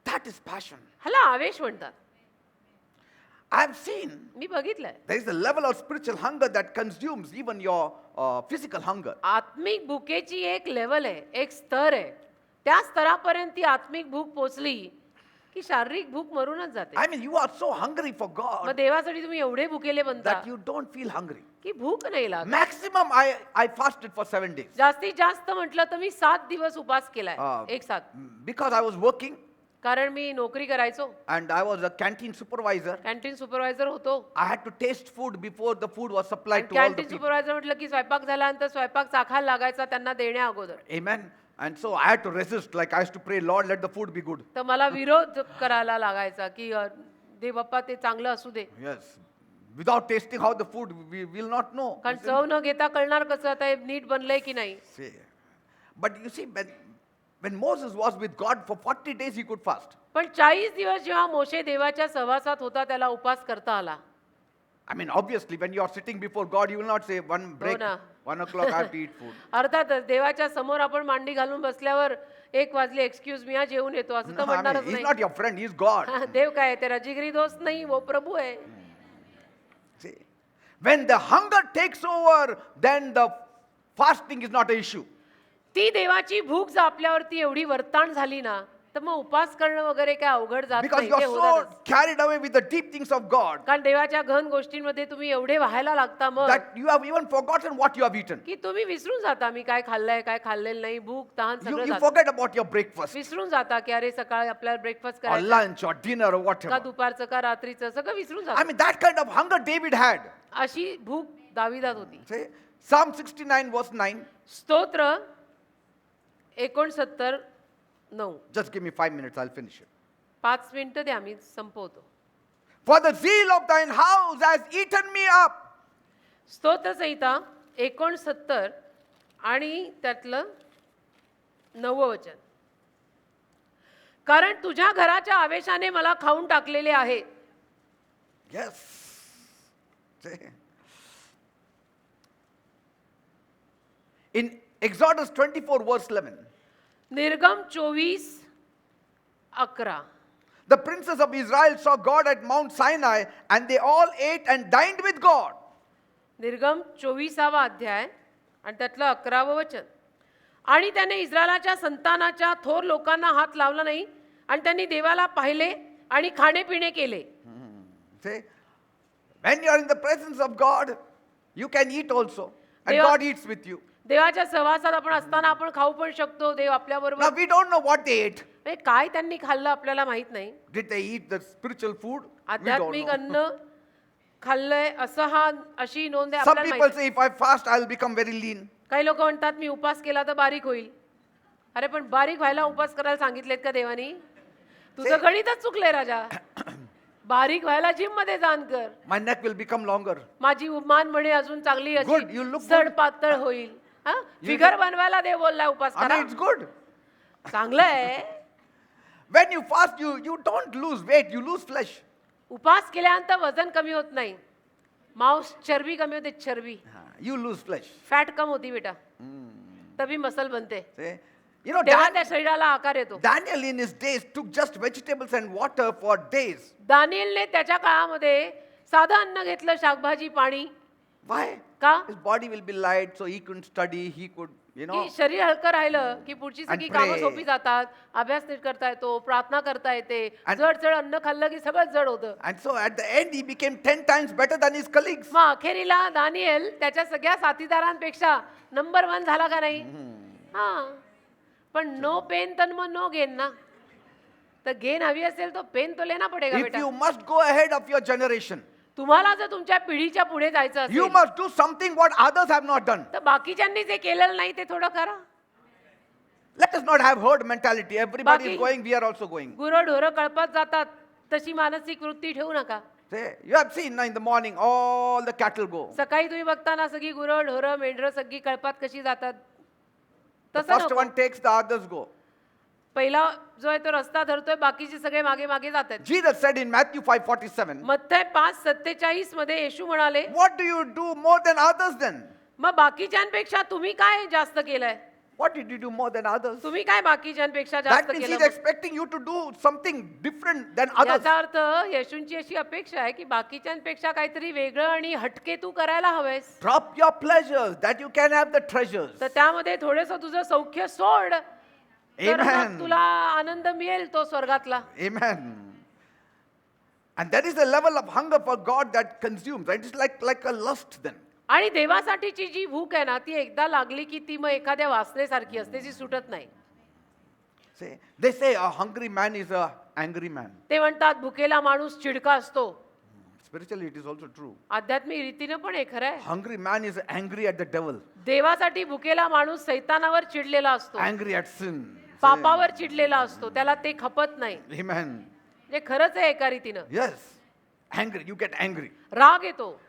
That is passion. ह्याला आवेश म्हणतात. I've seen मी बघितलंय. there is a level of spiritual hunger that consumes even your physical hunger. आत्मिक भुकेची एक लेवल आहे, एक स्तर आहे. त्या स्तरापर्यंत ती आत्मिक भूक पोचली की शारीरिक भूक मरूनच जाते. I mean, you are so hungry for मग God देवासाठी तुम्ही एवढे भुकेले बनता that you don't feel hungry. की भूक नाही लागत. Maximum, I fasted for 7 days. जास्तीत जास्त म्हटलं तर मी 7 दिवस उपवास केलाय. एक साथ. Because I was working कारण मी नोकरी करायचो. and I was a canteen supervisor. Canteen supervisor होतो. I had to taste food before the food was supplied to all the canteen people. Supervisor म्हटलं की स्वयंपाक झाल्यानंतर स्वयंपाक चाखायला लागायचा त्यांना देण्या अगोदर. Amen. And so I had to resist. Like I used to pray, Lord, let the food be good. तर मला विरोध करायला लागायचा की दे बाप्पा ते चांगलं असू दे. Yes. Without tasting how the food, we will not know. कारण चव न घेता कळणार कसं आता हे नीट बनलंय की नाही. See. But you see, when Moses was with God for 40 days, he could fast. पण 40 दिवस जेव्हा मोशे देवाच्या सहवासात होता त्याला उपवास करता आला. I mean, obviously, when you are sitting before God, you will not say, one break, ना. 1 o'clock, I have to eat food. अर्थातच देवाच्या समोर आपण मांडी घालून बसल्यावर 1 वाजले एक्सक्यूज मी हा जेवून येतो असं तर No, I म्हणणारच mean, he's नाही. not your friend, he's God. देव काय आहे? तेरा जिगरी दोस्त नाही, वो प्रभू आहे. See, when the hunger takes over, then the fasting is not an issue. ती देवाची भूक जर आपल्यावरती एवढी वर्ताण झाली ना तर मग उपवास करणं वगैरे काय अवघड जात Because नाही. you ते are होतातच. so carried away with the deep things of God कारण देवाच्या घन गोष्टींमध्ये तुम्ही एवढे व्हायला लागता मग that you have even forgotten what you have eaten. की तुम्ही विसरून जाता मी काय खाल्लंय काय खाल्लेलं नाही. भूक तहान You, सगळं you जातं. forget about your breakfast विसरून जाता की अरे सकाळी आपल्याला ब्रेकफास्ट or करायचं lunch or dinner or का whatever. दुपारचं का रात्रीचं सगळं विसरून I जातं. mean, that kind of hunger David had. अशी भूक दाविदात होती. See, Psalm 69 verse 9. स्तोत्र 69:9. Just give me 5 minutes, I'll finish it. 5 मिनिटं द्या मी संपवतो. For the zeal of thine house has eaten me up. स्तोत्र संहिता 69 आणि त्यातलं 9वं वचन. कारण तुझ्या घराच्या आवेशाने मला खाऊन टाकलेले आहे. Yes. See? In Exodus 24, verse 11, निर्गम 24:11. the princes of Israel saw God at Mount Sinai, and they all ate and dined with God. निर्गम 24वा अध्याय आणि त्यातलं 11वं वचन. आणि त्याने इस्रायलाच्या संतानाच्या थोर लोकांना हात लावला नाही आणि त्यांनी देवाला पाहिले आणि खाणेपिणे केले. See? When you are in the presence of God, you can eat also. And Deva- God eats with you. देवाच्या सहवासात आपण असताना आपण खाऊ पण शकतो. देव आपल्या Now बरोबर. we don't know what they ate. काय त्यांनी खाल्लं आपल्याला माहित नाही. Did they eat the spiritual food? We don't आध्यात्मिक know. अन्न खाल्लंय असं अशी नोंद आहे Some आपल्याला people माहित. say if I fast, I'll become very lean. काही लोक म्हणतात मी उपास केला तर बारीक होईल. अरे पण बारीक व्हायला उपास करायला सांगितलेत का देवानी? तुझं गणितच चुकलंय राजा. बारीक व्हायला जिम मध्ये जाण कर. My neck will become longer. माझी मान म्हणे अजून चांगली Good, you अशी look सड good. पातळ होईल. फिगर बनवायला देव बोललाय उपास I करा. mean, it's good. चांगलं आहे. When you fast, you don't lose weight, you lose flesh. उपास केल्यानंतर वजन कमी होत नाही. मांस चरबी कमी होते. चरबी You lose flesh. फॅट कम होती बेटा. तभी मसल बनते. See? You know, तेव्हा त्या शरीराला आकार येतो. Daniel in his days took just vegetables and water for days. दानिएलने त्याच्या काळामध्ये साधं अन्न घेतलं, शाकभाजी, पाणी. Why? का? His body will be light, so he couldn't study, he could, की शरीर हलकं राहिलं की पुढची सगळी And कामं pray. सोपी जातात. अभ्यास नीट करता येतो, प्रार्थना करता येते. And- जड जड अन्न खाल्लं की सगळं जड होतं. And so at the end, he became 10 times better than his colleagues. मग अखेरीला दानिएल त्याच्या सगळ्या साथीदारांपेक्षा नंबर 1 झाला का नाही? हा. पण नो पेन तर मग नो गेन ना. तर गेन हवी असेल तो पेन तो लेना पडेगा If बेटा. you must go ahead of your generation, तुम्हाला जर तुमच्या पिढीच्या पुढे जायचं you असेल must do something what others have not done. तर बाकीच्यांनी जे केलेलं नाही ते थोडं करा. Let us not have herd mentality. Everybody is Baki- going, we are also going. गुरं ढोरं कळपत जातात तशी मानसिक वृत्ती ठेवू नका. See, you have seen now in the morning, all the cattle go. सकाळी तुम्ही बघताना सगळी गुरं ढोरं मेंढरं सगळी कळपात कशी जातात. The तसं first नको. one takes, the others go. पहिला जो आहे तो रस्ता धरतोय, बाकीचे सगळे मागे मागे जात आहेत. Jesus said in Matthew 5:47, मत्थय 5:47 मध्ये येशू म्हणाले, what do you do more than others then? मग बाकीच्यांपेक्षा तुम्ही काय जास्त केलंय? What did you do more than others? तुम्ही काय बाकीच्यांपेक्षा That जास्त means केलं? he's expecting you to do something different than others. याचा अर्थ येशूंची अशी अपेक्षा आहे की बाकीच्यांपेक्षा काहीतरी वेगळं आणि हटके तू करायला हवेस. Drop your pleasures that you can have the treasures. तर त्यामध्ये थोडंसं तुझं सौख्य सोड. तर मग Amen. तुला आनंद मिळेल तो स्वर्गातला. Amen. And there is a level of hunger for God that consumes. Right? It's like a lust then. आणि देवासाठीची जी भूक आहे ना ती एकदा लागली की ती मग एखाद्या वासनेसारखी असते, जी सुटत नाही. See, they say a hungry man is a angry man. ते म्हणतात भुकेला माणूस चिडका असतो. Spiritually, it is also true. आध्यात्मिक रीतीनं पण हे खरं आहे. Hungry man is angry at the devil, देवासाठी भुकेला माणूस सैतानावर चिडलेला असतो, angry at sin. पापावर चिडलेला असतो, त्याला ते खपत नाही. Amen. म्हणजे खरंच आहे एका रीतीनं. Yes. Angry. You get angry. राग येतो.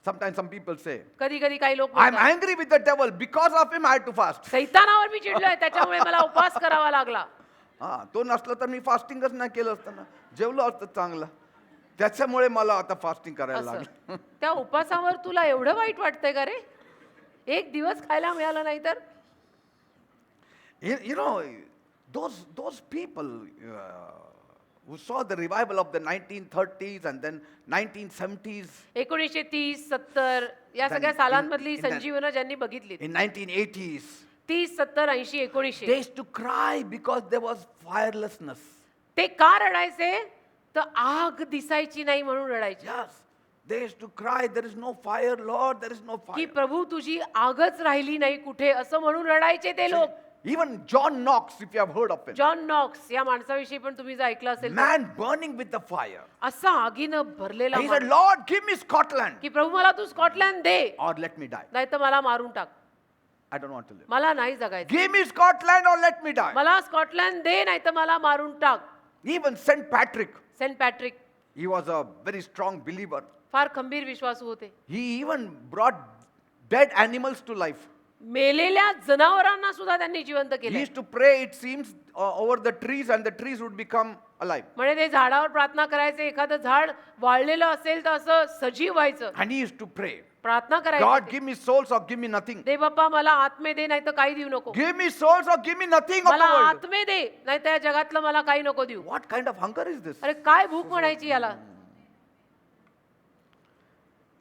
Sometimes some people say, कधी कधी काही लोक I'm म्हणतात, angry with the devil. Because of him, I had to fast. सैतानावर मी चिडलोय त्याच्यामुळे मला उपवास करावा लागला. हा तो नसला तर मी फास्टिंगच नाही केलं असतं ना. जेवलो असतं चांगलं. त्याच्यामुळे मला आता फास्टिंग करायला असं. लागलं. त्या उपवासावर तुला एवढं वाईट वाटतंय का रे? एक दिवस खायला मिळालं नाही तर? You know, those people who saw the revival of the 1930s and then 1970s, 1930, 70 या सगळ्या in- सालांमधली in the- संजीवनं ज्यांनी बघितली, in 1980s, 30, 70, 80, they 1900, used to cry because there was firelessness. ते का रडायचे? तर आग दिसायची नाही म्हणून रडायचे. Yes, they used to cry, there is no fire, Lord, there is no की fire. प्रभू तुझी आगच राहिली नाही कुठे, असं म्हणून रडायचे ते लोक. Even John Knox, if you have heard of him, John नॉक्स या माणसाविषयी पण तुम्ही जर ऐकलं असेल तर, man burning with the fire. असा आगीनं भरलेला He said, माणूस. Lord, give me Scotland की प्रभू मला तू स्कॉटलँड दे, or let me die. नाही तर मला मारून टाक, I don't want to live. मला नाही जगायचं. Give me Scotland or let me die. मला स्कॉटलँड दे, नाही तर मला मारून टाक. Even St. Patrick, Saint Patrick he was a very strong believer. फार खंबीर विश्वासू होते. He even brought dead animals to life. मेलेल्या जनावरांना सुद्धा त्यांनी जिवंत He केले. used to pray, it seems, over the trees, and the trees would become alive. म्हणजे ते झाडावर प्रार्थना करायचे, एखादं झाड वाळलेलं असेल तर असं सजीव व्हायचं. And he used to pray, प्रार्थना God, करायची. give me souls or give me nothing. दे बाप्पा मला आत्मे दे, नाही तर काही देऊ नको. Give me souls or give me nothing of मला the world. आत्मे दे, नाही तर या जगातलं मला काही नको देऊ. What kind of hunger is this? अरे काय भूक म्हणायची याला.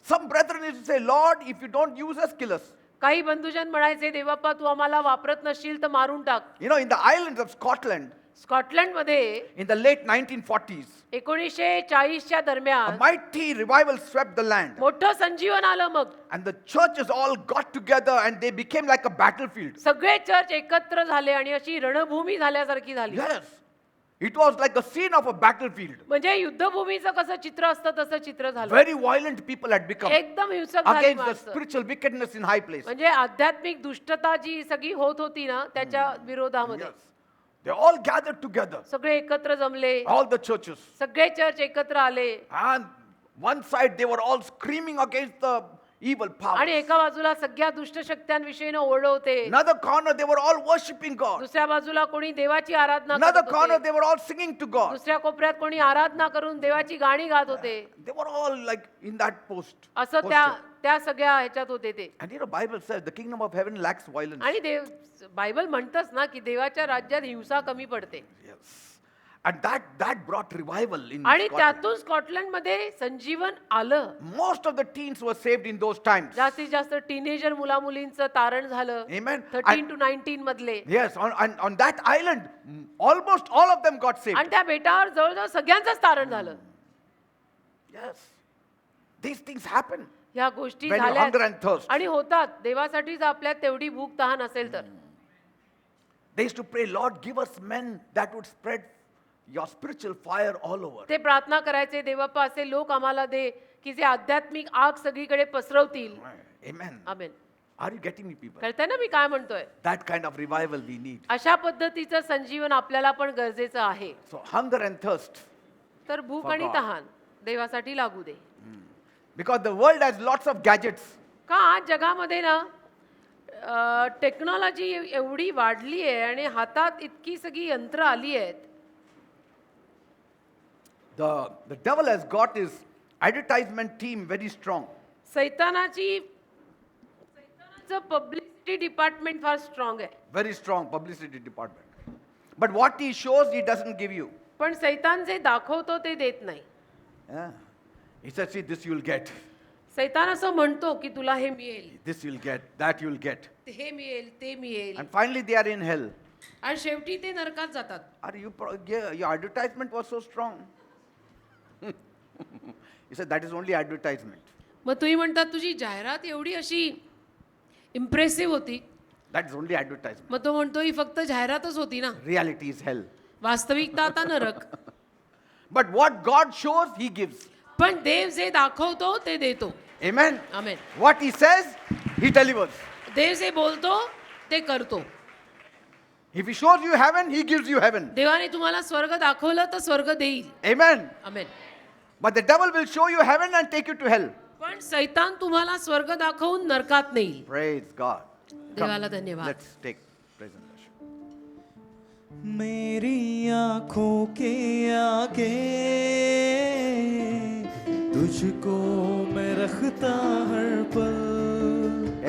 Some brethren used to say, Lord, if you don't use us, kill us. काही बंधुजन म्हणायचे, देवबाप्पा तू आम्हाला वापरत नसशील तर मारून टाक. You know, in the islands of Scotland, स्कॉटलंडमध्ये in the late 1940s, 1940च्या a दरम्यान mighty revival swept the land. मोठं संजीवन आलं. मग And the churches all got together and they became like a battlefield. सगळे चर्च एकत्र झाले आणि अशी रणभूमी झाल्यासारखी झाली. Yes. It was like a scene of a battlefield. म्हणजे युद्धभूमीचं कसं चित्र असतं तसं चित्र झालं. Very violent people had become एकदम हिंसक झाली against the माणसं. spiritual wickedness in high place. म्हणजे आध्यात्मिक दुष्टता जी सगळी होत होती ना त्याच्या विरोधामध्ये Yes. They all gathered together, सगळे एकत्र जमले. all the churches. सगळे चर्च एकत्र आले And one side they were all screaming against the evil power. आणि एका बाजूला सगळ्या दुष्ट शक्त्यांविषयीने ओरडत होते. Another corner they were all worshiping God. दुसऱ्या बाजूला कोणी देवाची आराधना Another करत corner होते. they were all singing to God. दुसऱ्या कोपऱ्यात कोणी आराधना करून देवाची गाणी गात होते. They were all like in that post. असं त्या सगळ्या ह्याच्यात होते ते. And you know, Bible says the kingdom of heaven lacks violence. आणि बायबल म्हणतच ना की देवाच्या राज्यात हिंसा कमी पडते. Yes. And that brought revival in आणि Scotland. त्यातून स्कॉटलंडमध्ये संजीवन आलं. Most of the teens were saved in those times. जास्तीत जास्त टीनेजर मुलामुलींचं तारण झालं. Amen. 13 to 19 मधले. Yes, on that island, almost all of them got saved. आणि त्या बेटावर जवळजवळ सगळ्यांचंच तारण झालं. Yes. These things happen ह्या गोष्टी when you झाल्या hunger and thirst. आणि होतात. देवासाठीच आपल्यात तेवढी भूक तहान असेल तर. They used to pray, Lord, give us men that would spread your spiritual fire all over. ते प्रार्थना करायचे, देवबाप्पा असे लोक आम्हाला दे की जे आध्यात्मिक आग सगळीकडे पसरवतील. Amen. Amen. Are you getting me, people? कळतंय ना मी काय म्हणतोय. That kind of revival we need. अशा पद्धतीचं संजीवन आपल्याला पण गरजेचं आहे. So hunger and thirst. तर भूक For आणि God. तहान देवासाठी लागू दे. Because the world has lots of gadgets. का आज जगामध्ये ना टेक्नॉलॉजी एवढी वाढली आहे आणि हातात इतकी सगळी यंत्र आली आहेत. The devil has got his advertisement team very strong. सैतानाचं पब्लिसिटी डिपार्टमेंट फार स्ट्रॉंग आहे. Very strong publicity department. But what he shows, he doesn't give you. पण सैतान जे दाखवतो ते देत नाही. Yeah. He says, see, this you'll get. सैतान असं म्हणतो की तुला हे मिळेल, This you'll get. That you'll get. हे मिळेल, ते मिळेल. And finally, they are in hell. आणि शेवटी ते नरकात जातात. Are you? Yeah, your advertisement was so strong. He said, that is only advertisement. मग तुम्ही म्हणतात तुझी जाहिरात एवढी अशी इम्प्रेसिव्ह होती. That is only advertisement. मग तो म्हणतो ही फक्त जाहिरातच होती ना. Reality is hell. वास्तविकता आता नरक. But what God shows, He gives. पण देव जे दाखवतो ते देतो. Amen. Amen. What He says, He delivers. देव जे बोलतो ते करतो. If He shows you heaven, He gives you heaven. देवाने तुम्हाला स्वर्ग दाखवलं तर स्वर्ग देईल. Amen. Amen. But the devil will show you heaven and take you to hell. पण सैतान तुम्हाला स्वर्ग दाखवून नरकात नेईल. Praise God. देवाला धन्यवाद. Let's take praise and worship. मेरी आँखों के आगे तुझको मैं रखता हर पल.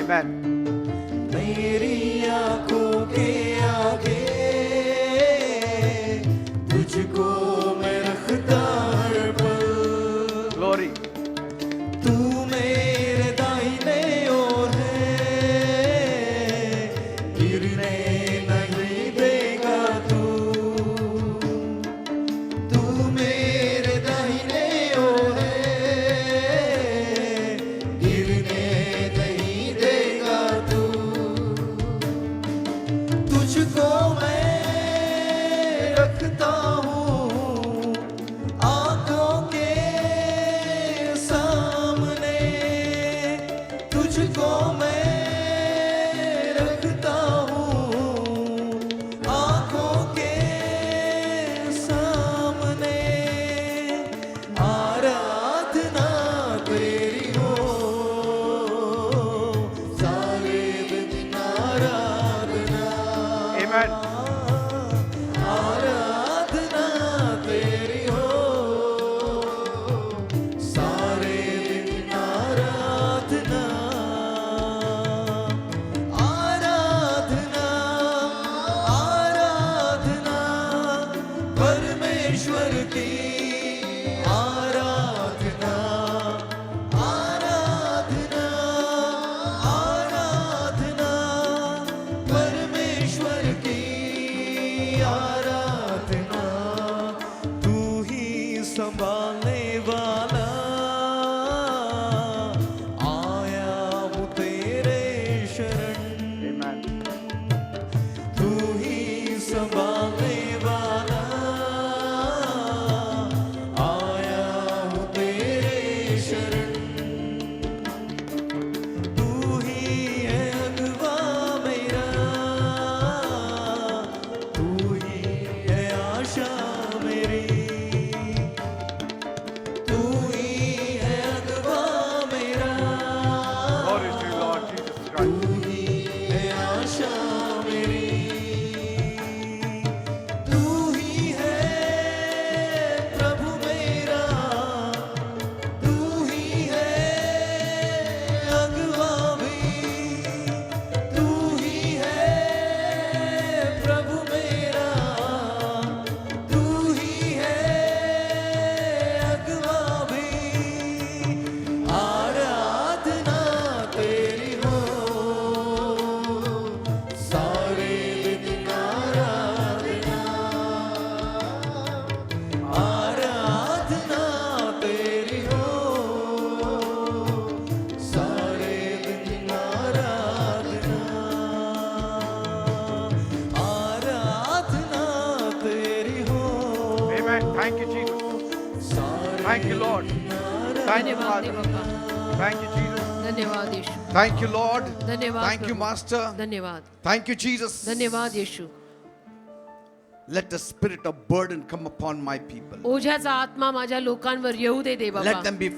Amen. मेरी आँखों के आगे तुझको मैं रखता हर पल. Glory. तू मेरे दाहिने ओर है, गिरने नहीं देगा तू. तू मेरे दाहिने ओर है, गिरने नहीं देगा तू. तुझको परमेश्वर की आराधना आराधना आराधना परमेश्वर की आराधना तू ही संभालने वाला आया हूँ तेरे शरण Amen. तू ही संभालने वाला आया हूँ तेरे शरण तू ही है अगवा मेरा तू ही है आशा मेरी तू ही है अगवा मेरा Glory to you, Lord Jesus Tu Christ. ही है आशा मेरी तू ही है प्रभु मेरा तू ही है अगवा भी तू ही है प्रभु मेरा तू ही है अगवा भी आराधना तेरी हो सारे दिन आराधना आराधना तेरी हो सारे दिन आराधना आराधना तेरी हो Amen. Thank you, Jesus. सारे Thank you, Lord. Thank you, धन्यवाद दे Father. बाबा. Thank you, Jesus. धन्यवाद येशू. Thank you, Lord. धन्यवाद Thank you, प्रभू. Master. धन्यवाद. Thank you, Jesus. धन्यवाद येशू. Let the spirit of burden come upon my people. ओझ्याचा आत्मा माझ्या लोकांवर येऊ दे Let बाबा. them be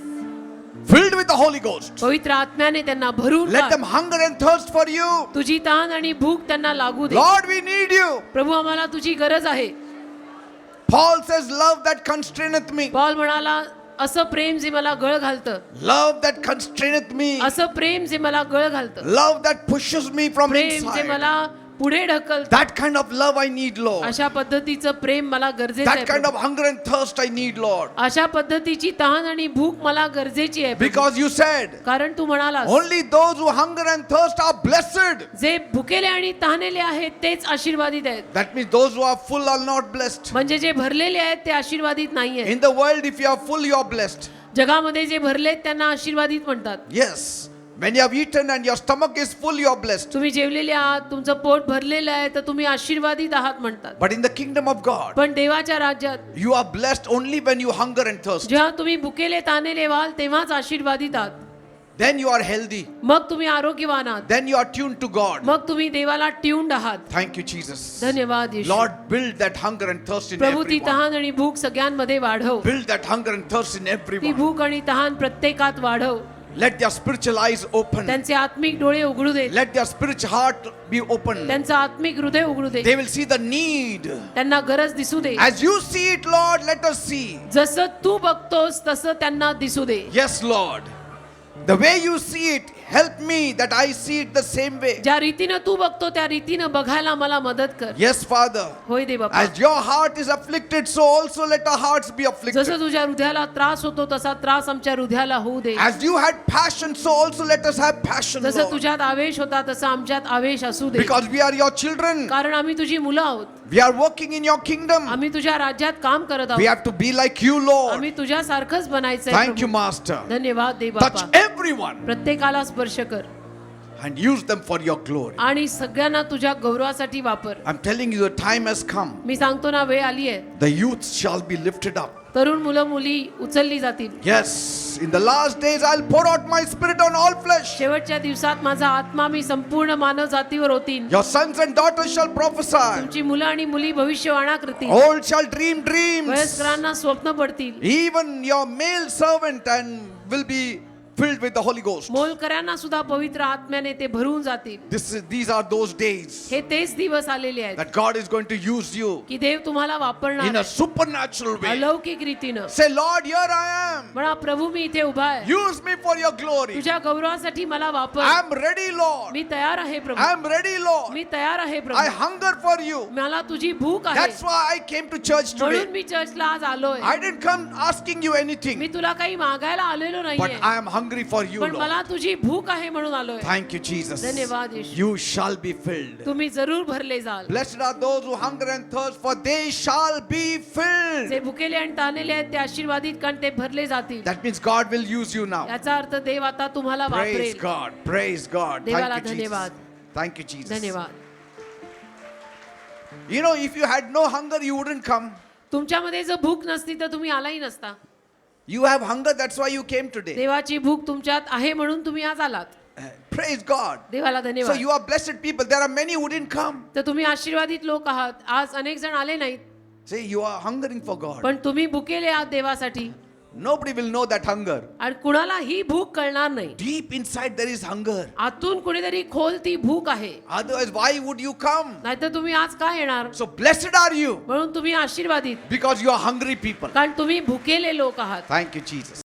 filled with the Holy Ghost. पवित्र आत्म्याने त्यांना भरून Let टाक. them hunger and thirst for you. तुझी ताण आणि भूक त्यांना लागू दे. Lord, we need you. प्रभू आम्हाला तुझी गरज आहे. Paul says, love that constraineth me. Paul म्हणाला असं प्रेम जे मला गळ घालतं. Love that constraineth me. असं प्रेम जे मला गळ घालतं. Love that pushes me from प्रेम जे inside. मला पुढे ढकलतं. That kind of love I need, Lord. अशा पद्धतीचं प्रेम मला गरजेचं आहे That kind Prabhu. of hunger and thirst I need, Lord. अशा पद्धतीची तहान आणि भूक मला गरजेची आहे प्रभू. Because you said, कारण तू म्हणालास only those who hunger and thirst are blessed. जे भुकेले आणि तहानेले आहेत तेच आशीर्वादित आहेत. That means those who are full are not blessed. म्हणजे जे भरलेले आहेत ते आशीर्वादित नाही आहेत. In the world, if you are full, you are blessed. जगामध्ये जे भरलेत त्यांना आशीर्वादित म्हणतात. Yes. When you have eaten and your stomach is full, you are blessed. तुम्ही जेवलेले आहात, तुमचं पोट भरलेलं आहे तर तुम्ही आशीर्वादित आहात म्हणतात. But in the kingdom of God, पण देवाच्या राज्यात you are blessed only when you hunger and thirst. जेव्हा तुम्ही भुकेले तानेले व्हाल तेव्हाच आशीर्वादित आहात. Then you are healthy. मग तुम्ही आरोग्यवान आहात. Then you are tuned to God. मग तुम्ही देवाला ट्यून्ड आहात. Thank you, Jesus. धन्यवाद येशू. Lord, build that hunger and thirst in प्रभू ती everyone. तहान आणि भूक सगळ्यांमध्ये वाढव. Build that hunger and thirst in ती everyone. भूक आणि तहान प्रत्येकात वाढव. Let their spiritual eyes open. त्यांचे आत्मिक डोळे उघडू दे. Let their spiritual heart be open. त्यांचं आत्मिक हृदय उघडू दे. They will see the need. त्यांना गरज दिसू दे. As you see it, Lord, let us see. जसं तू बघतोस तसं त्यांना दिसू दे. Yes, Lord. The way you see it, help me that I see it the same way. ज्या रीतीनं तू बघतो त्या रीतीनं बघायला मला मदत कर. Yes, Father. होय दे बाबा. As your heart is afflicted, so also let our hearts be afflicted. जसं तुझ्या हृदयाला त्रास होतो तसा त्रास आमच्या हृदयाला होऊ दे. As you had passion, so also let us have passion, जसं Lord. तुझ्यात आवेश होता तसा आमच्यात आवेश असू दे. Because we are your children. कारण आम्ही तुझी मुलं आहोत. We are working in your kingdom. आम्ही तुझ्या राज्यात काम करत We आहोत. have to be like you, Lord. आम्ही तुझ्यासारखंच बनायचंय Thank you, प्रभू. Master. धन्यवाद दे Touch बाबा. everyone प्रत्येकाला स्पर्श कर and use them for your glory. आणि सगळ्यांना तुझ्या गौरवासाठी वापर. I'm telling you, the time has come. मी सांगतो ना वेळ आली आहे. The youth shall be lifted up. तरुण मुलं मुली उचलली जातील. Yes, in the last days I'll pour out my spirit on all flesh. शेवटच्या दिवसात माझा आत्मा मी संपूर्ण मानव जातीवर होतीन. Your sons and daughters shall prophesy. तुमची मुलं आणि मुली भविष्यवाणा करतील. Old shall dream dreams. वयस्करांना स्वप्न पडतील. Even your male servant and will be filled with the Holy Ghost. मोलकऱ्यांना सुद्धा पवित्र आत्म्याने ते भरून जातील. These are those days हे तेच दिवस आलेले आहेत that God is going to use you की देव तुम्हाला in वापरणार a supernatural way. अलौकिक रीतीनं. Say, Lord, here I am. म्हणा प्रभू मी इथे उभा आहे, Use me for your glory. तुझ्या गौरवासाठी मला वापर. I'm ready, Lord. मी तयार आहे प्रभू, I'm ready, Lord. मी तयार आहे I Prabhu, hunger for you. मला तुझी भूक आहे. That's why I came to church म्हणून today. मी चर्चला आज आलोय. I didn't come asking you anything, मी तुला काही मागायला आलेलो but नाहीये, I am hungry for you, पण Lord. मला तुझी भूक आहे म्हणून आलोय. Thank you, Jesus. धन्यवाद येशू. You shall be filled. तुम्ही जरूर भरले जाल. Blessed are those who hunger and thirst, for they shall be filled. जे भुकेले आणि ताणलेले आहेत ते आशीर्वादित, कारण ते भरले जातील. That means God will use you now. याचा अर्थ देव आता तुम्हाला Praise वापरेल. God. Praise God. देवाला Thank you, Jesus. धन्यवाद. Thank you, Jesus. धन्यवाद. You know, if you had no hunger, you wouldn't come. तुमच्यामध्ये जर भूक नसती तर तुम्ही आलाही नसता. You have hunger, that's why you came today. देवाची भूक तुमच्यात आहे म्हणून तुम्ही आज आलात. Praise God. देवाला So धन्यवाद. you are blessed people. There are many who didn't come. तर तुम्ही आशीर्वादित लोक आहात. आज अनेक जण आले नाहीत, Say you are hungering for God. पण तुम्ही भुकेले आहात देवासाठी. Nobody will know that hunger. आणि कुणाला ही भूक कळणार नाही. Deep inside there is hunger. आतून कुणीतरी खोल ती भूक आहे. Otherwise, why would you come? नाहीतर तुम्ही आज का येणार? So blessed are you म्हणून तुम्ही आशीर्वादित, because you are hungry people. कारण तुम्ही भुकेले लोक आहात. Thank you, Jesus.